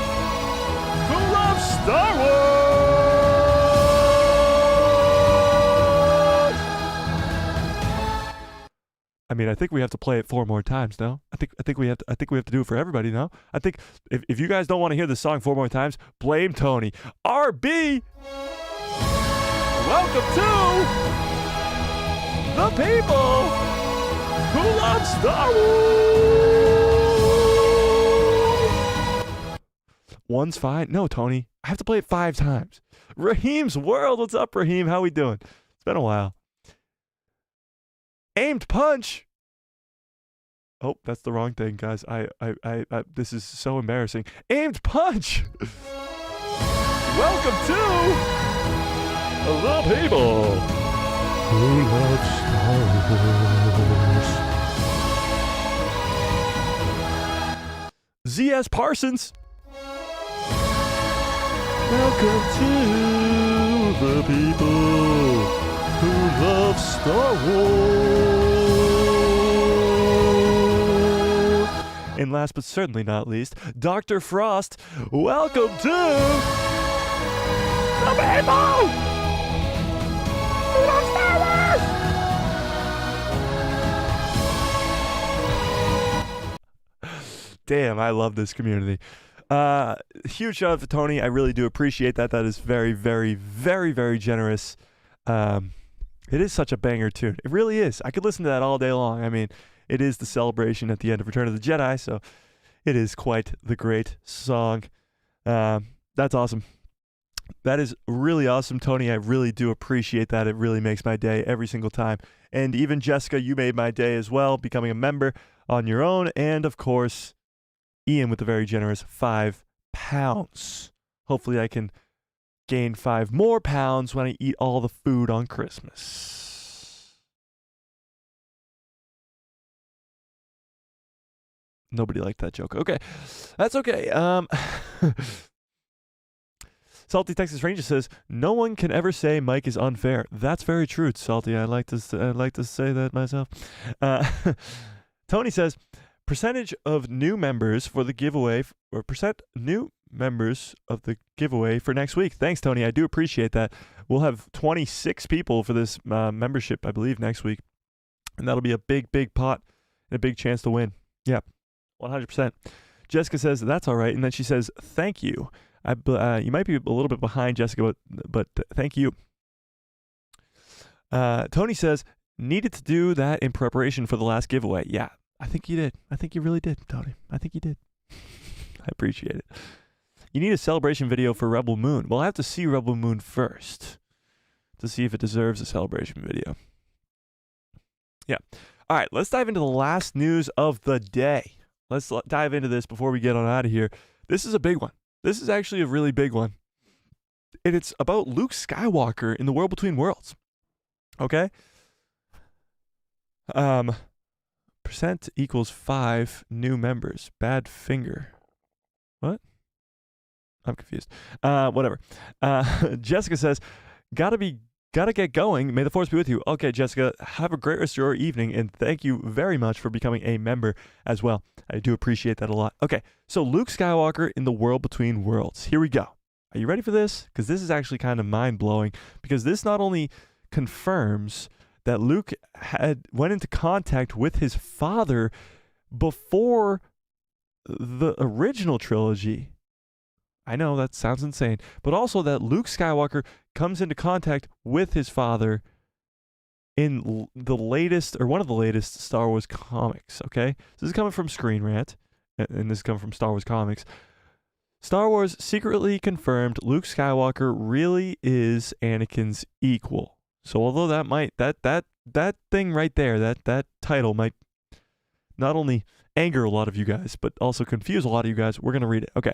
who love Star Wars. I mean, I think we have to play it 4 more times, no? I think we have to do it for everybody, no? I think if you guys don't want to hear this song 4 more times, blame Tony. RB, welcome to the people who love Star Wars. 1's fine. No, Tony, I have to play it 5 times. Raheem's World. What's up, Raheem? How we doing? It's been a while. Aimed Punch. Oh, that's the wrong thing, guys. I this is so embarrassing. Aimed Punch. Welcome to the people who love Star Wars. ZS Parsons. Welcome to the people who love Star Wars. And last but certainly not least, Dr. Frost. Welcome to the people who love Star Wars. Damn, I love this community. Huge shout out to Tony. I really do appreciate that. That is very, very, very, very generous. It is such a banger tune. It really is. I could listen to that all day long. I mean, it is the celebration at the end of Return of the Jedi, so it is quite the great song. That's awesome. That is really awesome, Tony. I really do appreciate that. It really makes my day every single time. And even Jessica, you made my day as well, becoming a member on your own. And of course, Ian with the very generous £5. Hopefully I can gain 5 more pounds when I eat all the food on Christmas. Nobody liked that joke. Okay, that's okay. Salty Texas Ranger says, no one can ever say Mike is unfair. That's very true, Salty. I'd like to say that myself. Tony says, percentage of new members for the giveaway, or percent new members of the giveaway for next week. Thanks, Tony. I do appreciate that. We'll have 26 people for this membership, I believe, next week. And that'll be a big, big pot and a big chance to win. Yeah, 100%. Jessica says, that's all right. And then she says, thank you. You might be a little bit behind, Jessica, but thank you. Tony says, needed to do that in preparation for the last giveaway. Yeah, I think you did. I think you really did, Tony. I think you did. I appreciate it. You need a celebration video for Rebel Moon. Well, I have to see Rebel Moon first to see if it deserves a celebration video. Yeah. All right, let's dive into the last news of the day. Let's dive into this before we get on out of here. This is a big one. This is actually a really big one. And it's about Luke Skywalker in the World Between Worlds. Okay? Percent equals 5 new members. Bad finger. What? I'm confused. Whatever. Jessica says, Gotta get going. May the force be with you. Okay, Jessica, have a great rest of your evening, and thank you very much for becoming a member as well. I do appreciate that a lot. Okay, so Luke Skywalker in the World Between Worlds. Here we go. Are you ready for this? Because this is actually kind of mind-blowing, because this not only confirms that Luke went into contact with his father before the original trilogy. I know that sounds insane, but also that Luke Skywalker comes into contact with his father in the latest, or one of the latest, Star Wars comics, okay? So this is coming from Screen Rant, and this is coming from Star Wars comics. Star Wars secretly confirmed Luke Skywalker really is Anakin's equal. So although that thing right there, that title might not only anger a lot of you guys, but also confuse a lot of you guys, we're going to read it. Okay.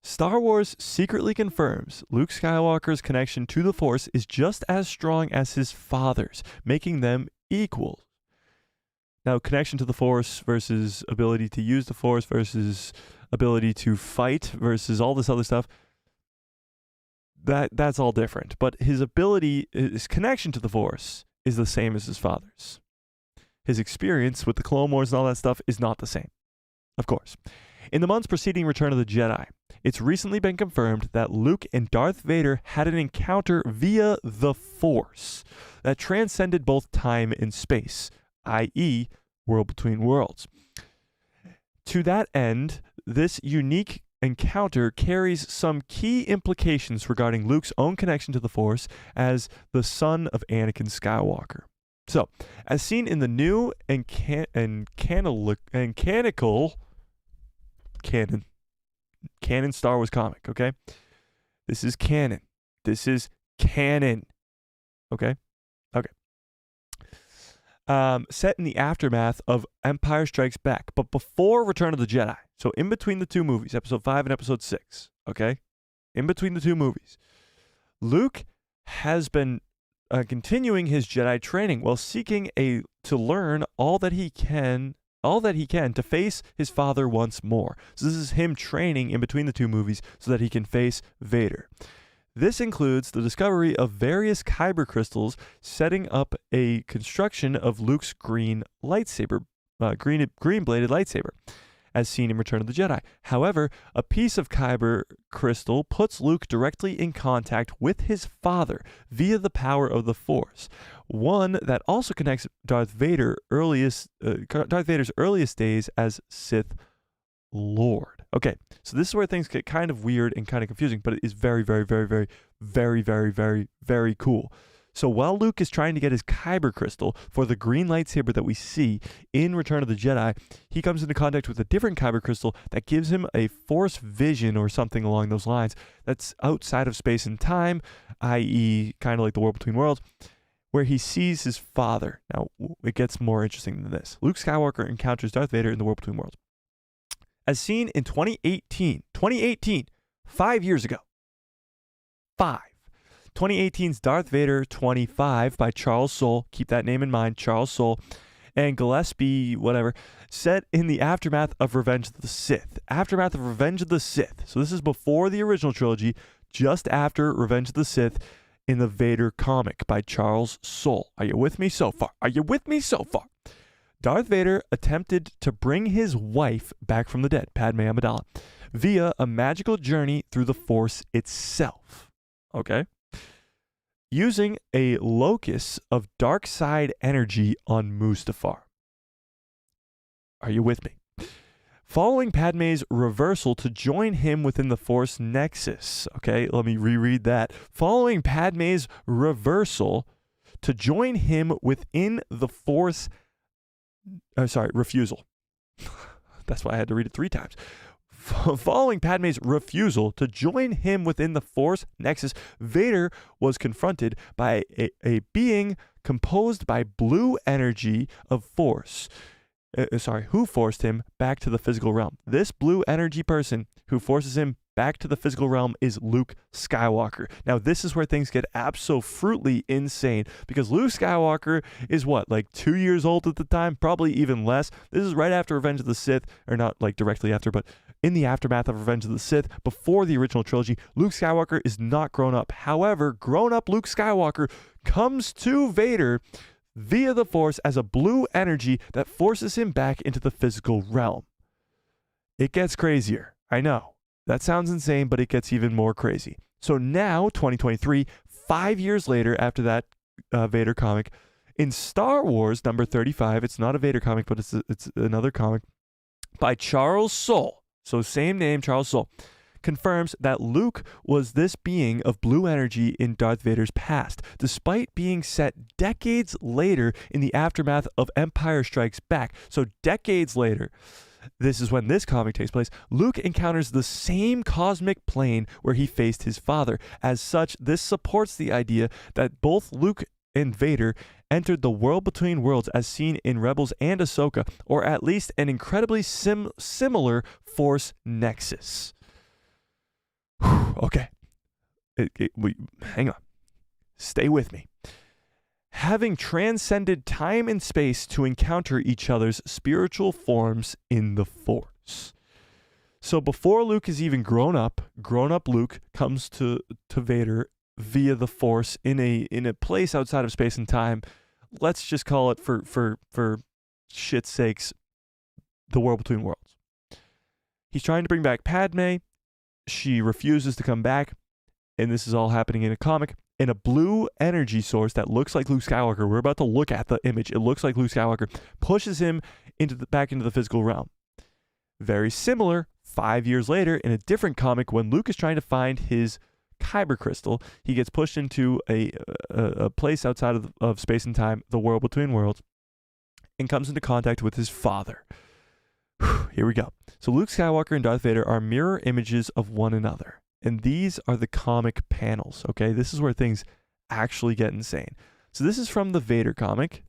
Star Wars secretly confirms Luke Skywalker's connection to the Force is just as strong as his father's, making them equal. Now, connection to the Force versus ability to use the Force versus ability to fight versus all this other stuff, that's all different. But his connection to the Force is the same as his father's. His experience with the Clone Wars and all that stuff is not the same, of course. In the months preceding Return of the Jedi, it's recently been confirmed that Luke and Darth Vader had an encounter via the Force that transcended both time and space, i.e., World Between Worlds. To that end, this unique encounter carries some key implications regarding Luke's own connection to the Force as the son of Anakin Skywalker. So, as seen in the new and canon Star Wars comic, okay? This is canon. This is canon. Okay? Okay. Set in the aftermath of Empire Strikes Back, but before Return of the Jedi. So in between the two movies, Episode 5 and Episode 6, okay? In between the two movies. Luke has been continuing his Jedi training while seeking to learn all that he can to face his father once more. So this is him training in between the two movies so that he can face Vader. This includes the discovery of various kyber crystals, setting up a construction of Luke's green lightsaber, green-bladed lightsaber, as seen in Return of the Jedi. However, a piece of kyber crystal puts Luke directly in contact with his father via the power of the Force. One that also connects Darth Vader's earliest days as Sith Lord. Okay, so this is where things get kind of weird and kind of confusing, but it is very, very, very, very, very, very, very, very cool. So while Luke is trying to get his kyber crystal for the green lightsaber that we see in Return of the Jedi, he comes into contact with a different kyber crystal that gives him a Force vision or something along those lines that's outside of space and time, i.e. kind of like the World Between Worlds, where he sees his father. Now, it gets more interesting than this. Luke Skywalker encounters Darth Vader in the World Between Worlds. As seen in 2018, 5 years ago. 2018's Darth Vader 25 by Charles Soule, keep that name in mind, Charles Soule, and Gillespie, whatever, set in the aftermath of Revenge of the Sith. Aftermath of Revenge of the Sith. So this is before the original trilogy, just after Revenge of the Sith in the Vader comic by Charles Soule. Are you with me so far? Are you with me so far? Darth Vader attempted to bring his wife back from the dead, Padme Amidala, via a magical journey through the Force itself. Okay? Using a locus of dark side energy on Mustafar. Are you with me? Following Padme's reversal to join him within the Force Nexus. Okay, let me reread that. Following Padme's reversal to join him within the Force... refusal. That's why I had to read it 3 times. Following Padme's refusal to join him within the Force Nexus, Vader was confronted by a being composed by blue energy of Force. Who forced him back to the physical realm. This blue energy person who forces him back to the physical realm is Luke Skywalker. Now, this is where things get absolutely insane, because Luke Skywalker is what, like 2 years old at the time? Probably even less. This is right after Revenge of the Sith, or not like directly after, but in the aftermath of Revenge of the Sith, before the original trilogy. Luke Skywalker is not grown up. However, grown-up Luke Skywalker comes to Vader via the Force as a blue energy that forces him back into the physical realm. It gets crazier. I know. That sounds insane, but it gets even more crazy. So now, 2023, 5 years later after that Vader comic, in Star Wars number 35, it's not a Vader comic, but it's another comic by Charles Soule. So same name, Charles Soule, confirms that Luke was this being of blue energy in Darth Vader's past, despite being set decades later in the aftermath of Empire Strikes Back. So decades later, this is when this comic takes place, Luke encounters the same cosmic plane where he faced his father. As such, this supports the idea that both Luke and Vader entered the world between worlds as seen in Rebels and Ahsoka, or at least an incredibly similar Force Nexus. Okay. Hang on. Stay with me. Having transcended time and space to encounter each other's spiritual forms in the Force. So before Luke is even grown up Luke comes to Vader via the Force in a place outside of space and time. Let's just call it, for shit's sakes, the world between worlds. He's trying to bring back Padme. She refuses to come back, and this is all happening in a comic. And a blue energy source that looks like Luke Skywalker, we're about to look at the image, it looks like Luke Skywalker, pushes him back into the physical realm. Very similar, 5 years later, in a different comic, when Luke is trying to find his kyber crystal, he gets pushed into a place outside of space and time, the world between worlds, and comes into contact with his father. Here we go. So Luke Skywalker and Darth Vader are mirror images of one another. And these are the comic panels, okay? This is where things actually get insane. So this is from the Vader comic.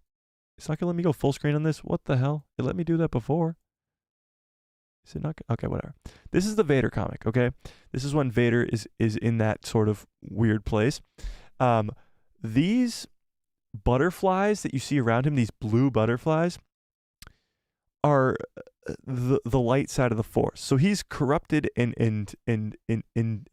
It's not going to let me go full screen on this. What the hell? It let me do that before. Is it not? Okay, whatever. This is the Vader comic, okay? This is when Vader is in that sort of weird place. These butterflies that you see around him, these blue butterflies, are the light side of the Force. So he's corrupted and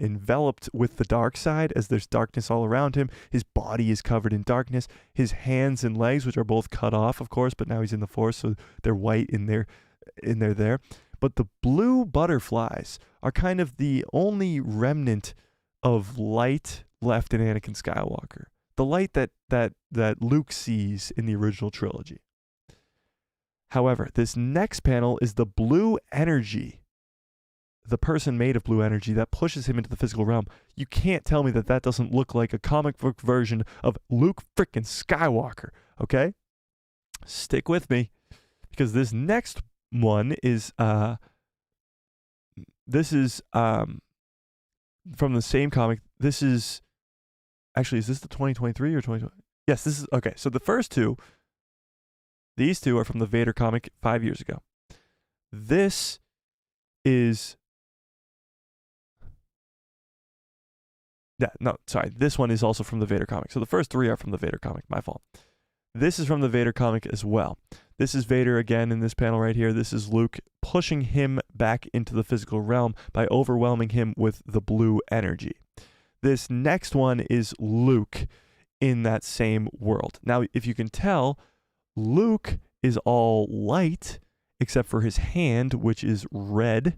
enveloped with the dark side, as there's darkness all around him. His body is covered in darkness. His hands and legs, which are both cut off, of course, but now he's in the Force, so they're white in there. But the blue butterflies are kind of the only remnant of light left in Anakin Skywalker. The light that Luke sees in the original trilogy. However, this next panel is the blue energy, the person made of blue energy that pushes him into the physical realm. You can't tell me that doesn't look like a comic book version of Luke freaking Skywalker, okay? Stick with me, because this next one is from the same comic. This is actually, is this the 2023 or 2020? Yes, this is okay. So the first two, these two are from the Vader comic 5 years ago. This is this one is also from the Vader comic. So the first three are from the Vader comic, my fault. This is from the Vader comic as well. This is Vader again in this panel right here. This is Luke pushing him back into the physical realm by overwhelming him with the blue energy. This next one is Luke in that same world. Now, if you can tell, Luke is all light except for his hand, which is red.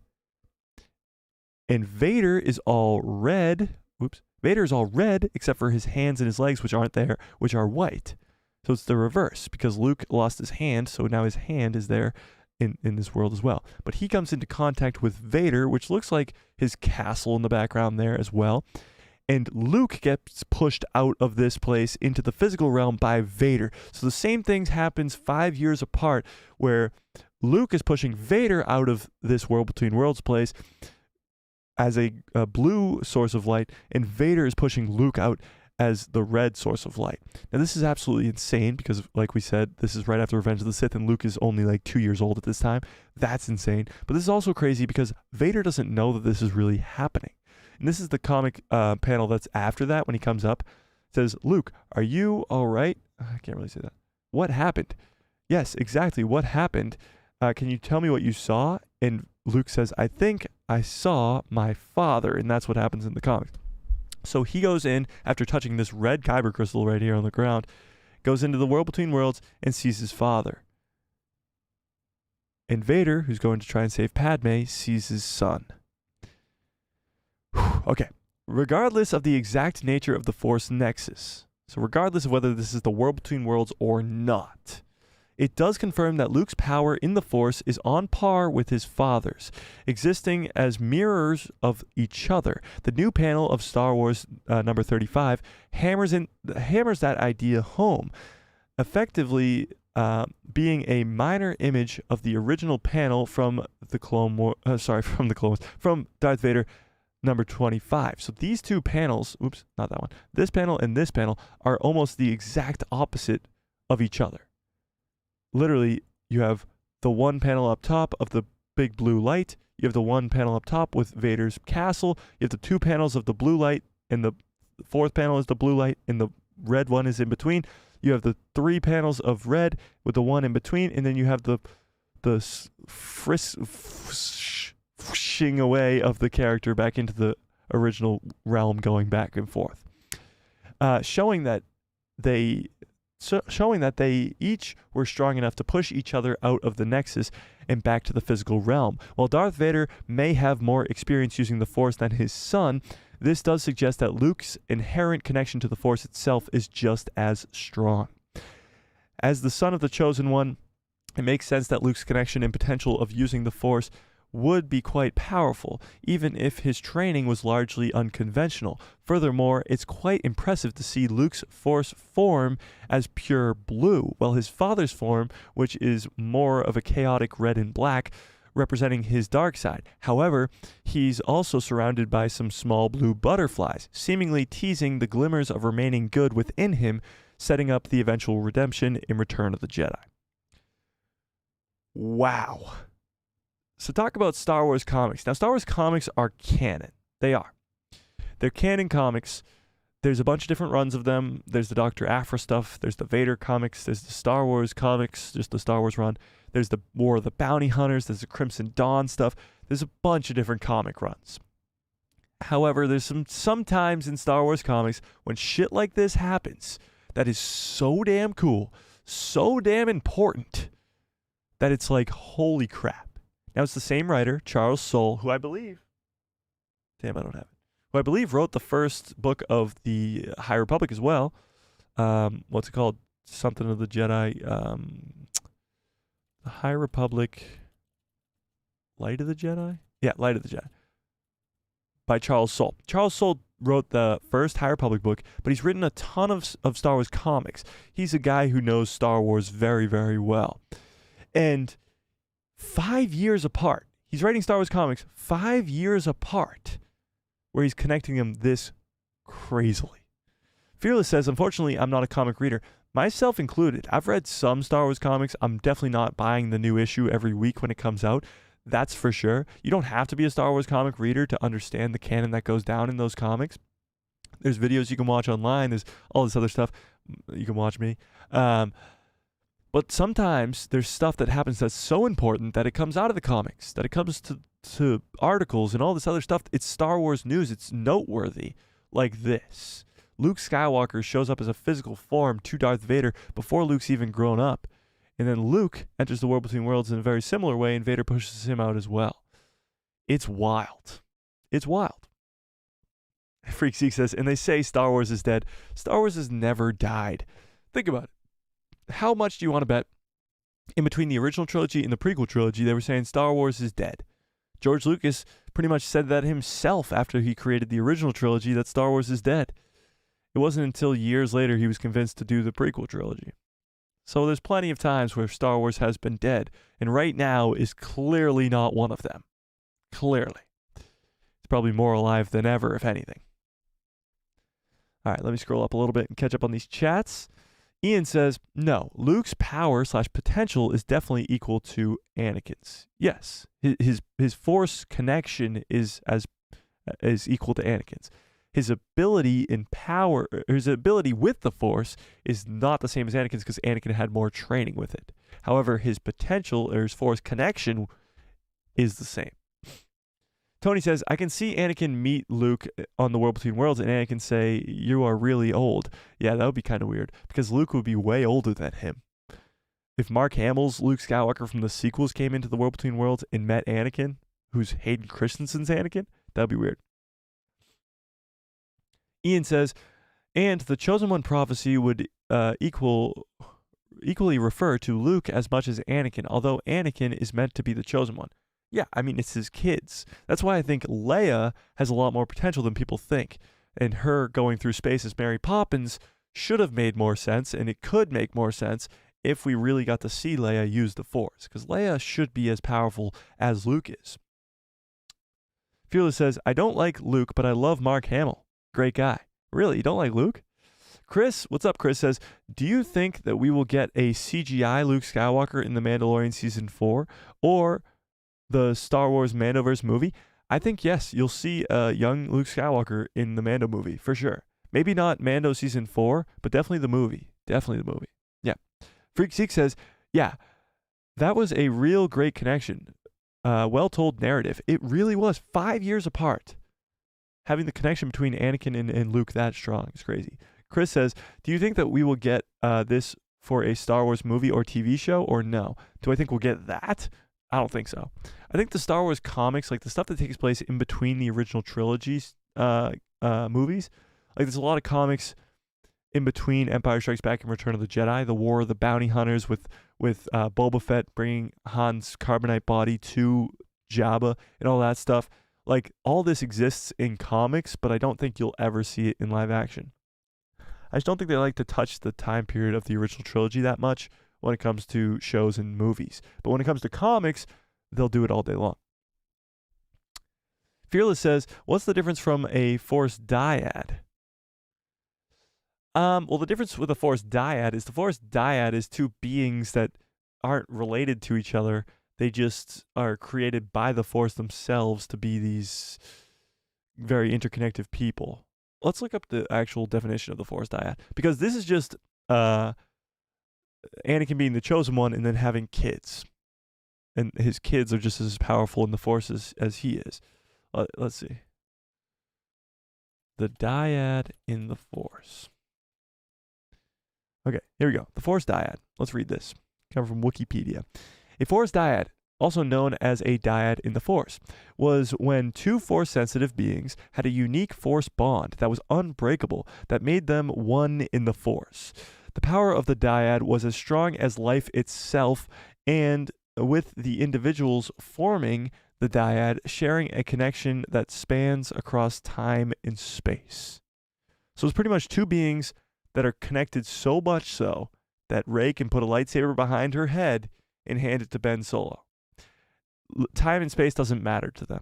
And Vader is all red. Vader is all red except for his hands and his legs, which aren't there, which are white. So it's the reverse, because Luke lost his hand, so now his hand is there in this world as well. But he comes into contact with Vader, which looks like his castle in the background there as well. And Luke gets pushed out of this place into the physical realm by Vader. So the same thing happens 5 years apart, where Luke is pushing Vader out of this world between worlds place as a blue source of light, and Vader is pushing Luke out as the red source of light. Now this is absolutely insane because, like we said, this is right after Revenge of the Sith, and Luke is only like 2 years old at this time. That's insane. But this is also crazy because Vader doesn't know that this is really happening. And this is the comic panel that's after that when he comes up. It says, "Luke, are you all right?" I can't really say that. "What happened?" "Yes, exactly. What happened? Can you tell me what you saw?" And Luke says, "I think I saw my father." And that's what happens in the comics. So he goes in after touching this red kyber crystal right here on the ground, goes into the world between worlds and sees his father. And Vader, who's going to try and save Padme, sees his son. Okay, regardless of the exact nature of the Force Nexus, so regardless of whether this is the world between worlds or not, it does confirm that Luke's power in the Force is on par with his father's, existing as mirrors of each other. The new panel of Star Wars number 35 hammers that idea home, effectively being a minor image of the original panel from from Darth Vader number 25. So these two panels, oops, not that one, this panel and this panel are almost the exact opposite of each other. Literally, you have the one panel up top of the big blue light, you have the one panel up top with Vader's castle, you have the two panels of the blue light, and the fourth panel is the blue light, and the red one is in between. You have the three panels of red with the one in between, and then you have the whooshing away of the character back into the original realm, going back and forth, showing that they each were strong enough to push each other out of the Nexus and back to the physical realm. While Darth Vader may have more experience using the Force than his son, this does suggest that Luke's inherent connection to the Force itself is just as strong. As the son of the Chosen One, it makes sense that Luke's connection and potential of using the Force would be quite powerful, even if his training was largely unconventional. Furthermore, it's quite impressive to see Luke's Force form as pure blue, while his father's form, which is more of a chaotic red and black, representing his dark side. However, he's also surrounded by some small blue butterflies, seemingly teasing the glimmers of remaining good within him, setting up the eventual redemption in Return of the Jedi. Wow. So talk about Star Wars comics. Now, Star Wars comics are canon. They are. They're canon comics. There's a bunch of different runs of them. There's the Dr. Aphra stuff. There's the Vader comics. There's the Star Wars comics, just the Star Wars run. There's the War of the Bounty Hunters. There's the Crimson Dawn stuff. There's a bunch of different comic runs. However, there's sometimes in Star Wars comics when shit like this happens that is so damn cool, so damn important, that it's like, holy crap. Now, it's the same writer, Charles Soule, who I believe, who I believe wrote the first book of the High Republic as well. What's it called? Something of the Jedi. The High Republic, Light of the Jedi? Yeah, Light of the Jedi. By Charles Soule. Charles Soule wrote the first High Republic book, but he's written a ton of Star Wars comics. He's a guy who knows Star Wars very, very well. And 5 years apart, he's writing Star Wars comics 5 years apart, where he's connecting them this crazily. Fearless says, "Unfortunately, I'm not a comic reader, myself included. I've read some Star Wars comics. I'm definitely not buying the new issue every week when it comes out. That's for sure. You don't have to be a Star Wars comic reader to understand the canon that goes down in those comics. There's videos you can watch online. There's all this other stuff. You can watch me. But sometimes there's stuff that happens that's so important that it comes out of the comics, that it comes to articles and all this other stuff. It's Star Wars news. It's noteworthy, like this. Luke Skywalker shows up as a physical form to Darth Vader before Luke's even grown up. And then Luke enters the world between worlds in a very similar way, and Vader pushes him out as well. It's wild. It's wild. Freak Zeke says, and they say Star Wars is dead. Star Wars has never died. Think about it. How much do you want to bet in between the original trilogy and the prequel trilogy, they were saying Star Wars is dead. George Lucas pretty much said that himself after he created the original trilogy, that Star Wars is dead. It wasn't until years later he was convinced to do the prequel trilogy. So there's plenty of times where Star Wars has been dead, and right now is clearly not one of them. Clearly. It's probably more alive than ever, if anything. All right, let me scroll up a little bit and catch up on these chats. Ian says, no, Luke's power/potential is definitely equal to Anakin's. Yes, his force connection is equal to Anakin's. His ability in power, his ability with the force is not the same as Anakin's because Anakin had more training with it. However, his potential or his force connection is the same. Tony says, I can see Anakin meet Luke on the World Between Worlds and Anakin say, you are really old. Yeah, that would be kind of weird because Luke would be way older than him. If Mark Hamill's Luke Skywalker from the sequels came into the World Between Worlds and met Anakin, who's Hayden Christensen's Anakin, that would be weird. Ian says, and the Chosen One prophecy would equally refer to Luke as much as Anakin, although Anakin is meant to be the Chosen One. Yeah, I mean, it's his kids. That's why I think Leia has a lot more potential than people think. And her going through space as Mary Poppins should have made more sense, and it could make more sense if we really got to see Leia use the Force, because Leia should be as powerful as Luke is. Fearless says, I don't like Luke, but I love Mark Hamill. Great guy. Really, you don't like Luke? Chris, what's up, Chris says, do you think that we will get a CGI Luke Skywalker in The Mandalorian Season 4, or the Star Wars Mandoverse movie? I think yes, you'll see a young Luke Skywalker in the Mando movie for sure. Maybe not Mando Season 4, but definitely the movie. Definitely the movie. Yeah. Freak Seek says, yeah, that was a real great connection. Well-told narrative. It really was. 5 years apart. Having the connection between Anakin and Luke that strong is crazy. Chris says, do you think that we will get this for a Star Wars movie or TV show, or no? Do I think we'll get that? I don't think so. I think the Star Wars comics, like the stuff that takes place in between the original trilogies movies, like there's a lot of comics in between Empire Strikes Back and Return of the Jedi, the War of the Bounty Hunters with Boba Fett bringing Han's carbonite body to Jabba and all that stuff. Like, all this exists in comics, but I don't think you'll ever see it in live action. I just don't think they like to touch the time period of the original trilogy that much when it comes to shows and movies. But when it comes to comics, they'll do it all day long. Fearless says, what's the difference from a Force dyad? Well, the difference with a Force dyad is the Force dyad is two beings that aren't related to each other. They just are created by the Force themselves to be these very interconnected people. Let's look up the actual definition of the Force dyad, because this is just Anakin being the chosen one and then having kids. And his kids are just as powerful in the Force as he is. Let's see. The dyad in the Force. Okay, here we go. The Force dyad. Let's read this. Coming from Wikipedia. A Force dyad, also known as a dyad in the Force, was when two Force-sensitive beings had a unique Force bond that was unbreakable that made them one in the Force. The power of the dyad was as strong as life itself, and with the individuals forming the dyad sharing a connection that spans across time and space. So it's pretty much two beings that are connected so much so that Rey can put a lightsaber behind her head and hand it to Ben Solo. Time and space doesn't matter to them.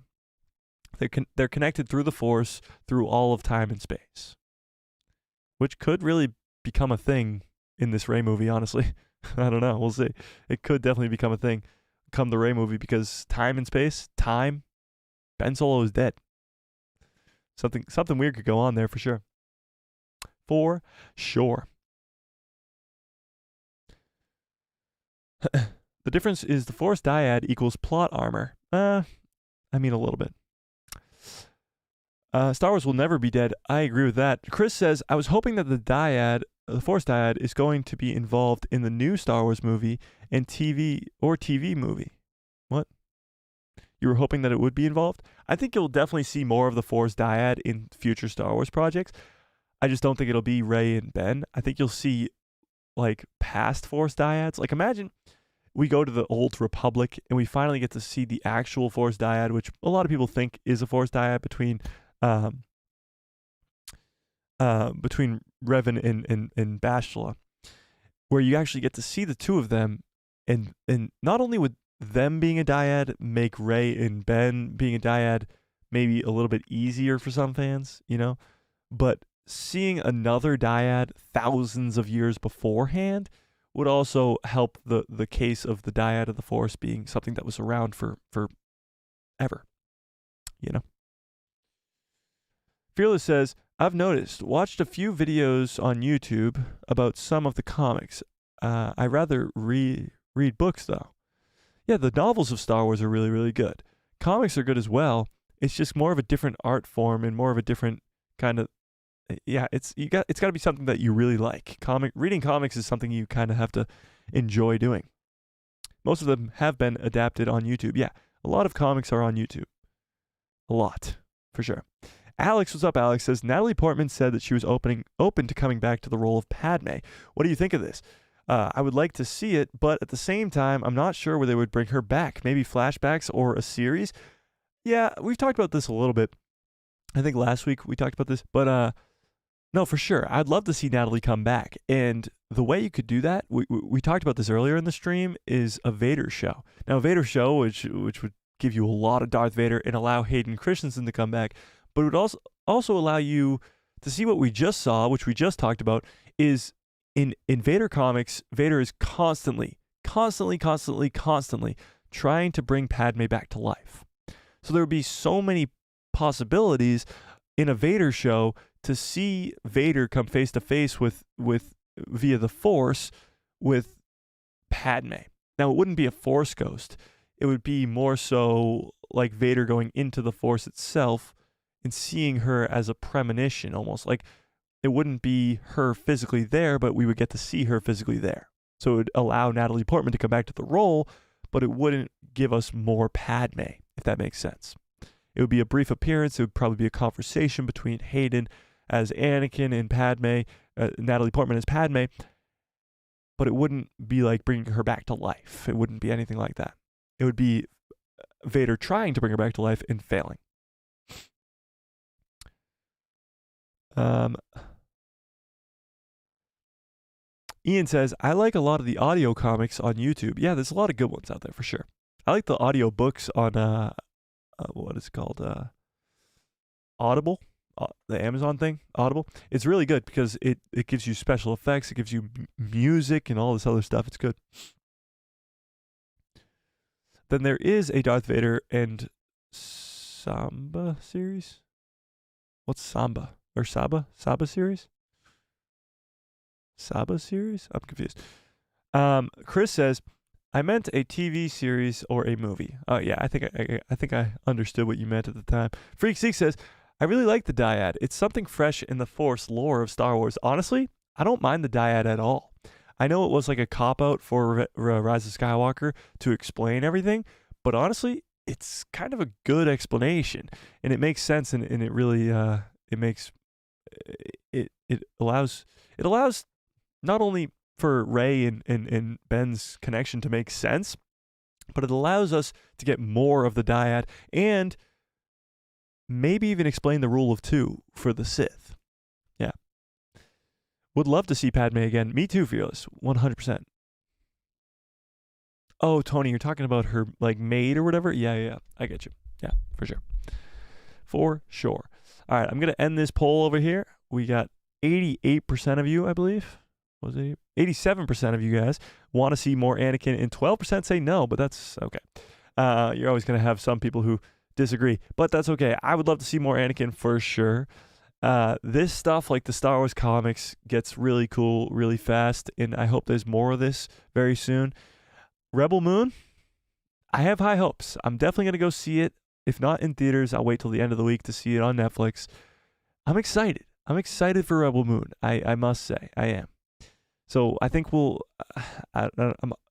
They're connected through the Force, through all of time and space. Which could really become a thing in this Rey movie, honestly. I don't know. We'll see. It could definitely become a thing come the Rey movie, because time and space, Ben Solo is dead. Something weird could go on there for sure. For sure. The difference is the Force dyad equals plot armor. I mean a little bit. Star Wars will never be dead. I agree with that. Chris says, I was hoping that the Force dyad is going to be involved in the new Star Wars movie and TV movie. What? You were hoping that it would be involved? I think you'll definitely see more of the Force dyad in future Star Wars projects. I just don't think it'll be Rey and Ben. I think you'll see like past Force dyads. Like imagine we go to the Old Republic and we finally get to see the actual Force dyad, which a lot of people think is a Force dyad between Revan and Bastila, where you actually get to see the two of them, and not only would them being a dyad make Rey and Ben being a dyad maybe a little bit easier for some fans, but seeing another dyad thousands of years beforehand would also help the case of the dyad of the Force being something that was around for ever. Fearless says, I've watched a few videos on YouTube about some of the comics. I rather read books though. Yeah, the novels of Star Wars are really, really good. Comics are good as well. It's just more of a different art form and more of a different kind of, it's got to be something that you really like. Reading comics is something you kind of have to enjoy doing. Most of them have been adapted on YouTube. Yeah, a lot of comics are on YouTube. A lot, for sure. Alex, what's up? Alex says, Natalie Portman said that she was open to coming back to the role of Padme. What do you think of this? I would like to see it, but at the same time, I'm not sure where they would bring her back. Maybe flashbacks or a series? Yeah, we've talked about this a little bit. I think last week we talked about this, but no, for sure. I'd love to see Natalie come back. And the way you could do that, we talked about this earlier in the stream, is a Vader show. Now, a Vader show, which would give you a lot of Darth Vader and allow Hayden Christensen to come back, but it would also allow you to see what we just saw, which we just talked about, is in Vader comics, Vader is constantly trying to bring Padme back to life. So there would be so many possibilities in a Vader show to see Vader come face to face with via the Force with Padme. Now, it wouldn't be a Force ghost. It would be more so like Vader going into the Force itself and seeing her as a premonition, almost like it wouldn't be her physically there, but we would get to see her physically there. So it would allow Natalie Portman to come back to the role, but it wouldn't give us more Padme, if that makes sense. It would be a brief appearance. It would probably be a conversation between Hayden as Anakin and Padme, Natalie Portman as Padme, but it wouldn't be like bringing her back to life. It wouldn't be anything like that. It would be Vader trying to bring her back to life and failing. Ian says, I like a lot of the audio comics on YouTube. Yeah, there's a lot of good ones out there for sure. I like the audio books on what is it called? Audible, the Amazon thing, Audible. It's really good because it gives you special effects, it gives you music and all this other stuff. It's good. Then there is a Darth Vader and Samba series. What's Samba? Or Saba? Saba series? Saba series? I'm confused. Chris says, I meant a TV series or a movie. Oh yeah, I think I understood what you meant at the time. Freak Seek says, I really like the dyad. It's something fresh in the Force lore of Star Wars. Honestly, I don't mind the dyad at all. I know it was like a cop-out for Rise of Skywalker to explain everything, but honestly, it's kind of a good explanation, and it makes sense, and it really it allows not only for Rey and Ben's connection to make sense, but it allows us to get more of the dyad and maybe even explain the rule of two for the Sith. Yeah. Would love to see Padme again. Me too, Fearless. 100%. Oh, Tony, you're talking about her like maid or whatever? Yeah. I get you. Yeah, for sure. For sure. All right, I'm going to end this poll over here. We got 88% of you, I believe. Was it 87% of you guys want to see more Anakin, and 12% say no, but that's okay. You're always going to have some people who disagree, but that's okay. I would love to see more Anakin for sure. This stuff, like the Star Wars comics, gets really cool really fast, and I hope there's more of this very soon. Rebel Moon, I have high hopes. I'm definitely going to go see it. If not in theaters, I'll wait till the end of the week to see it on Netflix. I'm excited. I'm excited for Rebel Moon. I must say, I am. So I think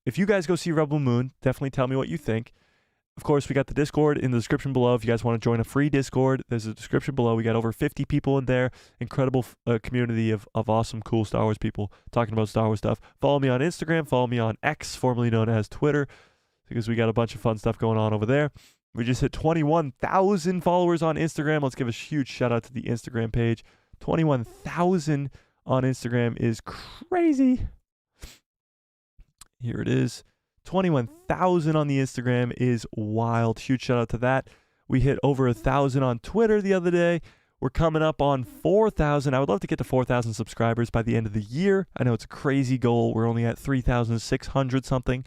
if you guys go see Rebel Moon, definitely tell me what you think. Of course, we got the Discord in the description below. If you guys want to join a free Discord, there's a description below. We got over 50 people in there. Incredible community of awesome, cool Star Wars people talking about Star Wars stuff. Follow me on Instagram. Follow me on X, formerly known as Twitter, because we got a bunch of fun stuff going on over there. We just hit 21,000 followers on Instagram. Let's give a huge shout out to the Instagram page. 21,000 on Instagram is crazy. Here it is. 21,000 on the Instagram is wild. Huge shout out to that. We hit over 1,000 on Twitter the other day. We're coming up on 4,000. I would love to get to 4,000 subscribers by the end of the year. I know it's a crazy goal. We're only at 3,600 something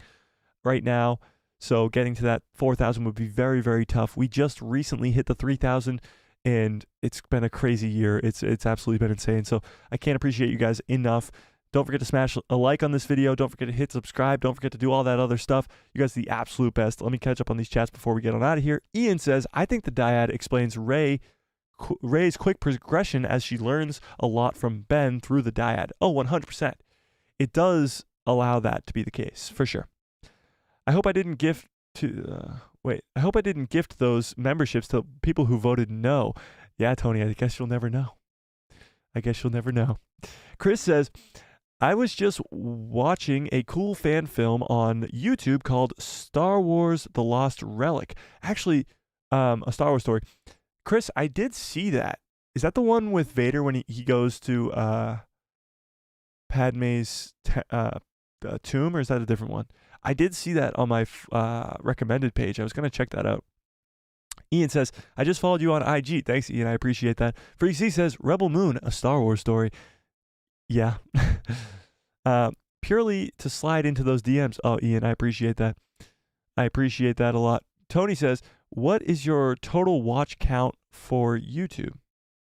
right now. So getting to that 4,000 would be very, very tough. We just recently hit the 3,000 and it's been a crazy year. It's absolutely been insane. So I can't appreciate you guys enough. Don't forget to smash a like on this video. Don't forget to hit subscribe. Don't forget to do all that other stuff. You guys are the absolute best. Let me catch up on these chats before we get on out of here. Ian says, I think the dyad explains Rey's quick progression as she learns a lot from Ben through the dyad. Oh, 100%. It does allow that to be the case, for sure. I hope I didn't gift those memberships to people who voted no. Yeah, Tony, I guess you'll never know. Chris says, I was just watching a cool fan film on YouTube called Star Wars The Lost Relic. Actually, a Star Wars story. Chris, I did see that. Is that the one with Vader when he goes to Padme's tomb, or is that a different one? I did see that on my recommended page. I was going to check that out. Ian says, I just followed you on IG. Thanks, Ian. I appreciate that. Freak C says, Rebel Moon, a Star Wars story. Yeah. Purely to slide into those DMs. Oh, Ian, I appreciate that. I appreciate that a lot. Tony says, what is your total watch count for YouTube?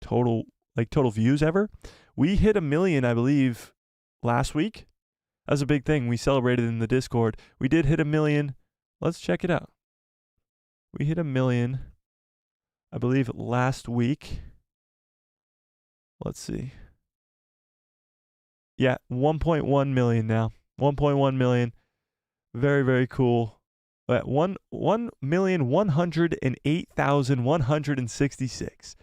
Total views ever? We hit 1 million, I believe, last week. That was a big thing. We celebrated in the Discord. We did hit 1 million. Let's check it out. We hit 1 million, I believe, last week. Let's see. Yeah, 1.1 million now. 1.1 million. Very, very cool. 1,108,166.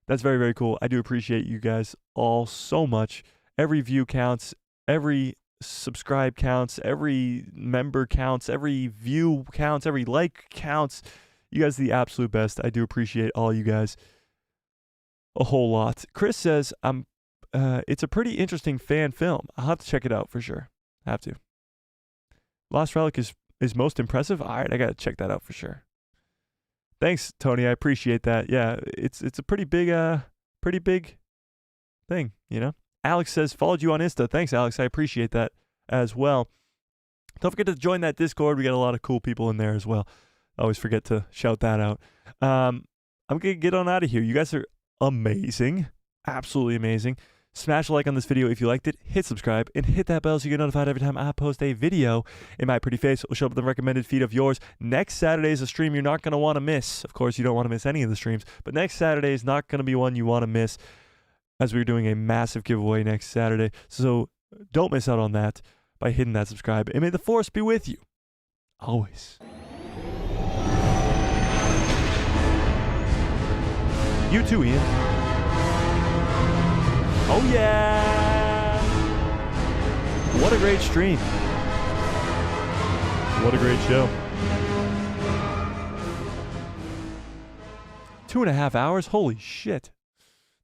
That's very, very cool. I do appreciate you guys all so much. Every view counts. Every subscribe counts. Every member counts. Every view counts. Every like counts. You guys are the absolute best. I do appreciate all you guys a whole lot. Chris says, it's a pretty interesting fan film. I'll have to check it out for sure. Have to. Lost Relic is most impressive. All right, I got to check that out for sure. Thanks, Tony. I appreciate that. Yeah, it's a pretty big thing, you know? Alex says, followed you on Insta. Thanks, Alex. I appreciate that as well. Don't forget to join that Discord. We got a lot of cool people in there as well. I always forget to shout that out. I'm going to get on out of here. You guys are amazing. Absolutely amazing. Smash a like on this video if you liked it. Hit subscribe and hit that bell so you get notified every time I post a video. In my pretty face, it will show up in the recommended feed of yours. Next Saturday is a stream you're not going to want to miss. Of course, you don't want to miss any of the streams, but next Saturday is not going to be one you want to miss, as we're doing a massive giveaway next Saturday. So don't miss out on that by hitting that subscribe. And may the Force be with you always. You too, Ian. Oh yeah! What a great stream. What a great show. 2.5 hours? Holy shit.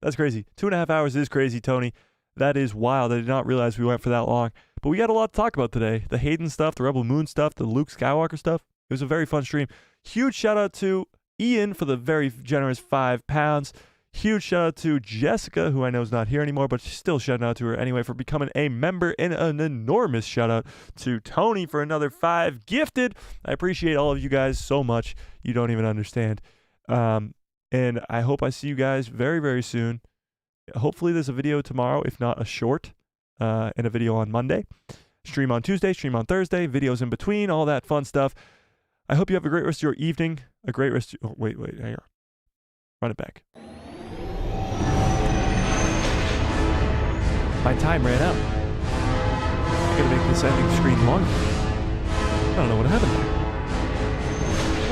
That's crazy. 2.5 hours is crazy, Tony. That is wild. I did not realize we went for that long. But we got a lot to talk about today. The Hayden stuff, the Rebel Moon stuff, the Luke Skywalker stuff. It was a very fun stream. Huge shout out to Ian for the very generous £5. Huge shout out to Jessica, who I know is not here anymore, but still shouting out to her anyway for becoming a member, and an enormous shout out to Tony for another 5 gifted. I appreciate all of you guys so much. You don't even understand. And I hope I see you guys very, very soon. Hopefully there's a video tomorrow, if not a short, and a video on Monday. Stream on Tuesday, stream on Thursday, videos in between, all that fun stuff. I hope you have a great rest of your evening. A great rest of your... Oh, wait, hang on. Run it back. My time ran out. I gotta make this ending screen longer. I don't know what happened there.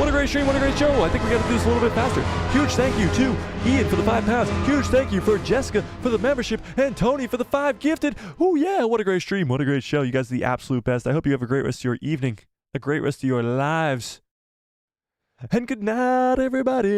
What a great stream, what a great show. I think we got to do this a little bit faster. Huge thank you to Ian for the £5. Huge thank you for Jessica for the membership and Tony for the 5 gifted. Oh yeah, what a great stream, what a great show. You guys are the absolute best. I hope you have a great rest of your evening, a great rest of your lives. And good night, everybody.